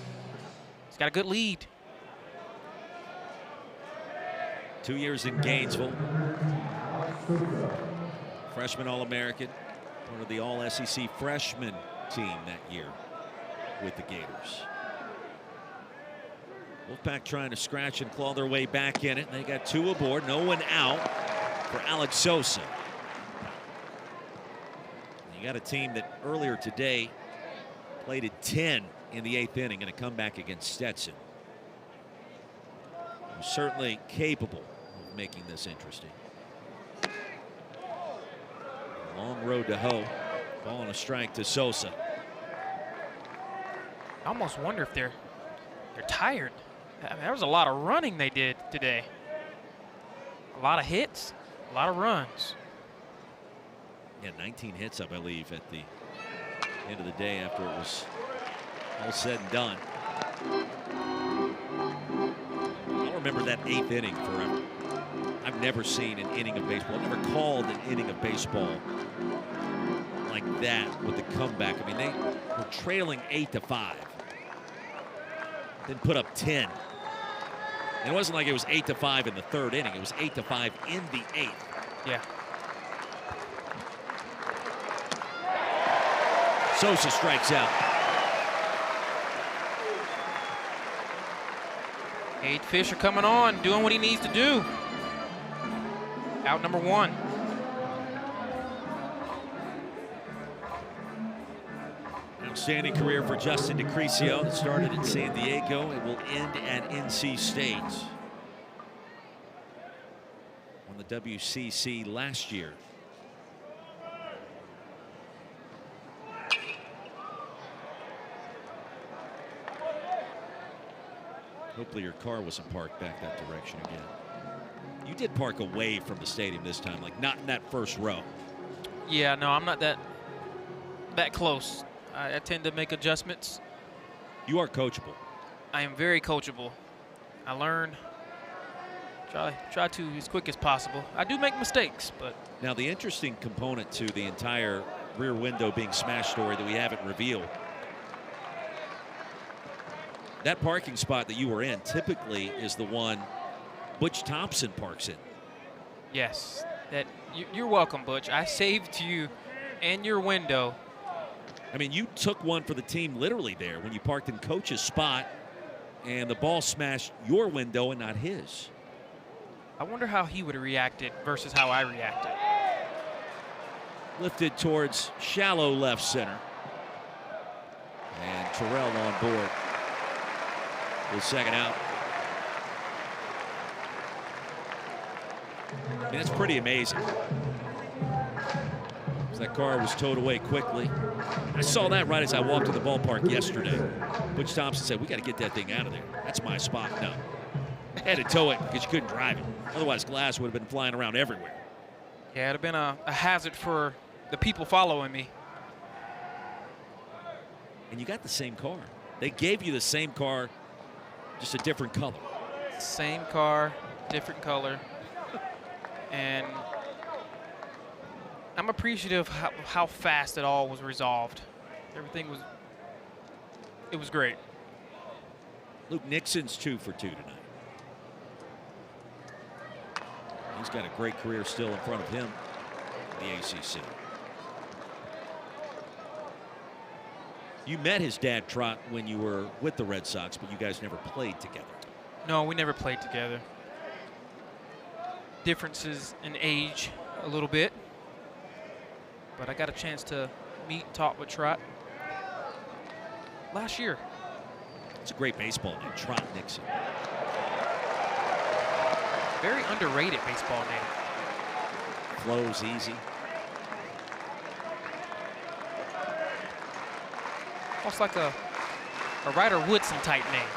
He's got a good lead. 2 years in Gainesville. Freshman All-American, part of the All-SEC freshman team that year with the Gators. Wolfpack trying to scratch and claw their way back in it. They got 2 aboard, no one out for Alex Sosa. You got a team that earlier today played at 10 in the 8th inning in a comeback against Stetson. They're certainly capable of making this interesting. Long road to hoe. Ball and a strike to Sosa. I almost wonder if they're tired. I mean, there was a lot of running they did today. A lot of hits, a lot of runs. Yeah, 19 hits, I believe, at the end of the day after it was all said and done. I'll remember that 8th inning forever. I've never seen an inning of baseball. I've never called an inning of baseball like that with the comeback. I mean, they were trailing 8-5. Then put up 10. And it wasn't like it was 8-5 in the 3rd inning. It was 8-5 in the 8th. Yeah. Sosa strikes out. Cade Fisher coming on, doing what he needs to do. Out number 1. Outstanding career for Justin DeCrisio. It started at San Diego. It will end at NC State. Won the WCC last year. Hopefully your car wasn't parked back that direction again. You did park away from the stadium this time, like not in that first row. Yeah, no, I'm not that close. I tend to make adjustments. You are coachable. I am very coachable. I learn, try to as quick as possible. I do make mistakes, but. Now the interesting component to the entire rear window being smashed story that we haven't revealed. That parking spot that you were in typically is the one Butch Thompson parks in. Yes, you're welcome, Butch. I saved you and your window. I mean, you took one for the team literally there when you parked in Coach's spot and the ball smashed your window and not his. I wonder how he would have reacted versus how I reacted. Lifted towards shallow left center. And Terrell on board with 2nd out. I mean, that's pretty amazing. That car was towed away quickly. I saw that right as I walked to the ballpark yesterday. Butch Thompson said, we got to get that thing out of there. That's my spot. No. I had to tow it because you couldn't drive it. Otherwise, glass would have been flying around everywhere. Yeah, it would have been a hazard for the people following me. And you got the same car. They gave you the same car, just a different color. Same car, different color. And I'm appreciative of how fast it all was resolved. Everything was, it was great. Luke Nixon's 2 for 2 tonight. He's got a great career still in front of him in the ACC. You met his dad, Trot, when you were with the Red Sox, but you guys never played together. No, we never played together. Differences in age a little bit. But I got a chance to meet and talk with Trot last year. It's a great baseball name, Trot Nixon. Very underrated baseball name. Flows easy. Almost like a Ryder Woodson type name.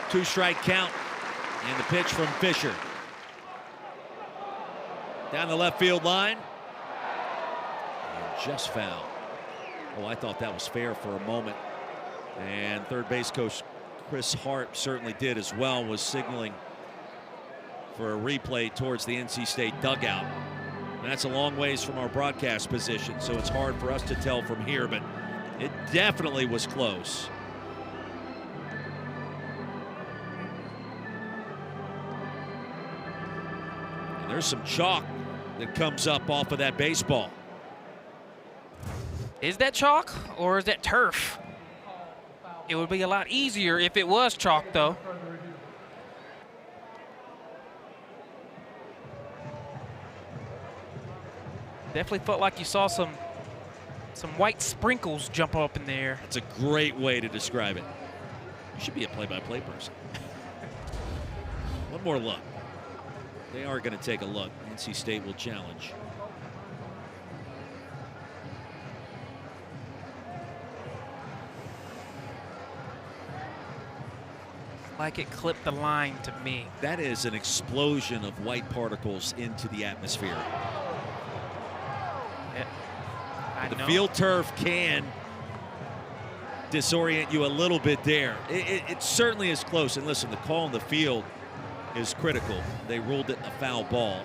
Two-strike count, and the pitch from Fisher. Down the left field line. And just foul. Oh, I thought that was fair for a moment. And third base coach Chris Hart certainly did as well, was signaling for a replay towards the NC State dugout. And that's a long ways from our broadcast position, so it's hard for us to tell from here, but it definitely was close. And there's some chalk that comes up off of that baseball. Is that chalk or is that turf? It would be a lot easier if it was chalk, though. Definitely felt like you saw some white sprinkles jump up in there. That's a great way to describe it. You should be a play-by-play person. One more look. They are going to take a look. NC State will challenge. Like it clipped the line to me. That is an explosion of white particles into the atmosphere. The field turf can disorient you a little bit there. It certainly is close. And listen, the call on the field is critical. They ruled it a foul ball.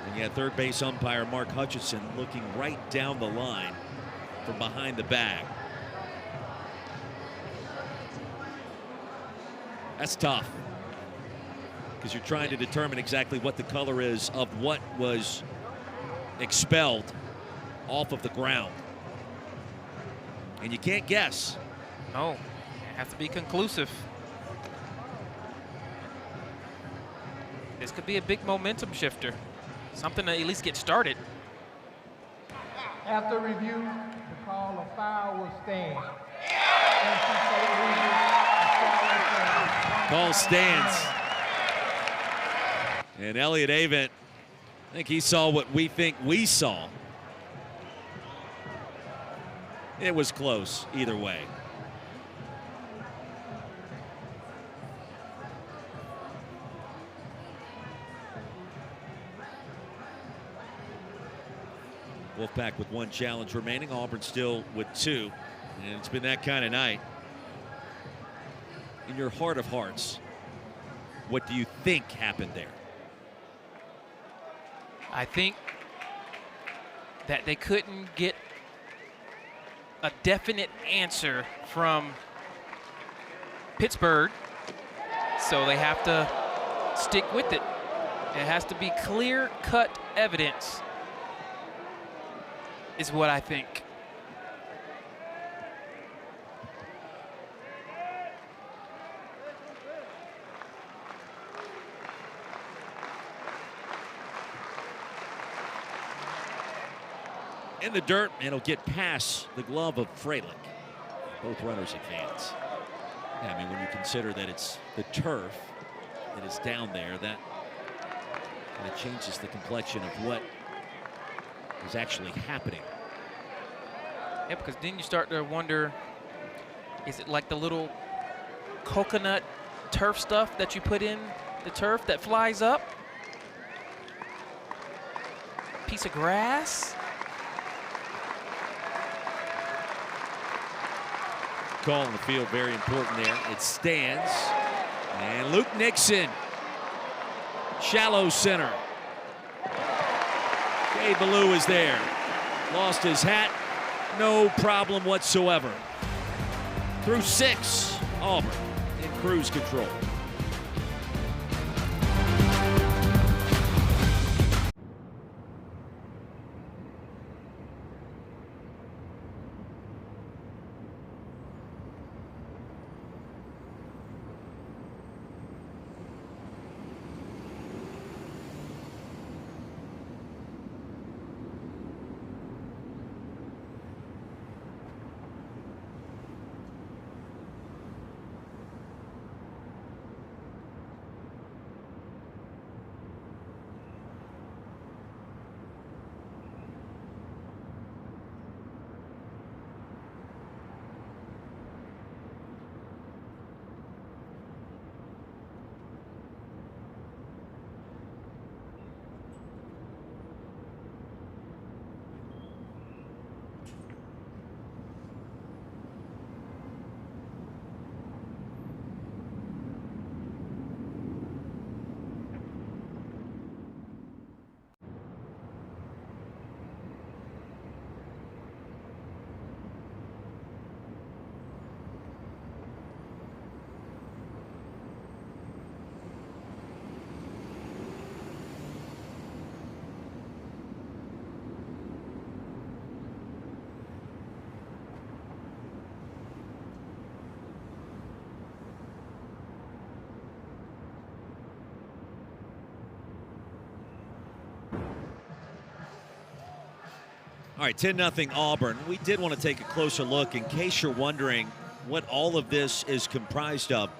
And you had third base umpire Mark Hutchinson looking right down the line from behind the bag. That's tough, because you're trying to determine exactly what the color is of what was expelled off of the ground. And you can't guess. No, it has to be conclusive. This could be a big momentum shifter. Something to at least get started. After review, the call of foul will stand. Call stands. And Elliott Avent, I think he saw what we think we saw. It was close either way. Wolfpack with one challenge remaining. Auburn still with two. And it's been that kind of night. In your heart of hearts, what do you think happened there? I think that they couldn't get a definite answer from Pittsburgh, so they have to stick with it. It has to be clear-cut evidence, is what I think. In the dirt, and it'll get past the glove of Freilich. Both runners advance. Yeah, I mean, when you consider that it's the turf that is down there, that kind of changes the complexion of what is actually happening. Yeah, because then you start to wonder, is it like the little coconut turf stuff that you put in the turf that flies up? Piece of grass? Call in the field, very important there. It stands. And Luke Nixon, shallow center. Gabe Ballou is there. Lost his hat, no problem whatsoever. Through 6, Auburn in cruise control. All right, 10-0 Auburn. We did want to take a closer look in case you're wondering what all of this is comprised of.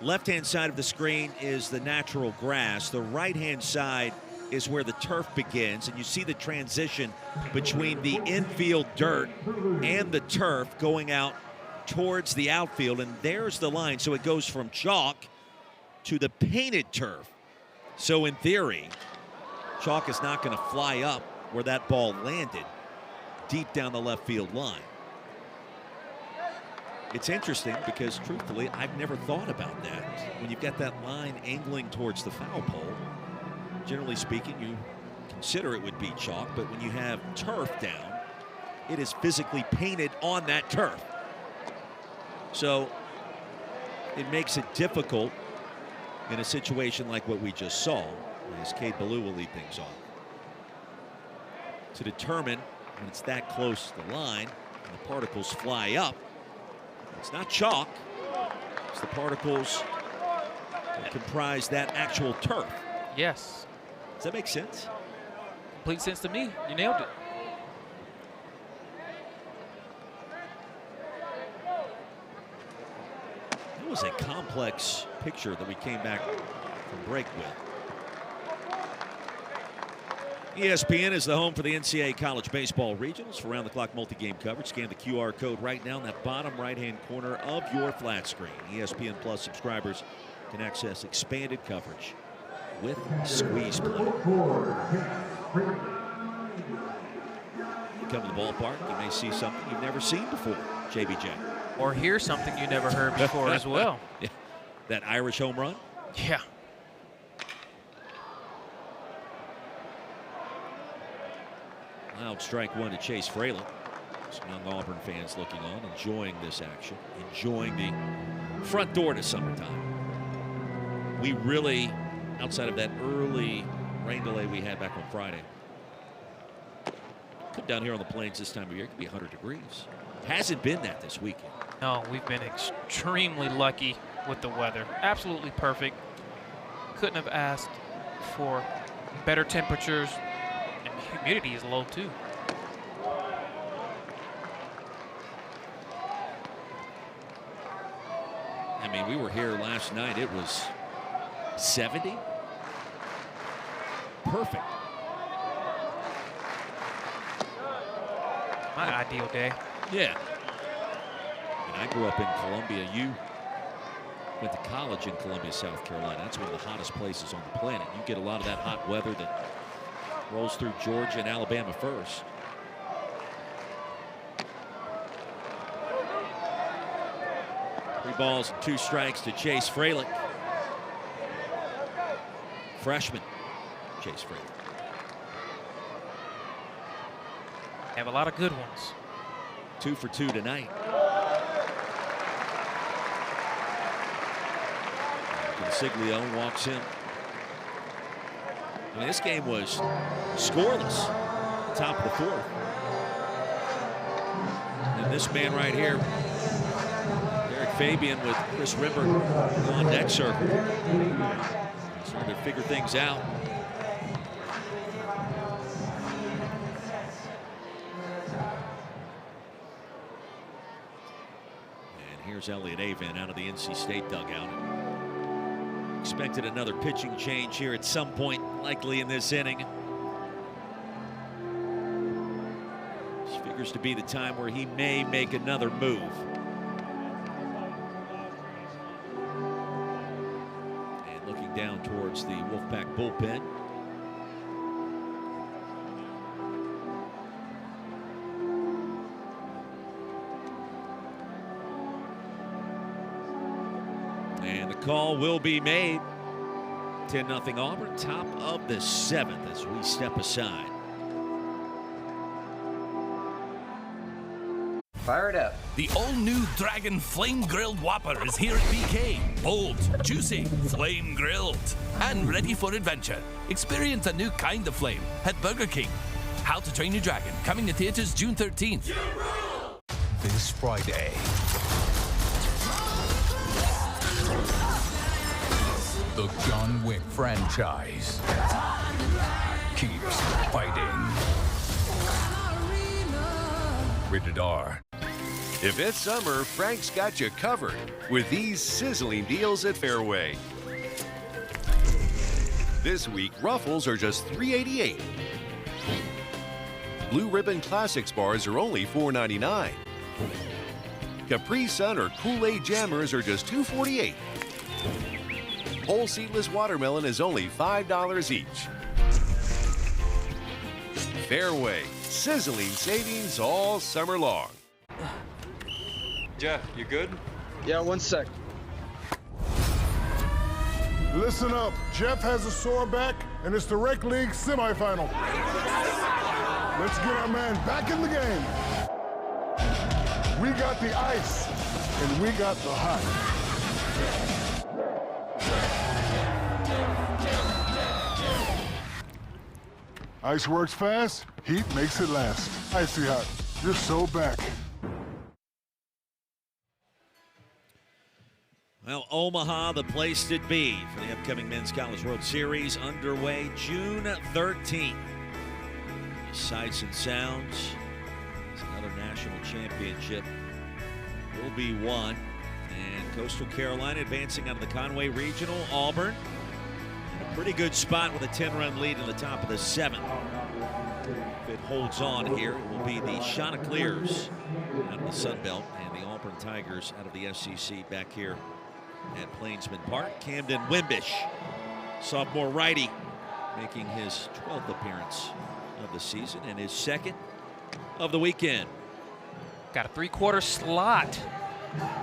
Left-hand side of the screen is the natural grass. The right-hand side is where the turf begins, and you see the transition between the infield dirt and the turf going out towards the outfield, and there's the line. So it goes from chalk to the painted turf. So in theory, chalk is not going to fly up where that ball landed, deep down the left field line. It's interesting because, truthfully, I've never thought about that. When you've got that line angling towards the foul pole, generally speaking, you consider it would be chalk, but when you have turf down, it is physically painted on that turf. So it makes it difficult in a situation like what we just saw, as Cade Ballou will lead things off, to determine when it's that close to the line and the particles fly up. It's not chalk, it's the particles that comprise that actual turf. Yes. Does that make sense? Complete sense to me. You nailed it. It was a complex picture that we came back from break with. ESPN is the home for the NCAA College Baseball Regionals. For round-the-clock multi-game coverage, scan the QR code right now in that bottom right-hand corner of your flat screen. ESPN Plus subscribers can access expanded coverage with Squeeze Play. You come to the ballpark, you may see something you've never seen before, JBJ. Or hear something you never heard before as well. Yeah. That Irish home run? Yeah. Loud strike one to Chase Fralin. Some young Auburn fans looking on, enjoying this action, enjoying the front door to summertime. We really, outside of that early rain delay we had back on Friday, come down here on the plains this time of year, it could be 100 degrees. Hasn't been that this weekend. No, we've been extremely lucky with the weather. Absolutely perfect. Couldn't have asked for better temperatures. Humidity is low too. I mean, we were here last night. It was 70. Perfect. My ideal day. Yeah. And I grew up in Columbia. You went to college in Columbia, South Carolina. That's one of the hottest places on the planet. You get a lot of that hot weather that rolls through Georgia and Alabama first. Three balls and two strikes to Chase Fralin. Freshman Chase Fralin. Have a lot of good ones. 2 for 2 tonight. Consiglio walks in. I mean, this game was scoreless, top of the fourth. And this man right here, Derek Fabian with Chris Rimmer on deck circle. Starting to figure things out. And here's Elliott Avin out of the NC State dugout. Expected another pitching change here at some point, likely in this inning. This figures to be the time where he may make another move. And looking down towards the Wolfpack bullpen. And the call will be made. 10-0 Auburn, top of the 7th as we step aside. Fire it up. The all-new Dragon Flame Grilled Whopper is here at BK. Bold, juicy, flame grilled, and ready for adventure. Experience a new kind of flame at Burger King. How to Train Your Dragon, coming to theaters June 13th. This Friday, the John Wick franchise keeps fighting. Rated R. If it's summer, Frank's got you covered with these sizzling deals at Fairway. This week, Ruffles are just $3.88. Blue Ribbon Classics bars are only $4.99. Capri Sun or Kool-Aid Jammers are just $2.48. Whole seedless watermelon is only $5 each. Fairway, sizzling savings all summer long. Jeff, you good? Yeah, 1 sec. Listen up. Jeff has a sore back, and it's the Rec League semifinal. Let's get our man back in the game. We got the ice, and we got the hot. Ice works fast, heat makes it last. Icy Hot, you're so back. Well, Omaha, the place to be for the upcoming Men's College World Series, underway June 13th. Sights and sounds. It's another national championship will be won. And Coastal Carolina advancing out of the Conway Regional. Auburn in a pretty good spot with a 10-run lead in the top of the 7th. If it holds on here, it will be the Chanticleers out of the Sun Belt and the Auburn Tigers out of the SEC back here at Plainsman Park. Camden Wimbish, sophomore righty, making his 12th appearance of the season and his 2nd of the weekend. Got a 3/4 slot.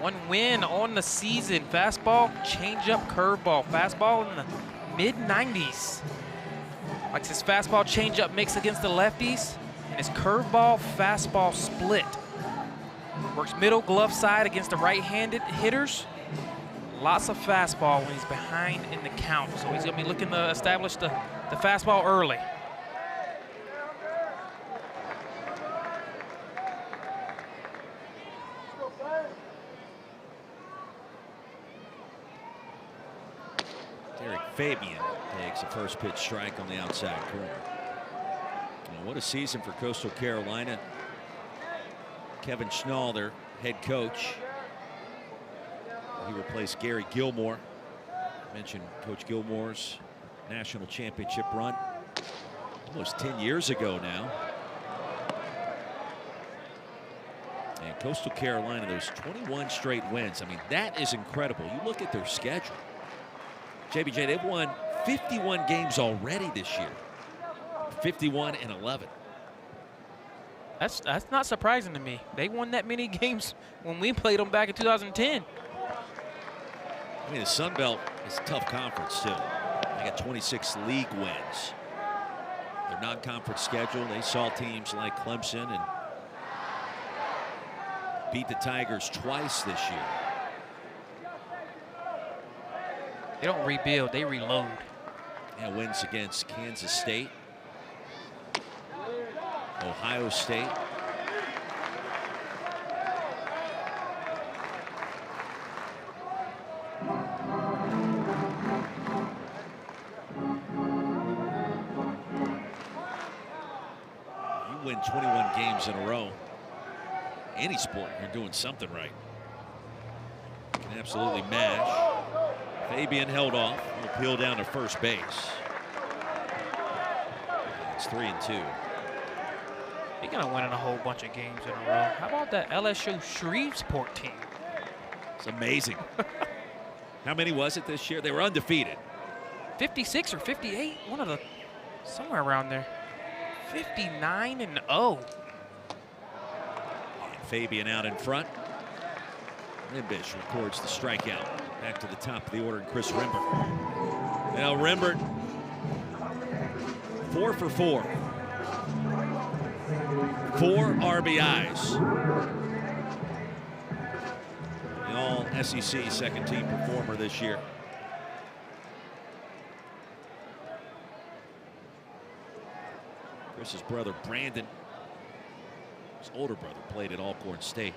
1 win on the season. Fastball, changeup, curveball. Fastball in the mid-90s. Likes his fastball changeup mix against the lefties and his curveball fastball split. Works middle glove side against the right-handed hitters. Lots of fastball when he's behind in the count. So he's going to be looking to establish the fastball early. Derek Fabian takes a first pitch strike on the outside corner. Well, what a season for Coastal Carolina. Kevin Schnall, their head coach. He replaced Gary Gilmore. I mentioned Coach Gilmore's national championship run almost 10 years ago now. And Coastal Carolina, those 21 straight wins. I mean, that is incredible. You look at their schedule. JBJ, they've won 51 games already this year. 51-11. That's not surprising to me. They won that many games when we played them back in 2010. I mean, the Sun Belt is a tough conference, too. They got 26 league wins. Their non-conference schedule, they saw teams like Clemson and beat the Tigers twice this year. They don't rebuild, they reload. Yeah, wins against Kansas State, Ohio State. You win 21 games in a row. Any sport, you're doing something right. You can absolutely mash. Fabian held off. Will peel down to first base. It's 3-2. They're going to win a whole bunch of games in a row. How about that LSU Shreveport team? It's amazing. How many was it this year? They were undefeated. 56 or 58, one of the, somewhere around there. 59-0. Fabian out in front. Wimbish records the strikeout. Back to the top of the order, and Chris Rembert. Now Rembert, 4 for 4. 4 RBIs. The all-SEC second-team performer this year. Chris's brother, Brandon, his older brother, played at Alcorn State.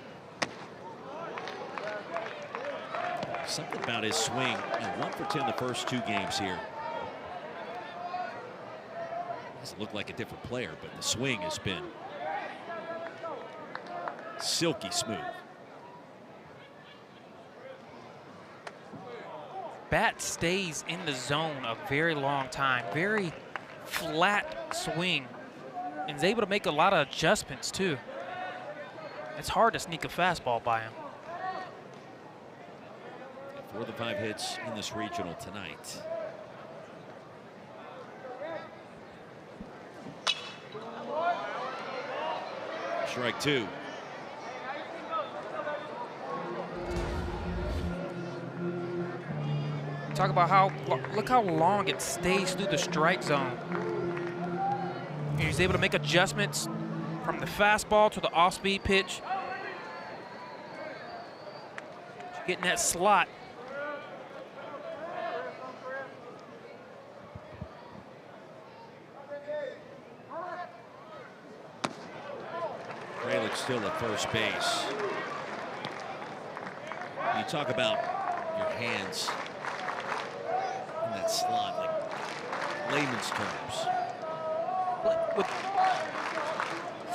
Something about his swing. 1 for 10 the first 2 games here. Doesn't look like a different player, but the swing has been silky smooth. Bat stays in the zone a very long time. Very flat swing. And is able to make a lot of adjustments, too. It's hard to sneak a fastball by him. 4 of the 5 hits in this regional tonight. Strike 2. Talk about look how long it stays through the strike zone. He's able to make adjustments from the fastball to the off-speed pitch. Getting that slot. Fralick's still at first base. You talk about your hands in that slot, like layman's terms.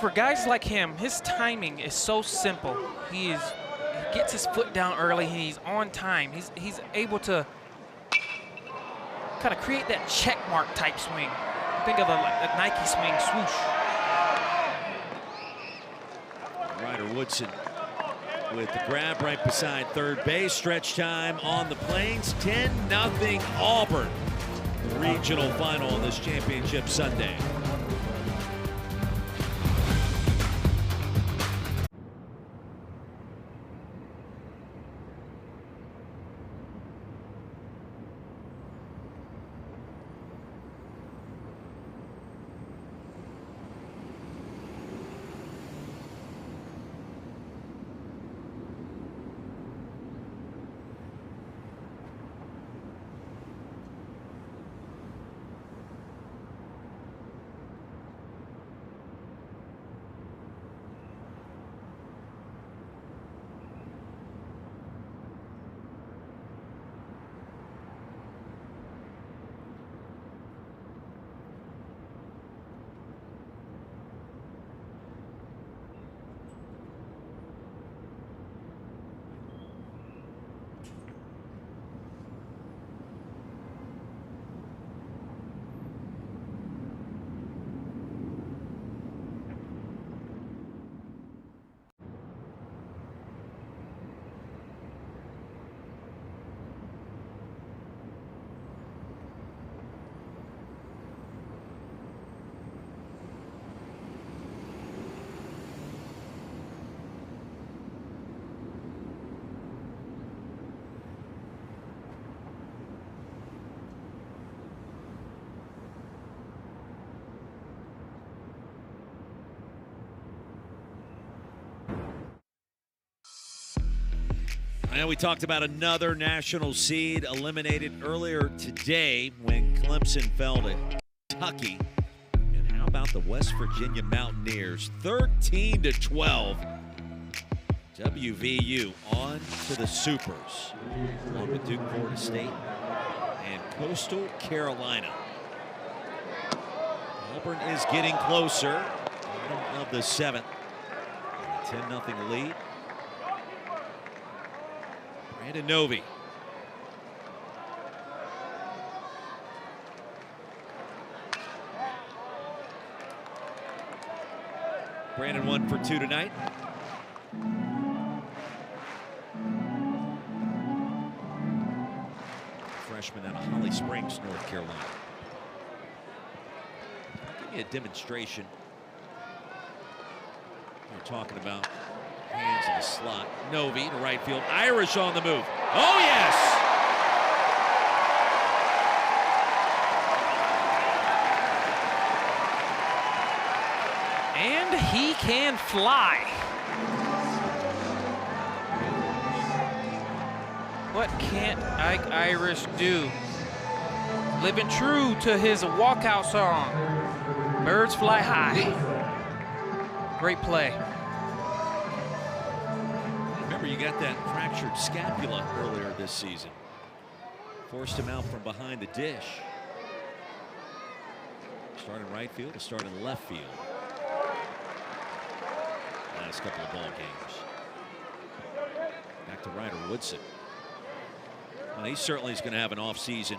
For guys like him, his timing is so simple. He gets his foot down early, and he's on time. He's able to kind of create that check mark type swing. Think of a Nike swing, swoosh. Ryder Woodson with the grab right beside third base. Stretch time on the Plains. 10-0 Auburn. Regional final on this championship Sunday. And we talked about another national seed eliminated earlier today when Clemson fell to Kentucky. And how about the West Virginia Mountaineers? 13-12. WVU on to the Supers, along with Duke, Florida State, and Coastal Carolina. Auburn is getting closer. Bottom of the 7th. 10-0 lead. Brandon Novy. Brandon 1 for 2 tonight. Freshman out of Holly Springs, North Carolina. Give me a demonstration. We're talking about hands in the slot. Novy to right field. Irish on the move. Oh, yes! And he can fly. What can't Ike Irish do? Living true to his walkout song, Birds Fly High. Great play. Remember, you got that fractured scapula earlier this season. Forced him out from behind the dish. Start in right field to start in left field. last couple of ball games. Back to Ryder Woodson. Well, he certainly is going to have an off season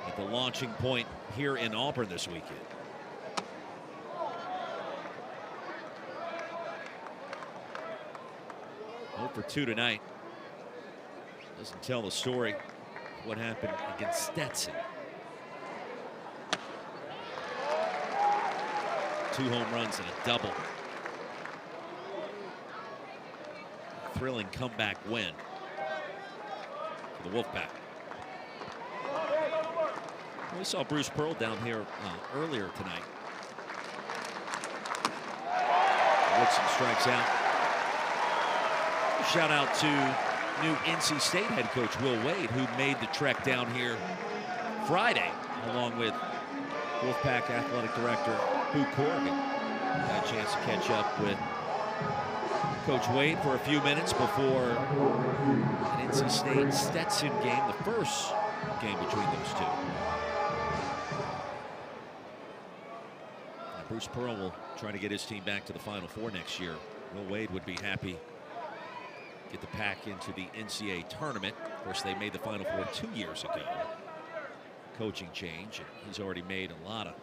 at the launching point here in Auburn this weekend. For 2 tonight. Doesn't tell the story of what happened against Stetson. 2 home runs and a double. Thrilling comeback win for the Wolfpack. We saw Bruce Pearl down here earlier tonight. Woodson strikes out. Shout out to new NC State head coach Will Wade, who made the trek down here Friday, along with Wolfpack athletic director Boo Corrigan. Got a chance to catch up with Coach Wade for a few minutes before an NC State Stetson game, the first game between those two. Now Bruce Pearl will try to get his team back to the Final Four next year. Will Wade would be happy get the Pack into the NCAA tournament. Of course, they made the Final Four 2 years ago. Coaching change, and he's already made a lot of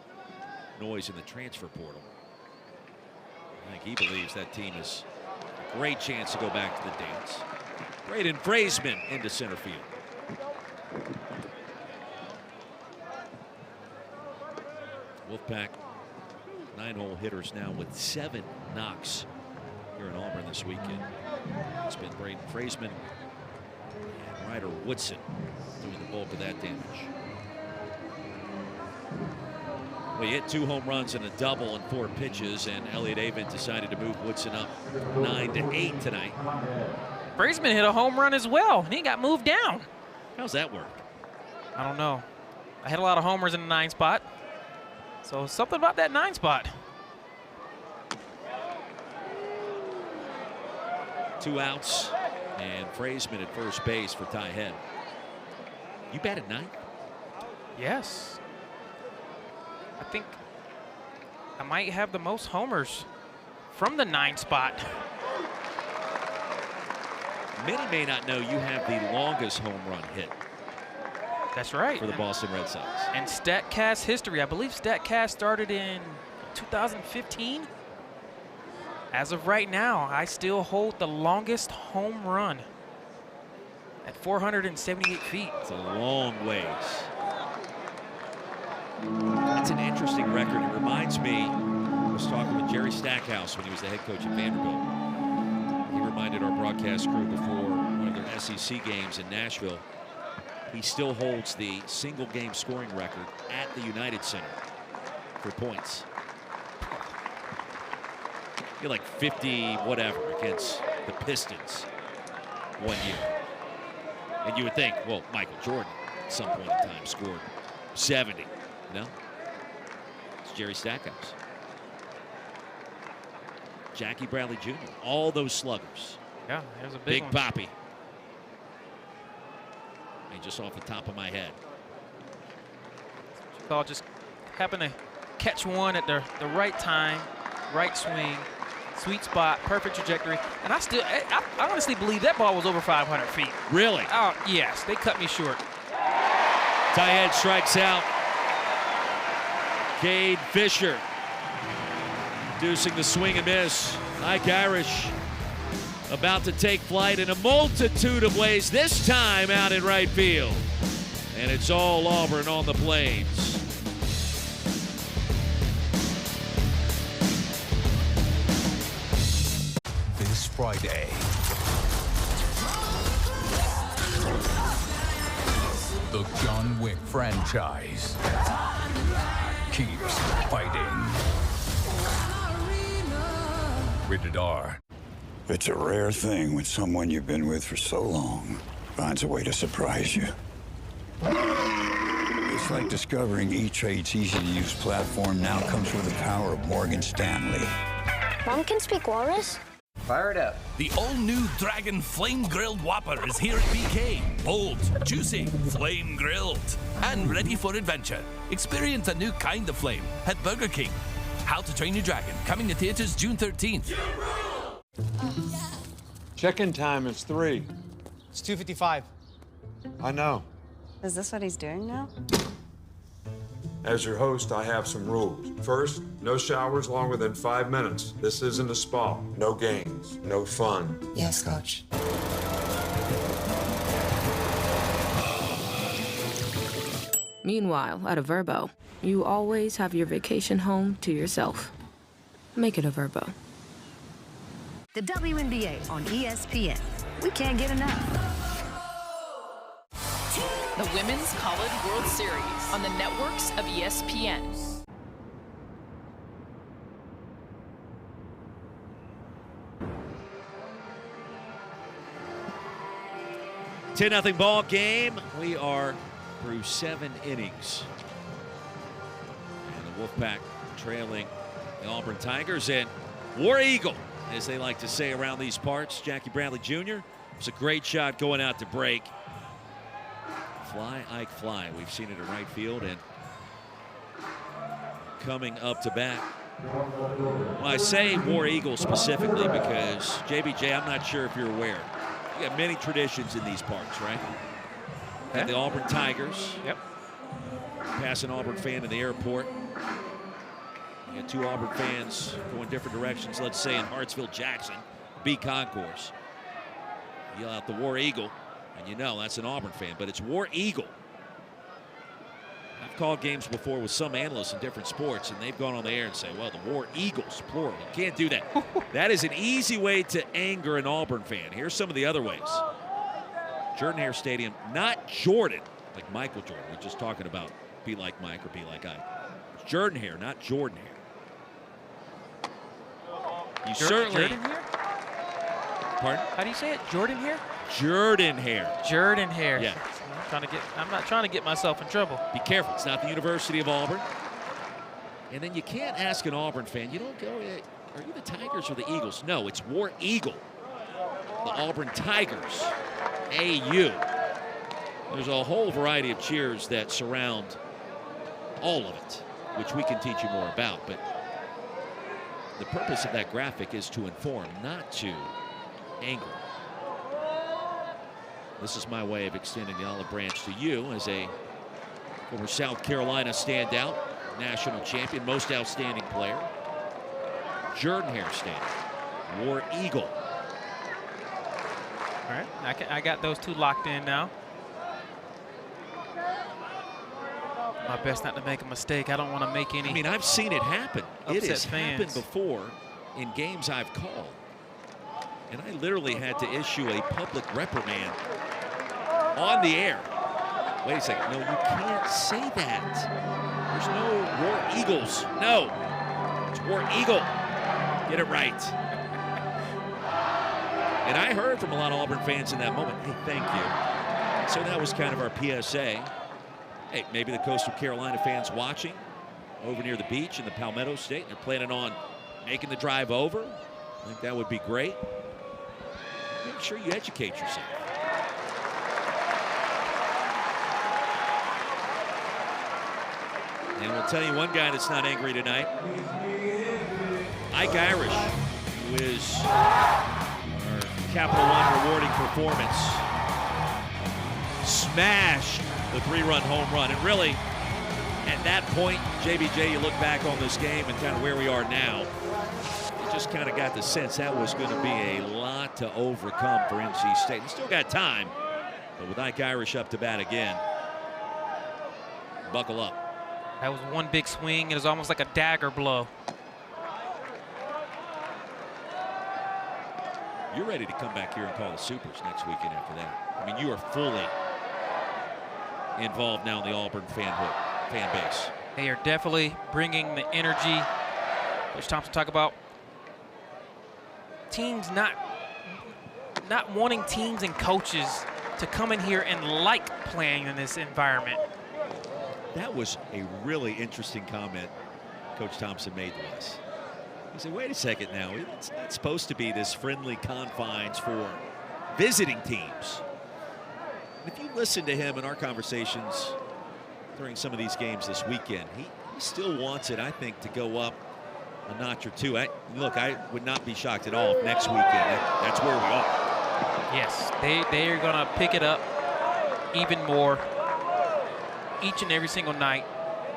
noise in the transfer portal. I think he believes that team is a great chance to go back to the dance. Braden Fraisman into center field. Wolfpack 9-hole hitters now with 7 knocks here in Auburn this weekend. It's been Braden Fraisman and Ryder Woodson doing the bulk of that damage. Well, he hit 2 home runs and a double in 4 pitches, and Elliott Avent decided to move Woodson up 9-8 tonight. Fraisman hit a home run as well, and he got moved down. How's that work? I don't know. I had a lot of homers in the 9 spot, so something about that 9 spot. 2 outs, and Fraisman at first base for Ty Head. You batted 9th? Yes. I think I might have the most homers from the 9 spot. Many may not know you have the longest home run hit. That's right. For the Boston Red Sox. And StatCast history. I believe StatCast started in 2015. As of right now, I still hold the longest home run at 478 feet. It's a long ways. That's an interesting record. It reminds me, I was talking with Jerry Stackhouse when he was the head coach at Vanderbilt. He reminded our broadcast crew before one of their SEC games in Nashville, he still holds the single game scoring record at the United Center for points. You're like 50 whatever against the Pistons one year. And you would think, well, Michael Jordan at some point in time scored 70. No, it's Jerry Stackhouse. Jackie Bradley Jr., all those sluggers. Yeah, there's a big one. Poppy. And just off the top of my head. So I'll just happen to catch one at the right time, right swing, sweet spot, perfect trajectory. And I honestly believe that ball was over 500 feet. Really? Oh, yes, they cut me short. Tyhead strikes out. Cade Fisher reducing the swing and miss. Ike Irish about to take flight in a multitude of ways, this time out in right field. And it's all Auburn on the Plains. This Friday, the John Wick franchise keeps fighting. Rated R. It's a rare thing when someone you've been with for so long finds a way to surprise you. It's like discovering E-Trade's easy-to-use platform now comes with the power of Morgan Stanley. Mom can speak walrus? Fire it up. The all-new Dragon Flame Grilled Whopper is here at BK. Bold, juicy, flame grilled, and ready for adventure. Experience a new kind of flame at Burger King. How to Train Your Dragon, coming to theaters June 13th. Check-in time is 3. It's 2:55. I know. Is this what he's doing now? As your host, I have some rules. First, no showers longer than 5 minutes. This isn't a spa. No games, no fun. Yes, Coach. Meanwhile, at a Verbo, you always have your vacation home to yourself. Make it a Verbo. The WNBA on ESPN. We can't get enough. The Women's College World Series on the networks of ESPN. $10-0 ball game. We are through 7 innings. And the Wolfpack trailing the Auburn Tigers, and War Eagle, as they like to say around these parts, Jackie Bradley Jr. was a great shot going out to break. Fly, Ike, fly. We've seen it in right field, and coming up to bat. Well, I say War Eagle specifically because, JBJ, I'm not sure if you're aware. You got many traditions in these parts, right? Got the Auburn Tigers. Yep. Pass an Auburn fan in the airport. You got 2 Auburn fans going different directions, let's say in Hartsville-Jackson, B concourse. Yell out the War Eagle, and you know that's an Auburn fan, but it's War Eagle. I've called games before with some analysts in different sports, and they've gone on the air and say, well, the War Eagles, plural. You can't do that. That is an easy way to anger an Auburn fan. Here's some of the other ways. Jordan-Hare Stadium, not Jordan, like Michael Jordan. We're just talking about be like Mike or be like Ike. It's Jordan-Hare, not Jordan-Hare. You certainly. Jordan-Hare? Pardon? How do you say it? Jordan-Hare? Jordan-Hare. Jordan-Hare. Yeah. I'm not trying to get myself in trouble. Be careful. It's not the University of Auburn. And then you can't ask an Auburn fan, you don't go, are you the Tigers or the Eagles? No, it's War Eagle. The Auburn Tigers. AU. There's a whole variety of cheers that surround all of it, which we can teach you more about. But the purpose of that graphic is to inform, not to anger. This is my way of extending the olive branch to you as a former South Carolina standout, national champion, most outstanding player. Jordan-Hare Stadium, War Eagle. All right, I got those 2 locked in now. My best not to make a mistake. I don't want to make any. I mean, I've seen it happen. It has fans. happened before in games I've called. And I literally had to issue a public reprimand on the air. Wait a second. No, you can't say that. There's no War Eagles. No. It's War Eagle. Get it right. And I heard from a lot of Auburn fans in that moment, hey, thank you. So that was kind of our PSA. Hey, maybe the Coastal Carolina fans watching over near the beach in the Palmetto State, they're planning on making the drive over. I think that would be great. Make sure you educate yourself. And we'll tell you one guy that's not angry tonight. Ike Irish, who is our Capital One rewarding performance. Smashed the 3-run home run. And really, at that point, JBJ, you look back on this game and kind of where we are now, you just kind of got the sense that was going to be a lot to overcome for NC State. And still got time, but with Ike Irish up to bat again, buckle up. That was one big swing. It was almost like a dagger blow. You're ready to come back here and call the Supers next weekend after that. I mean, you are fully involved now in the Auburn fan base. They are definitely bringing the energy. Coach Thompson talk about teams not wanting teams and coaches to come in here and like playing in this environment. That was a really interesting comment Coach Thompson made to us. He said, wait a second now, it's not supposed to be this friendly confines for visiting teams. And if you listen to him in our conversations during some of these games this weekend, he still wants it, I think, to go up a notch or two. Look, I would not be shocked at all if next weekend that's where we are. Yes, they are going to pick it up even more each and every single night.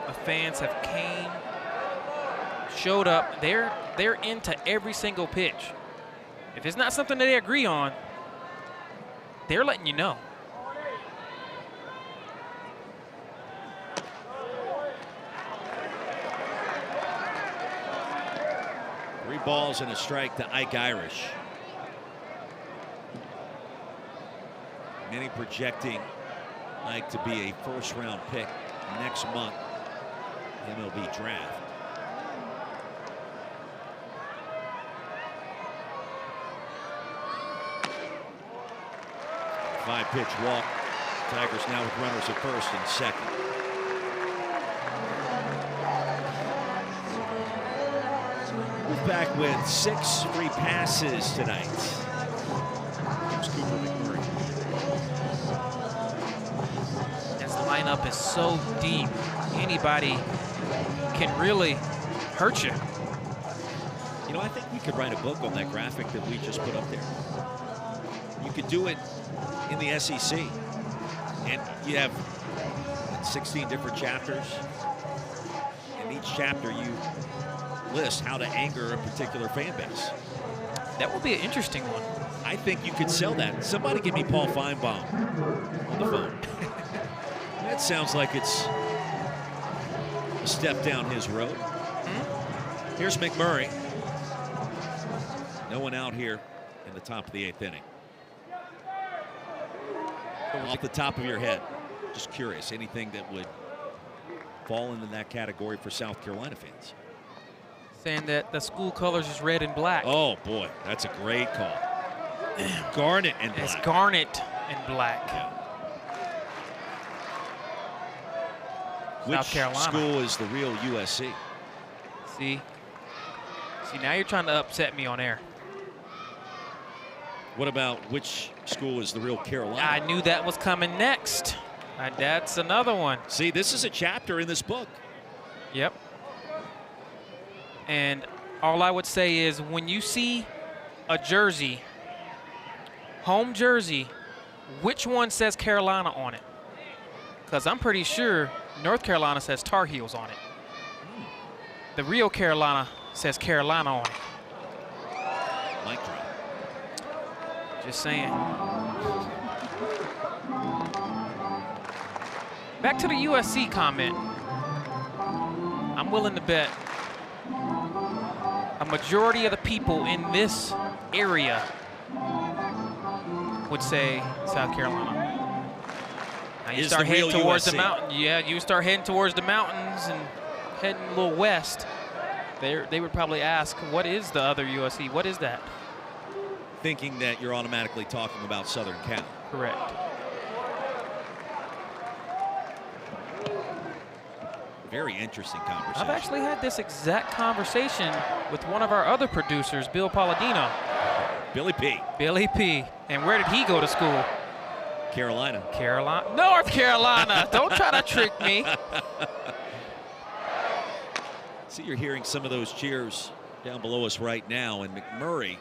The fans have showed up. They're into every single pitch. If it's not something that they agree on, they're letting you know. Three balls and a strike to Ike Irish. Many projecting Ike to be a first-round pick next month, MLB draft. Five-pitch walk. Tigers now with runners at first and second. We're back with 6 free passes tonight. Here's Cooper McMurray. This lineup is so deep. Anybody can really hurt you. You know, I think we could write a book on that graphic that we just put up there. You could do it in the SEC, and you have 16 different chapters. In each chapter, you list how to anger a particular fan base. That would be an interesting one. I think you could sell that. Somebody give me Paul Feinbaum on the phone. That sounds like it's a step down his road. Here's McMurray. No one out here in the top of the 8th inning. Off the top of your head, just curious, anything that would fall into that category for South Carolina fans? Saying that the school colors is red and black. Oh boy, that's a great call. Garnet and black. It's garnet and black. Yeah. South Carolina. Which school is the real USC? See, now you're trying to upset me on air. What about which school is the real Carolina? I knew that was coming next. That's another one. See, this is a chapter in this book. Yep. And all I would say is when you see a jersey, home jersey, which one says Carolina on it? Because I'm pretty sure North Carolina says Tar Heels on it. The real Carolina says Carolina on it. Mic drop. Just saying. Back to the USC comment. I'm willing to bet a majority of the people in this area would say South Carolina. Now you start heading towards the mountain. Yeah, you start heading towards the mountains and heading a little west. They would probably ask, what is the other USC? What is that? Thinking that you're automatically talking about Southern Cal. Correct. Very interesting conversation. I've actually had this exact conversation with one of our other producers, Bill Palladino. Billy P. Billy P. And where did he go to school? Carolina. North Carolina. Don't try to trick me. See, you're hearing some of those cheers down below us right now, and McMurray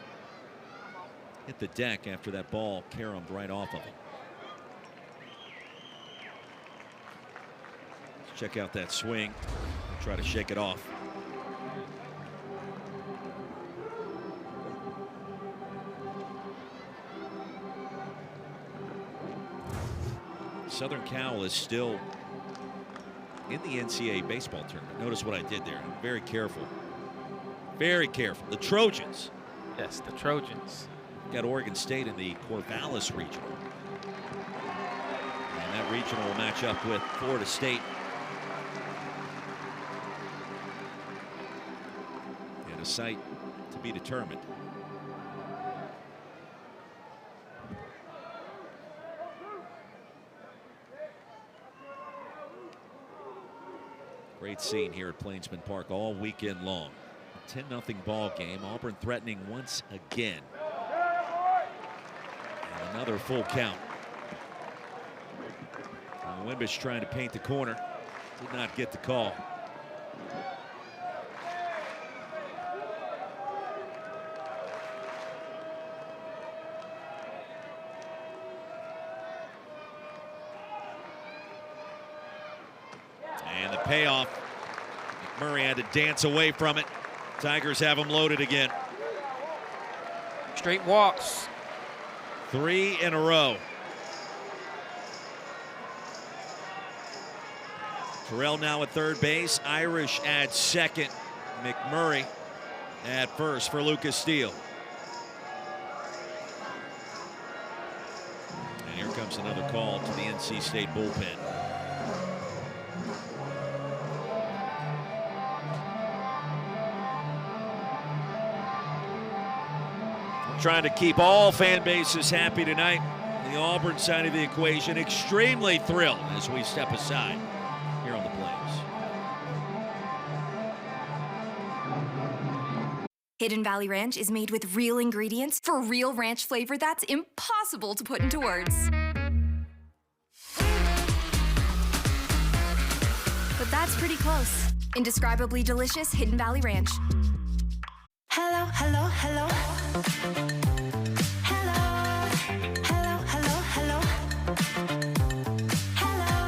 hit the deck after that ball caromed right off of him. Let's check out that swing. Try to shake it off. Southern Cal is still in the NCAA baseball tournament. Notice what I did there. I'm very careful. Very careful. The Trojans. Yes, the Trojans. Got Oregon State in the Corvallis regional. And that regional will match up with Florida State. And a site to be determined. Great scene here at Plainsman Park all weekend long. 10-0 ball game. Auburn threatening once again. And another full count. Wimbish trying to paint the corner. Did not get the call. And the payoff, Murray had to dance away from it. Tigers have him loaded again. Straight walks. 3 in a row. Terrell now at third base. Irish at second. McMurray at first for Lucas Steele. And here comes another call to the NC State bullpen. Trying to keep all fan bases happy tonight. The Auburn side of the equation extremely thrilled as we step aside here on the Plains. Hidden Valley Ranch is made with real ingredients for real ranch flavor that's impossible to put into words. But that's pretty close. Indescribably delicious Hidden Valley Ranch. Hello, hello, hello.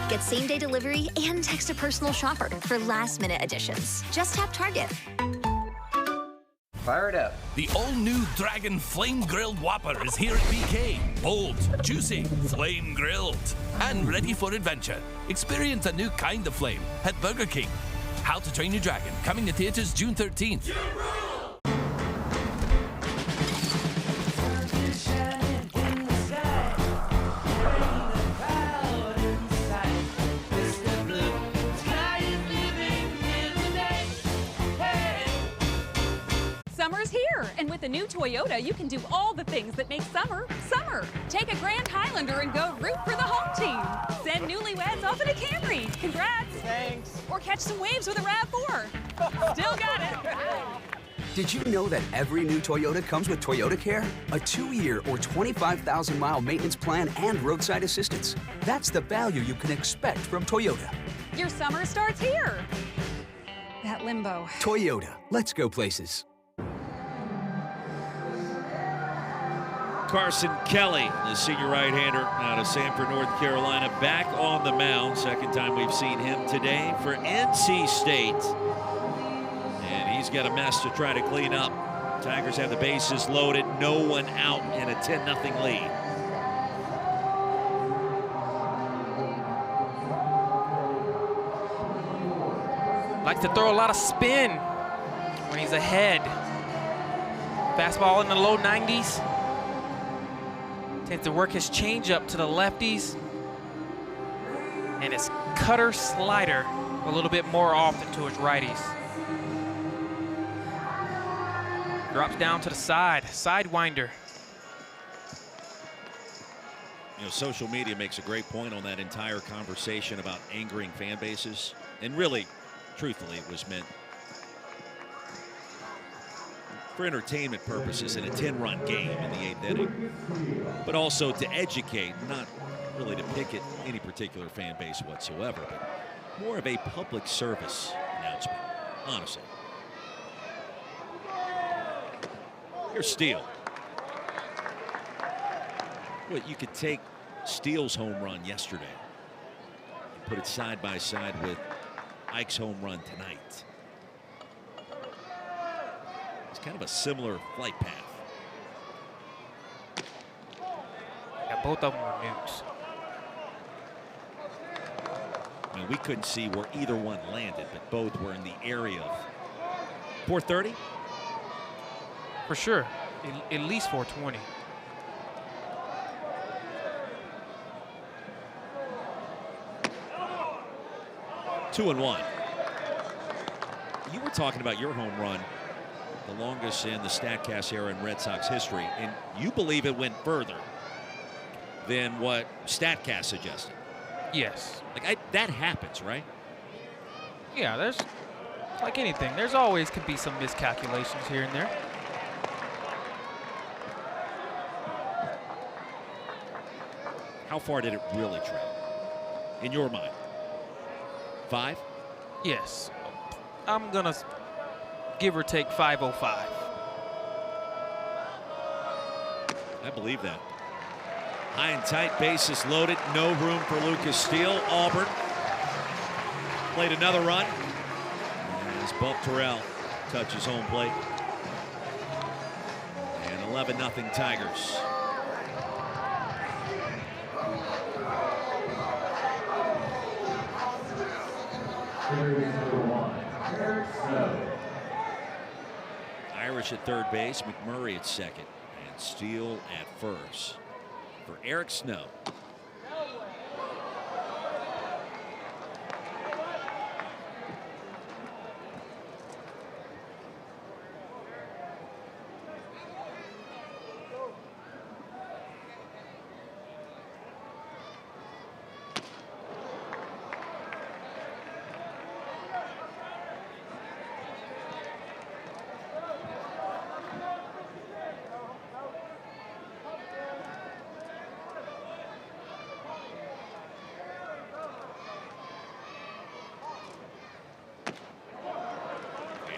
Get same-day delivery and text a personal shopper for last-minute additions. Just tap Target. Fire it up. The all-new Dragon Flame Grilled Whopper is here at BK. Bold, juicy, flame grilled, and ready for adventure. Experience a new kind of flame at Burger King. How to Train Your Dragon, coming to theaters June 13th. Summer's here, and with the new Toyota, you can do all the things that make summer, summer. Take a Grand Highlander and go root for the home team. Send newlyweds off in a Camry. Congrats. Thanks. Or catch some waves with a RAV4. Still got it. Did you know that every new Toyota comes with Toyota Care? A 2-year or 25,000-mile maintenance plan and roadside assistance. That's the value you can expect from Toyota. Your summer starts here. That limbo. Toyota, let's go places. Carson Kelly, the senior right-hander out of Sanford, North Carolina, back on the mound. Second time we've seen him today for NC State. And he's got a mess to try to clean up. Tigers have the bases loaded, no one out, and a 10-0 lead. Likes to throw a lot of spin when he's ahead. Fastball in the low 90s. Tends to work his changeup to the lefties. And his cutter slider a little bit more often to his righties. Drops down to the side, sidewinder. You know, social media makes a great point on that entire conversation about angering fan bases. And really, truthfully, it was meant for entertainment purposes in a 10-run game in the 8th inning, but also to educate, not really to pick at any particular fan base whatsoever, but more of a public service announcement, honestly. Here's Steele. Well, you could take Steele's home run yesterday and put it side by side with Ike's home run tonight. It's kind of a similar flight path. Yeah, both of them were nukes. I mean, we couldn't see where either one landed, but both were in the area of 430. For sure, at least 420. Two and one. You were talking about your home run, the longest in the StatCast era in Red Sox history, and you believe it went further than what StatCast suggested. Yes. Like that happens, right? Yeah, there's like anything. There's always could be some miscalculations here and there. How far did it really travel, in your mind? 5? Yes. I'm gonna give or take 505. I believe that. High and tight, bases loaded, no room for Lucas Steele. Auburn played another run. As Buck Terrell touches home plate. And 11-0 Tigers. Irish at third base, McMurray at second, and Steele at first. For Eric Snow.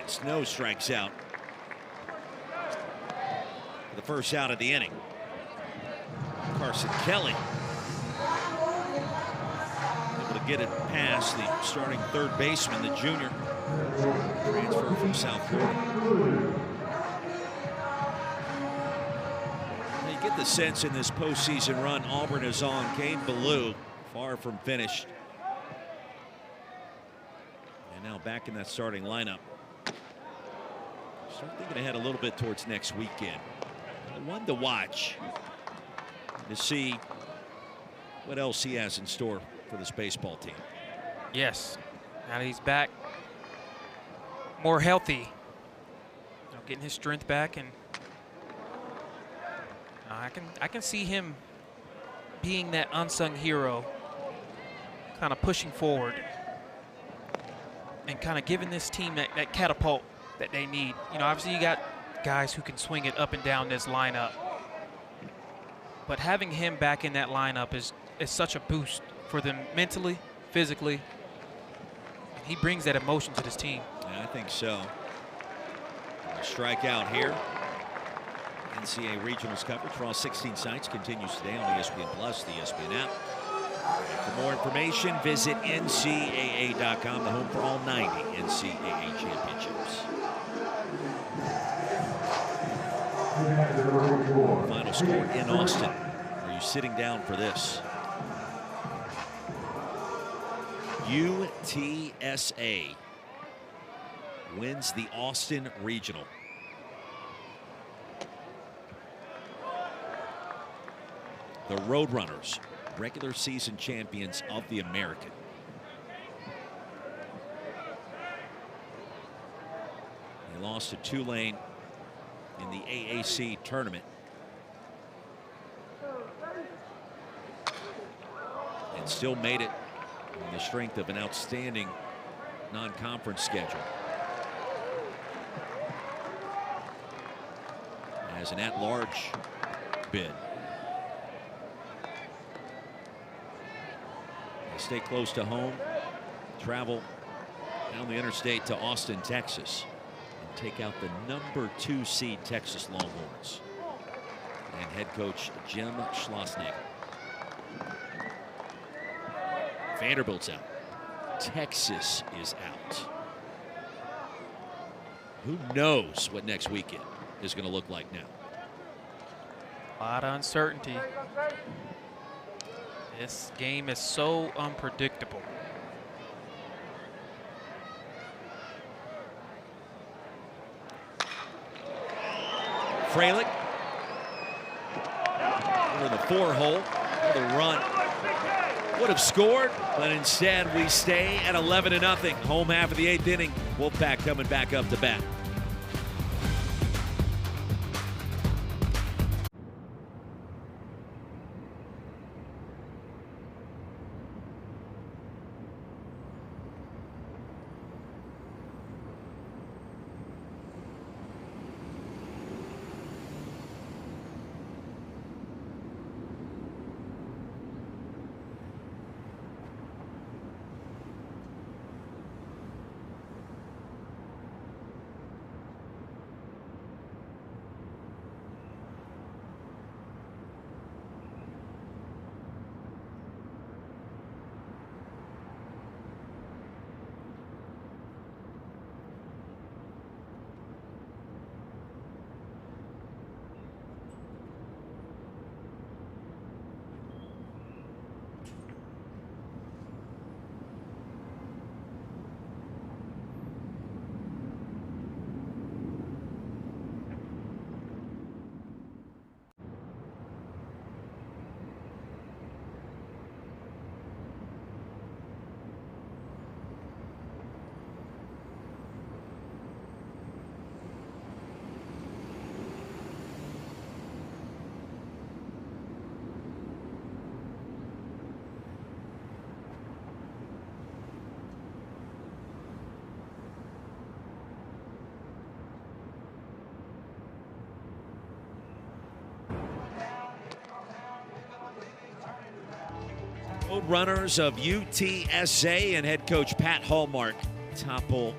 Snow strikes out for the first out of the inning. Carson Kelly able to get it past the starting third baseman, the junior, transfer from South Florida. Now you get the sense in this postseason run Auburn is on. Kane Ballou far from finished. And now back in that starting lineup. Start thinking ahead a little bit towards next weekend. One to watch to see what else he has in store for this baseball team. Yes, now that he's back, more healthy, getting his strength back, and I can see him being that unsung hero, kind of pushing forward and kind of giving this team that catapult that they need. You know, obviously you got guys who can swing it up and down this lineup, but having him back in that lineup is such a boost for them mentally, physically. He brings that emotion to this team. Yeah, I think so. A strikeout here. NCAA Regionals coverage for all 16 sites continues today on ESPN Plus, the ESPN app. For more information, visit ncaa.com, the home for all 90 NCAA championships. Final score in Austin. Are you sitting down for this? UTSA wins the Austin Regional. The Roadrunners, regular season champions of the American. They lost to Tulane in the AAC tournament. And still made it on the strength of an outstanding non-conference schedule. As an at-large bid. They stay close to home, travel down the interstate to Austin, Texas, and take out the #2 seed Texas Longhorns and head coach Jim Schlossnagle. Vanderbilt's out. Texas is out. Who knows what next weekend is going to look like now? A lot of uncertainty. This game is so unpredictable. Fralick over the 4-hole. The run would have scored, but instead we stay at 11-0. Home half of the 8th inning. Wolfpack coming back up to bat. Runners of UTSA and head coach Pat Hallmark topple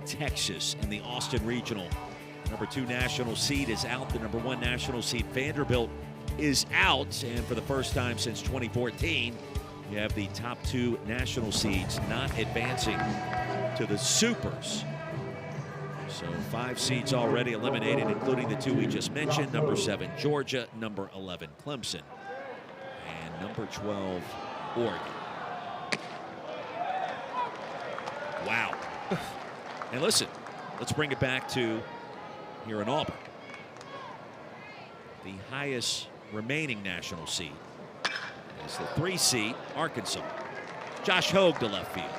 Texas in the Austin Regional. The number 2 national seed is out. The number 1 national seed, Vanderbilt, is out. And for the first time since 2014, you have the top 2 national seeds not advancing to the Supers. So 5 seeds already eliminated, including the 2 we just mentioned. Number 7, Georgia. Number 11, Clemson. And number 12, Oregon. Wow. And listen, let's bring it back to here in Auburn. The highest remaining national seed is the 3 seed, Arkansas. Josh Hogue to left field.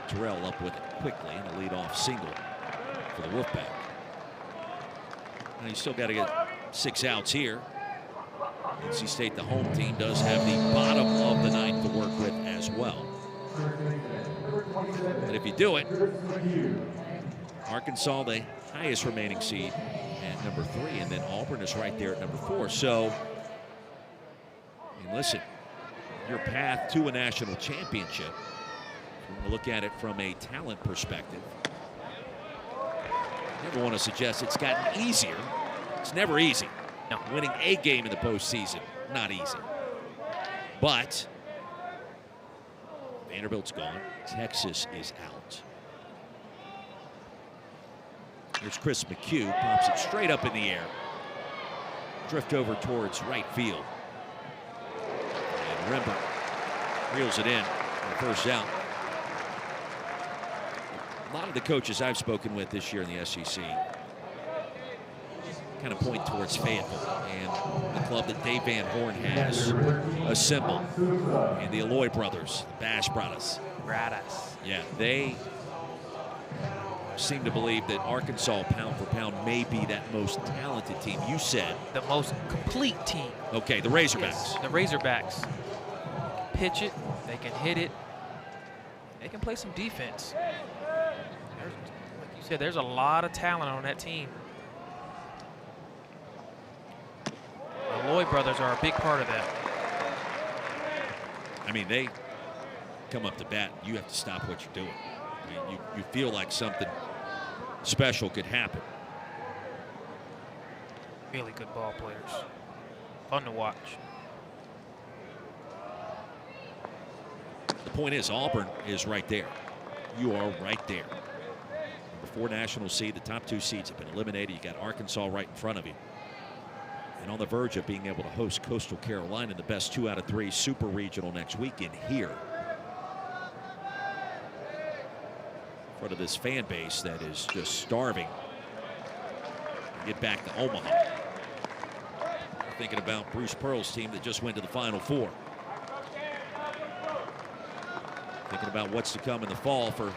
Terrell up with it quickly and a leadoff single for the Wolfpack. Now you still got to get 6 outs here. NC State, the home team, does have the bottom of the 9th to work with as well. But if you do it, Arkansas, the highest remaining seed at number 3, and then Auburn is right there at number 4. So, I mean, listen, your path to a national championship, if you want to look at it from a talent perspective, I never want to suggest it's gotten easier. It's never easy. No. Winning a game in the postseason, not easy. But Vanderbilt's gone. Texas is out. Here's Chris McHugh, pops it straight up in the air. Drift over towards right field. And Rembert reels it in for the first out. A lot of the coaches I've spoken with this year in the SEC kind of point towards Fayetteville and the club that Dave Van Horn has assembled, and the Alloy brothers, the Bash Brothers. Yeah, they seem to believe that Arkansas, pound for pound, may be that most talented team. You said the most complete team. Okay, the Razorbacks. Yes, the Razorbacks. Pitch it, they can hit it, they can play some defense. Like you said, there's a lot of talent on that team. The Lloyd brothers are a big part of that. I mean, they come up to bat, you have to stop what you're doing. I mean, you feel like something special could happen. Really good ball players. Fun to watch. The point is, Auburn is right there. You are right there. Number 4 national seed, the top 2 seeds have been eliminated. You got Arkansas right in front of you. And on the verge of being able to host Coastal Carolina in the best 2 out of 3 Super Regional next weekend here. In front of this fan base that is just starving to get back to Omaha. Thinking about Bruce Pearl's team that just went to the Final Four. Thinking about what's to come in the fall for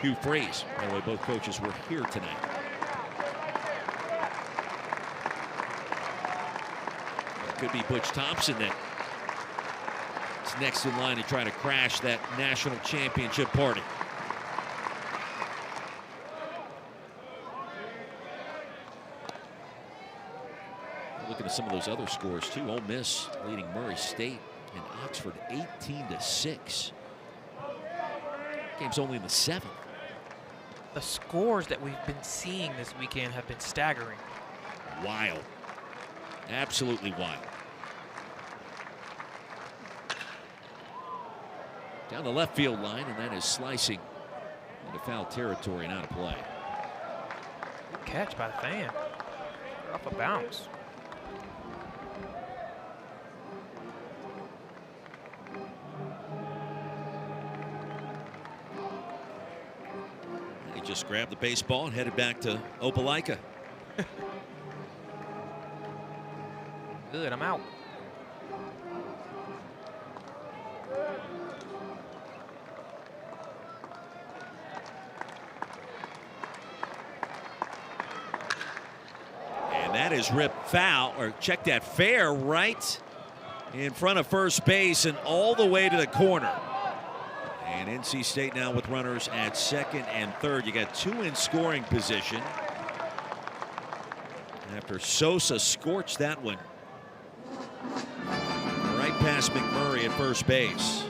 Hugh Freeze. By the way, both coaches were here tonight. It could be Butch Thompson that is next in line to try to crash that national championship party. Looking at some of those other scores too. Ole Miss leading Murray State and Oxford 18-6. Game's only in the 7th. The scores that we've been seeing this weekend have been staggering. Wild. Absolutely wild. Down the left field line, and that is slicing into foul territory and out of play. Good catch by the fan. Off a bounce. He just grabbed the baseball and headed back to Opelika. Good, I'm out. And that is ripped foul, or check that, fair, right in front of first base and all the way to the corner. And NC State now with runners at 2nd and 3rd. You got 2 in scoring position after Sosa scorched that one right past McMurray at first base.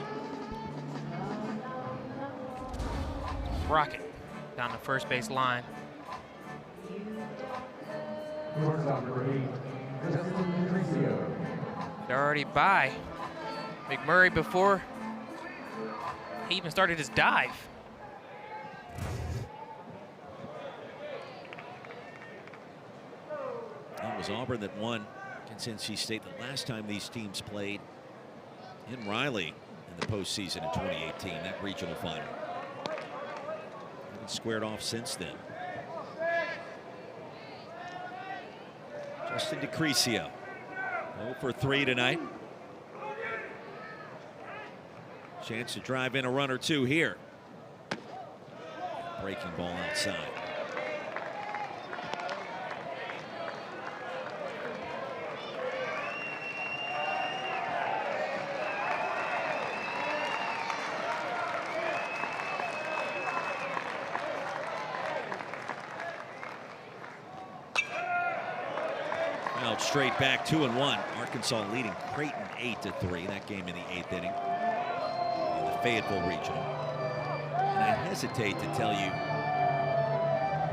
Rocket down the first base line. They're already by McMurray before he even started his dive. It was Auburn that won against NC State the last time these teams played in Raleigh in the postseason in 2018, that regional final. Haven't squared off since then. Justin DeCrisio, 0 for 3 tonight. Chance to drive in a run or two here. Breaking ball outside. Out straight back, 2-1. Arkansas leading Creighton 8-3. That game in the 8th inning in the Fayetteville Regional. And I hesitate to tell you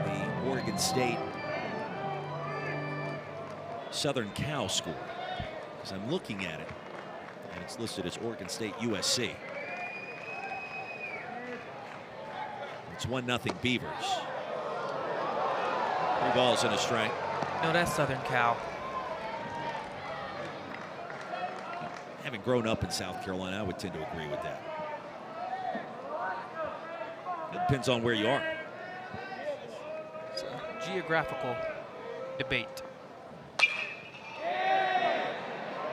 the Oregon State Southern Cal score, because I'm looking at it and it's listed as Oregon State USC. It's 1-0 Beavers. 3 balls and a strike. No, that's Southern Cal. Having grown up in South Carolina, I would tend to agree with that. It depends on where you are. It's a geographical debate.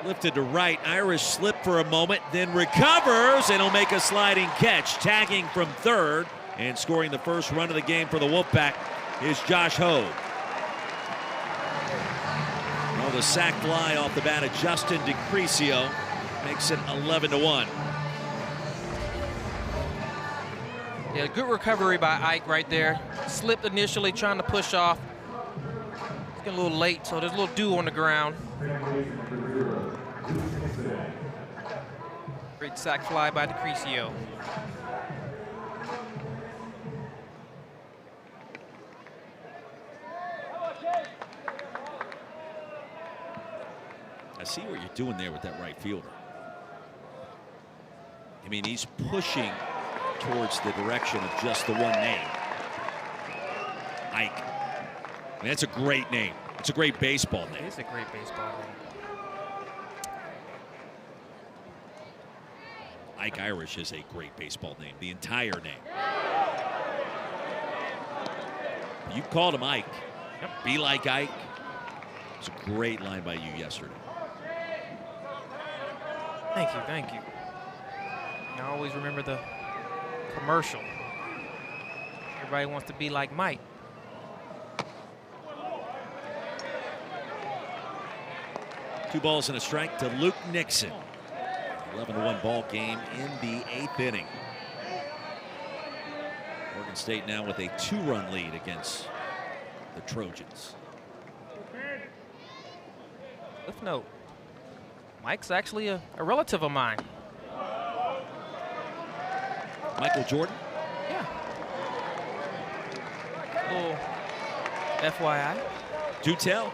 Lifted to right. Irish slipped for a moment, then recovers, and he'll make a sliding catch. Tagging from third and scoring the first run of the game for the Wolfpack is Josh Hogue. Well, the sac fly off the bat of Justin DeCrisio makes it 11-1. Yeah, good recovery by Ike right there. Slipped initially, trying to push off. It's getting a little late, so there's a little dew on the ground. Great sac fly by DeCrisio. I see what you're doing there with that right fielder. I mean, he's pushing towards the direction of just the one name, Ike. I mean, that's a great name. It's a great baseball name. It is a great baseball name. Ike Irish is a great baseball name, the entire name. You called him Ike. Yep. Be like Ike. It's a great line by you yesterday. Thank you, thank you. I always remember the commercial. Everybody wants to be like Mike. Two balls and a strike to Luke Nixon. 11-1 ball game in the 8th inning. Oregon State now with a 2-run lead against the Trojans. Cliff note. Mike's actually a relative of mine. Michael Jordan? Yeah. Little FYI. Do tell.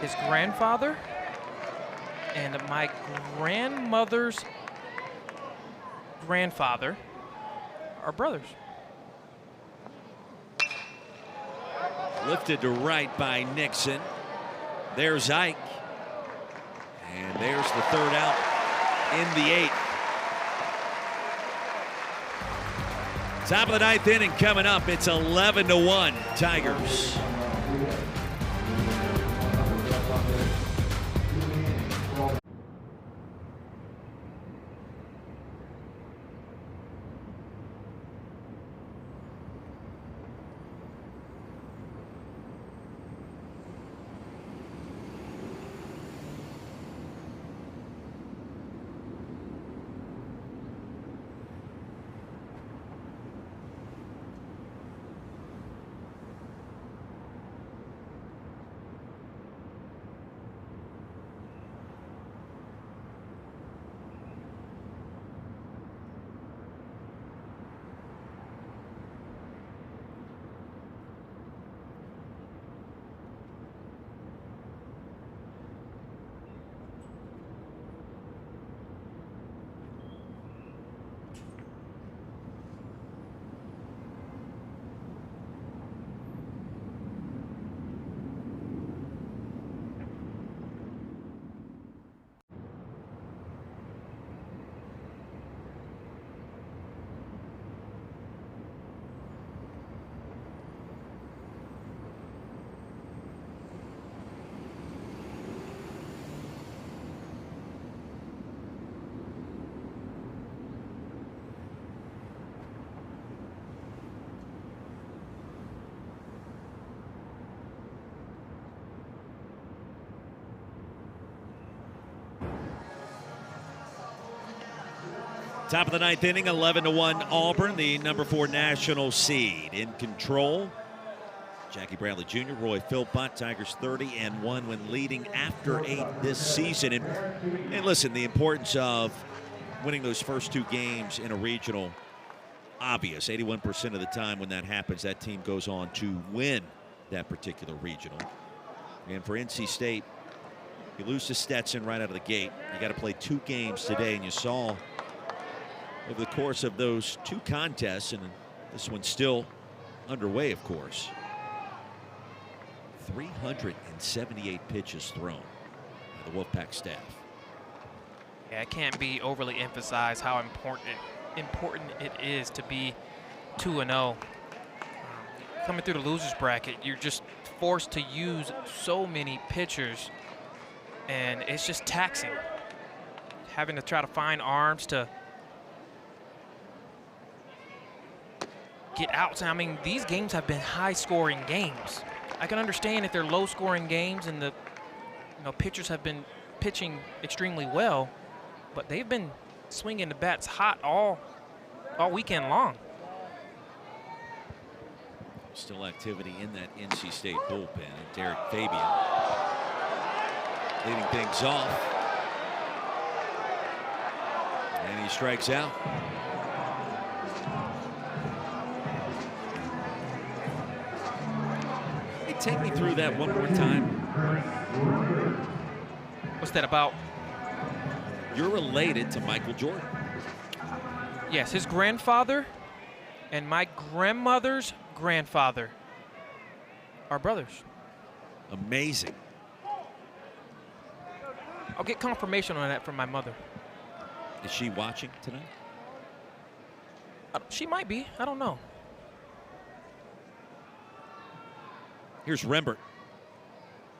His grandfather and my grandmother's grandfather are brothers. Lifted to right by Nixon. There's Ike. And there's the third out in the 8th. Top of the 9th inning coming up. It's 11-1 Tigers. Top of the ninth inning, 11-1 Auburn, the number 4 national seed. In control, Jackie Bradley Jr., Roy Philpott, Tigers 30-1 when leading after 8 this season. And listen, the importance of winning those first 2 games in a regional, obvious. 81% of the time when that happens, that team goes on to win that particular regional. And for NC State, you lose to Stetson right out of the gate. You got to play 2 games today, and you saw over the course of those 2 contests, and this one's still underway, of course, 378 pitches thrown by the Wolfpack staff. Yeah, it can't be overly emphasized how important it is to be 2-0. Coming through the losers bracket, you're just forced to use so many pitchers, and it's just taxing. Having to try to find arms to get outs. I mean, these games have been high-scoring games. I can understand if they're low-scoring games and the pitchers have been pitching extremely well, but they've been swinging the bats hot all weekend long. Still activity in that NC State bullpen. And Derek Fabian leading things off. And he strikes out. Hey, take me through that one more time. What's that about? You're related to Michael Jordan. Yes, his grandfather and my grandmother's grandfather are brothers. Amazing. I'll get confirmation on that from my mother. Is she watching tonight? She might be. I don't know. Here's Rembert.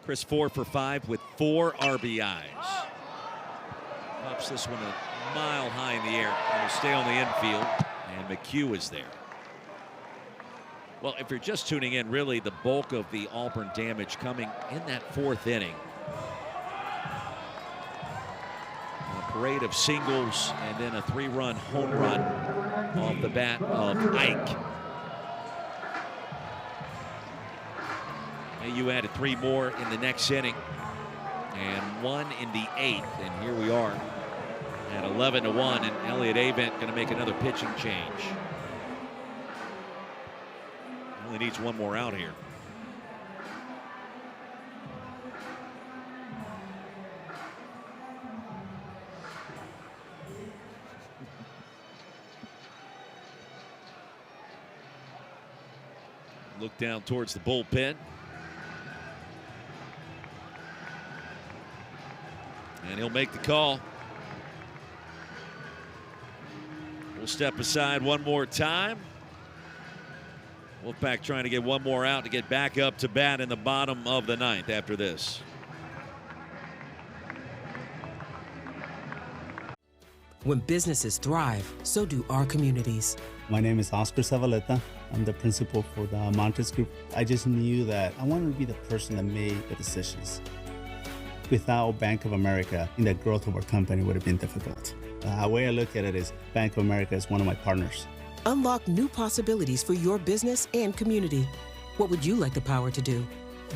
Chris 4 for 5 with 4 RBIs. Pops this one a mile high in the air. It'll stay on the infield, and McHugh is there. Well, if you're just tuning in, really the bulk of the Auburn damage coming in that 4th inning. A parade of singles and then a 3-run home run off the bat of Ike. You added 3 more in the next inning and 1 in the 8th, and here we are at 11-1, and Elliott Avent going to make another pitching change. Only needs 1 more out here. Look down towards the bullpen. And he'll make the call. We'll step aside one more time. Wolfpack trying to get 1 more out to get back up to bat in the bottom of the 9th after this. When businesses thrive, so do our communities. My name is Oscar Zavaleta. I'm the principal for the Montes Group. I just knew that I wanted to be the person that made the decisions. Without Bank of America, the growth of our company would have been difficult. The way I look at it is Bank of America is one of my partners. Unlock new possibilities for your business and community. What would you like the power to do?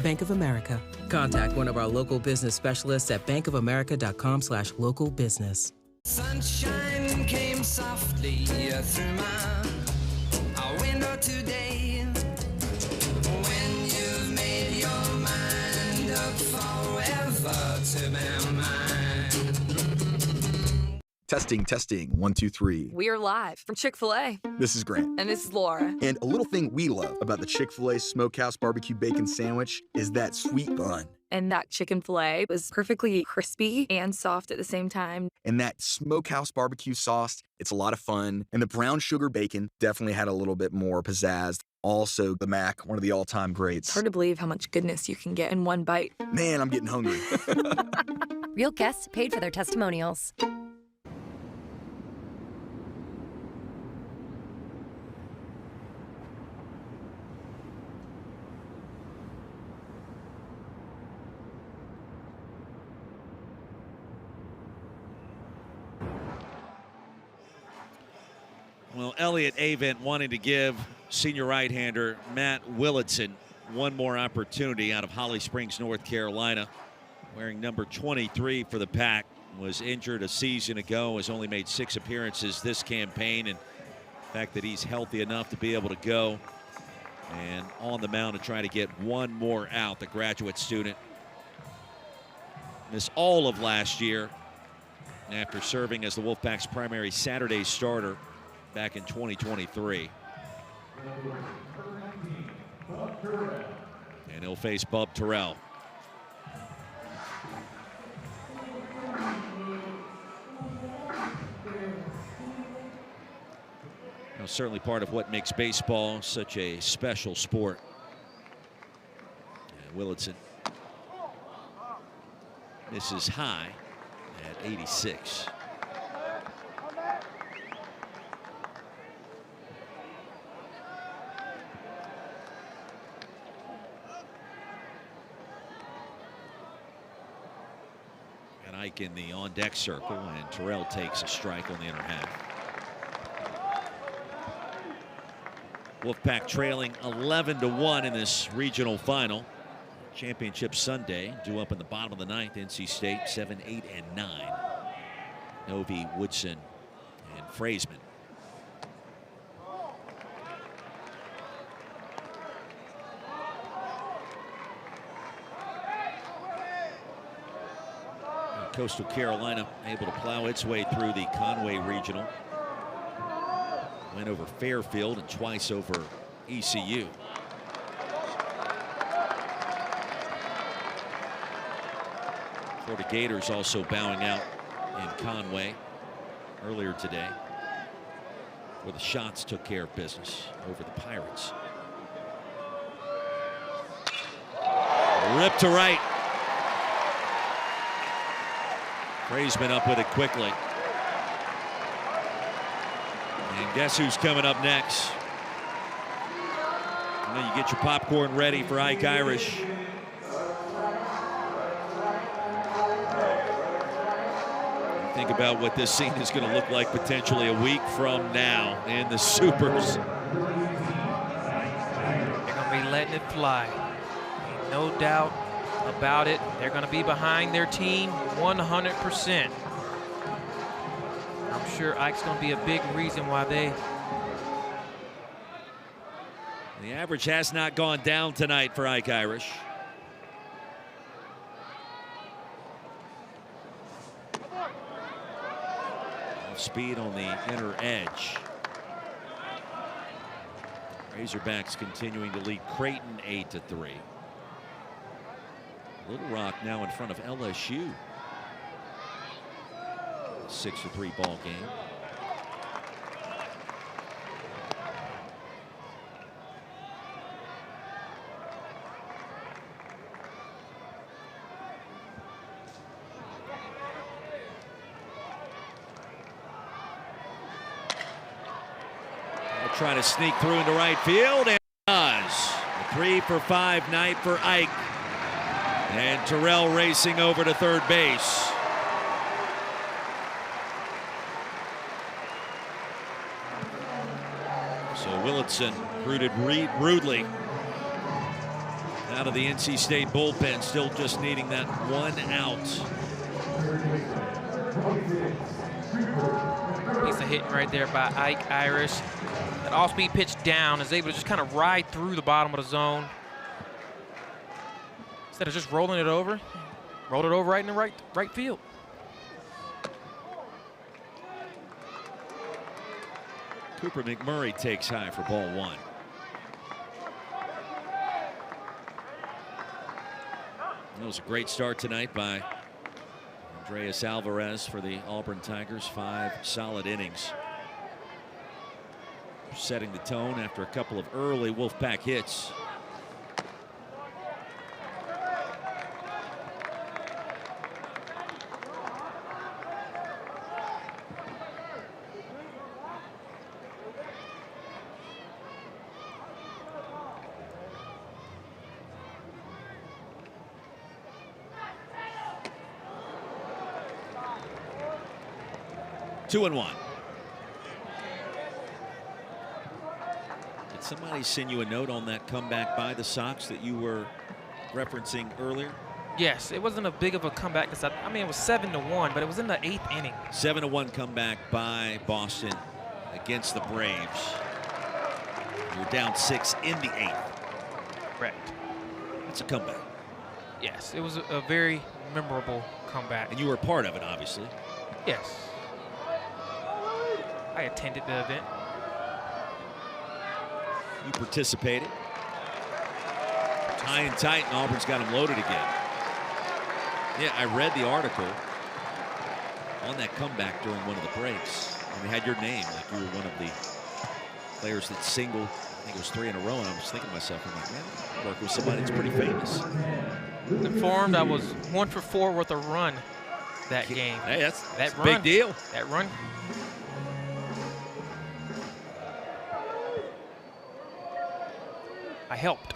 Bank of America. Contact one of our local business specialists at bankofamerica.com/local business. Sunshine came softly through my window today. When you've made your mind up forever to be mine. Testing, 1, 2, 3. We are live from Chick-fil-A. This is Grant. And this is Laura. And a little thing we love about the Chick-fil-A Smokehouse Barbecue Bacon Sandwich is that sweet bun. And that chicken filet was perfectly crispy and soft at the same time. And that Smokehouse Barbecue sauce, it's a lot of fun. And the brown sugar bacon definitely had a little bit more pizzazz. Also, the mac, one of the all-time greats. It's hard to believe how much goodness you can get in one bite. Man, I'm getting hungry. Real guests paid for their testimonials. Well, Elliott Avent wanting to give senior right-hander Matt Willitson one more opportunity out of Holly Springs, North Carolina. Wearing number 23 for the Pack. Was injured a season ago, has only made 6 appearances this campaign, and the fact that he's healthy enough to be able to go and on the mound to try to get one more out. The graduate student missed all of last year after serving as the Wolfpack's primary Saturday starter back in 2023. And he'll face Bub Terrell. Now, certainly part of what makes baseball such a special sport. And Willitson misses high at 86. And Ike in the on-deck circle, and Terrell takes a strike on the inner half. Wolfpack trailing 11-1 in this regional final. Championship Sunday due up in the bottom of the ninth. NC State 7, 8, and 9. Novi, Woodson, and Frazeman. And Coastal Carolina able to plow its way through the Conway Regional. Went over Fairfield and twice over ECU. Florida Gators also bowing out in Conway earlier today, where the Shots took care of business over the Pirates. Rip to right. Frazeman up with it quickly. And guess who's coming up next? You know, you get your popcorn ready for Ike Irish. Think about what this scene is going to look like potentially a week from now in the Supers. They're going to be letting it fly. Ain't no doubt about it. They're going to be behind their team 100%. I'm sure Ike's going to be a big reason why they... The average has not gone down tonight for Ike Irish. Speed on the inner edge. Razorbacks continuing to lead Creighton 8-3. Little Rock now in front of LSU. 6-3 ball game. Trying to sneak through into right field, and does. A 3-for-5 night for Ike. And Terrell racing over to third base. So Willitson rooted rudely out of the NC State bullpen, still just needing that one out. Piece of hitting right there by Ike Irish. That off-speed pitch down is able to just kind of ride through the bottom of the zone. Instead of just rolling it over, rolled it over right in the right field. Cooper McMurray takes high for ball one. That was a great start tonight by Andreas Alvarez for the Auburn Tigers. 5 solid innings. Setting the tone after a couple of early Wolfpack hits. Two and one. somebody send you a note on that comeback by the Sox that you were referencing earlier? Yes, it wasn't a big of a comeback because I mean it was 7-1, but it was in the 8th inning. 7-1 comeback by Boston against the Braves. You're down 6 in the 8th. Correct. That's a comeback. Yes, it was a very memorable comeback. And you were a part of it, obviously. Yes. I attended the event. You participated. High and tight, and Auburn's got him loaded again. Yeah, I read the article on that comeback during one of the breaks. And they had your name, like you were one of the players that singled. I think it was 3 in a row, and I was thinking to myself, I'm like, man, I work with somebody that's pretty famous. Informed I was 1 for 4 with a run that game. Hey, that's that a big deal. That run. I helped.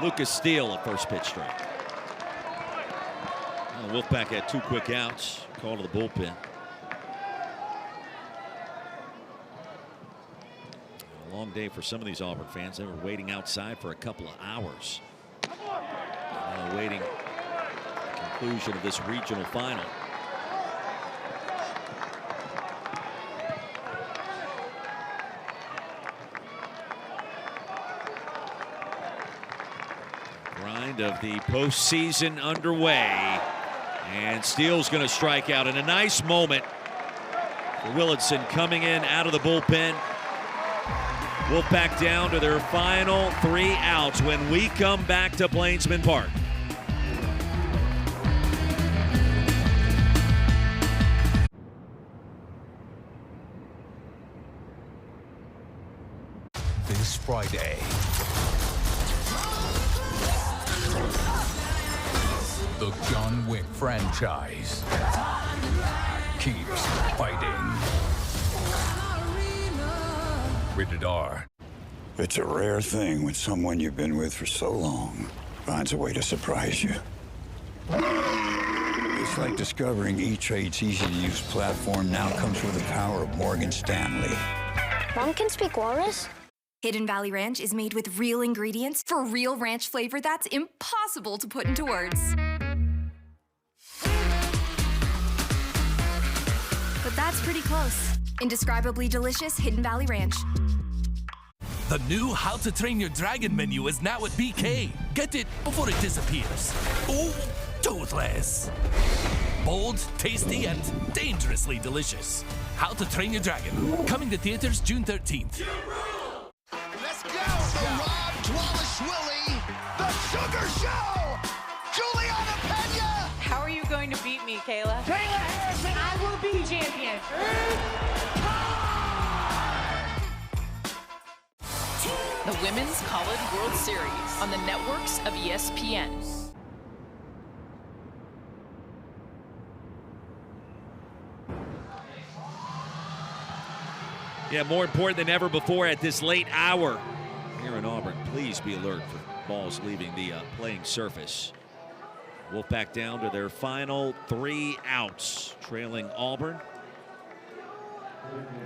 Lucas Steele at first pitch strike. Wolfpack had 2 quick outs. Call to the bullpen. A long day for some of these Auburn fans. They were waiting outside for a couple of hours. Waiting the conclusion of this regional final. Grind of the postseason underway. And Steele's going to strike out in a nice moment for Willardson coming in out of the bullpen. Wolfpack down to their final 3 outs when we come back to Plainsman Park. This Friday, the John Wick franchise keeps fighting. Rated R. It's a rare thing when someone you've been with for so long finds a way to surprise you. It's like discovering E-Trade's easy-to-use platform now comes with the power of Morgan Stanley. Mom can speak walrus? Hidden Valley Ranch is made with real ingredients for real ranch flavor that's impossible to put into words. But that's pretty close. Indescribably delicious Hidden Valley Ranch. The new How to Train Your Dragon menu is now at BK. Get it before it disappears. Oh, toothless. Bold, tasty, and dangerously delicious. How to Train Your Dragon. Coming to theaters June 13th. Let's go! The Rob Dwalish-Willie, the Sugar Show! Juliana Pena! How are you going to beat me, Kayla? Kayla Harrison! I will be champion! The Women's College World Series on the networks of ESPN. Yeah, more important than ever before at this late hour here in Auburn. Please be alert for balls leaving the playing surface. Wolfpack down to their final 3 outs, trailing Auburn.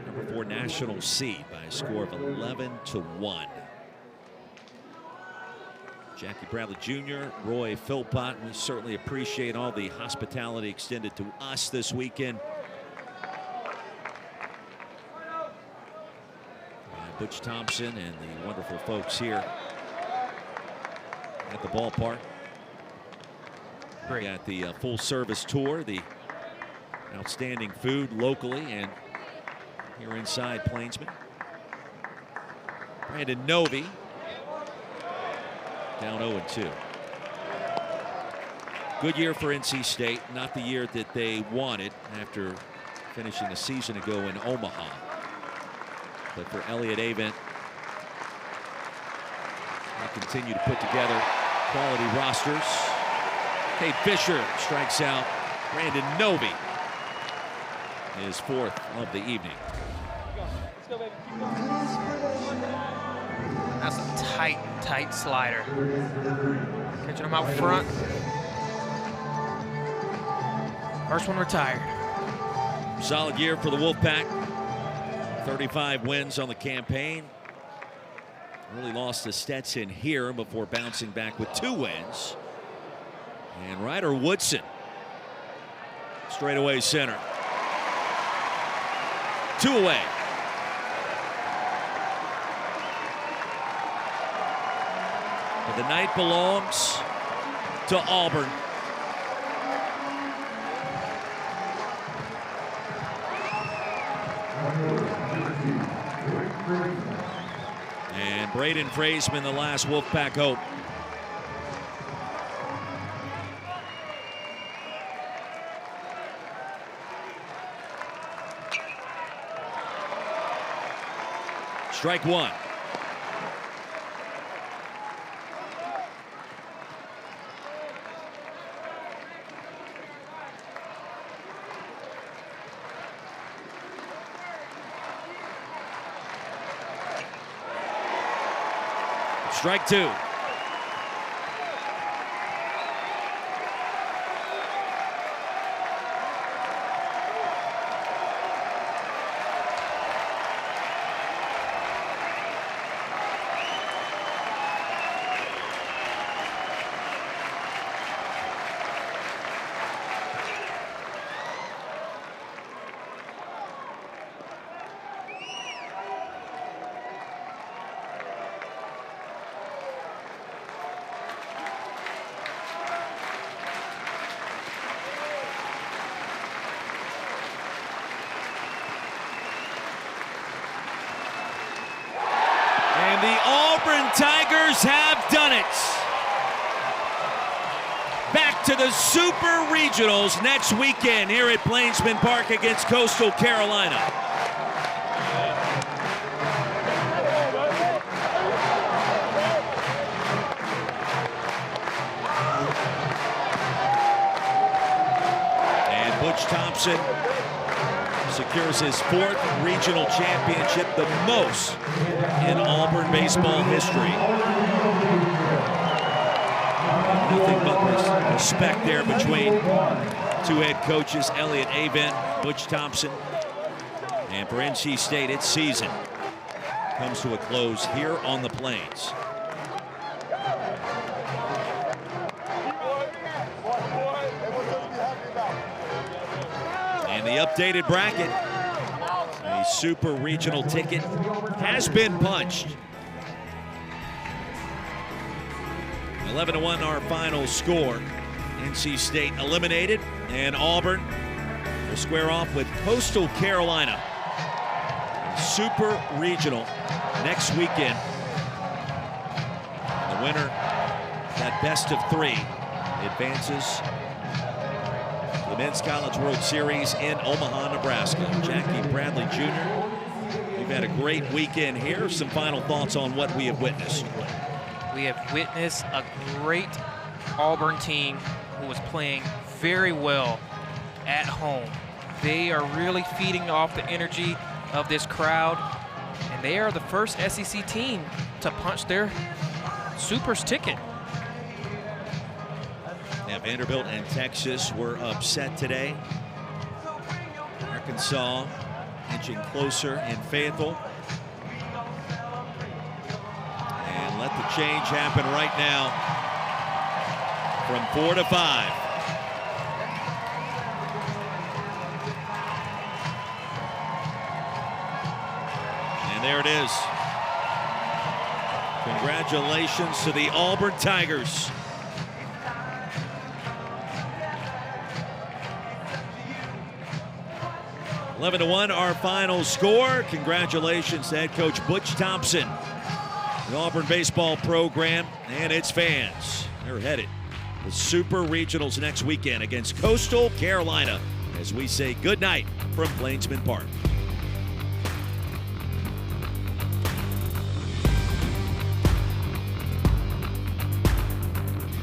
Number 4 national seed by a score of 11-1. Jackie Bradley Jr., Roy Philpott, we certainly appreciate all the hospitality extended to us this weekend. Butch Thompson and the wonderful folks here at the ballpark. We got the full service tour, the outstanding food locally and here inside Plainsman. Brandon Novy down 0-2. Good year for NC State, not the year that they wanted after finishing a season ago in Omaha. But for Elliott Avent, they continue to put together quality rosters. Cade Fisher strikes out Brandon Novy, his 4th of the evening. Let's go, baby. That's a tight slider. Catching him out front. First one retired. Solid year for the Wolfpack. 35 wins on the campaign. Really lost to Stetson here before bouncing back with 2 wins. And Ryder Woodson, straightaway center. 2 away. But the night belongs to Auburn. And Braden Fraseman, the last Wolfpack hope. Strike 1. Strike 2. The Auburn Tigers have done it. Back to the Super Regionals next weekend here at Plainsman Park against Coastal Carolina. And Butch Thompson secures his 4th regional championship, the most in Auburn baseball history. Nothing but respect there between 2 head coaches, Elliott Avent, Butch Thompson. And for NC State, its season comes to a close here on the Plains. And the updated bracket, a Super Regional ticket has been punched. 11-1 our final score. NC State eliminated, and Auburn will square off with Coastal Carolina. Super Regional next weekend. The winner, that best of 3, advances the Men's College World Series in Omaha, Nebraska. Jackie Bradley Jr., we've had a great weekend here. Some final thoughts on what we have witnessed. We have witnessed a great Auburn team who was playing very well at home. They are really feeding off the energy of this crowd, and they are the first SEC team to punch their Supers ticket. Yeah, Vanderbilt and Texas were upset today. Arkansas inching closer in Fayetteville. And let the change happen right now from 4 to 5. And there it is. Congratulations to the Auburn Tigers. 11-1 our final score. Congratulations to head coach Butch Thompson, the Auburn baseball program, and its fans. They're headed to the Super Regionals next weekend against Coastal Carolina as we say goodnight from Plainsman Park.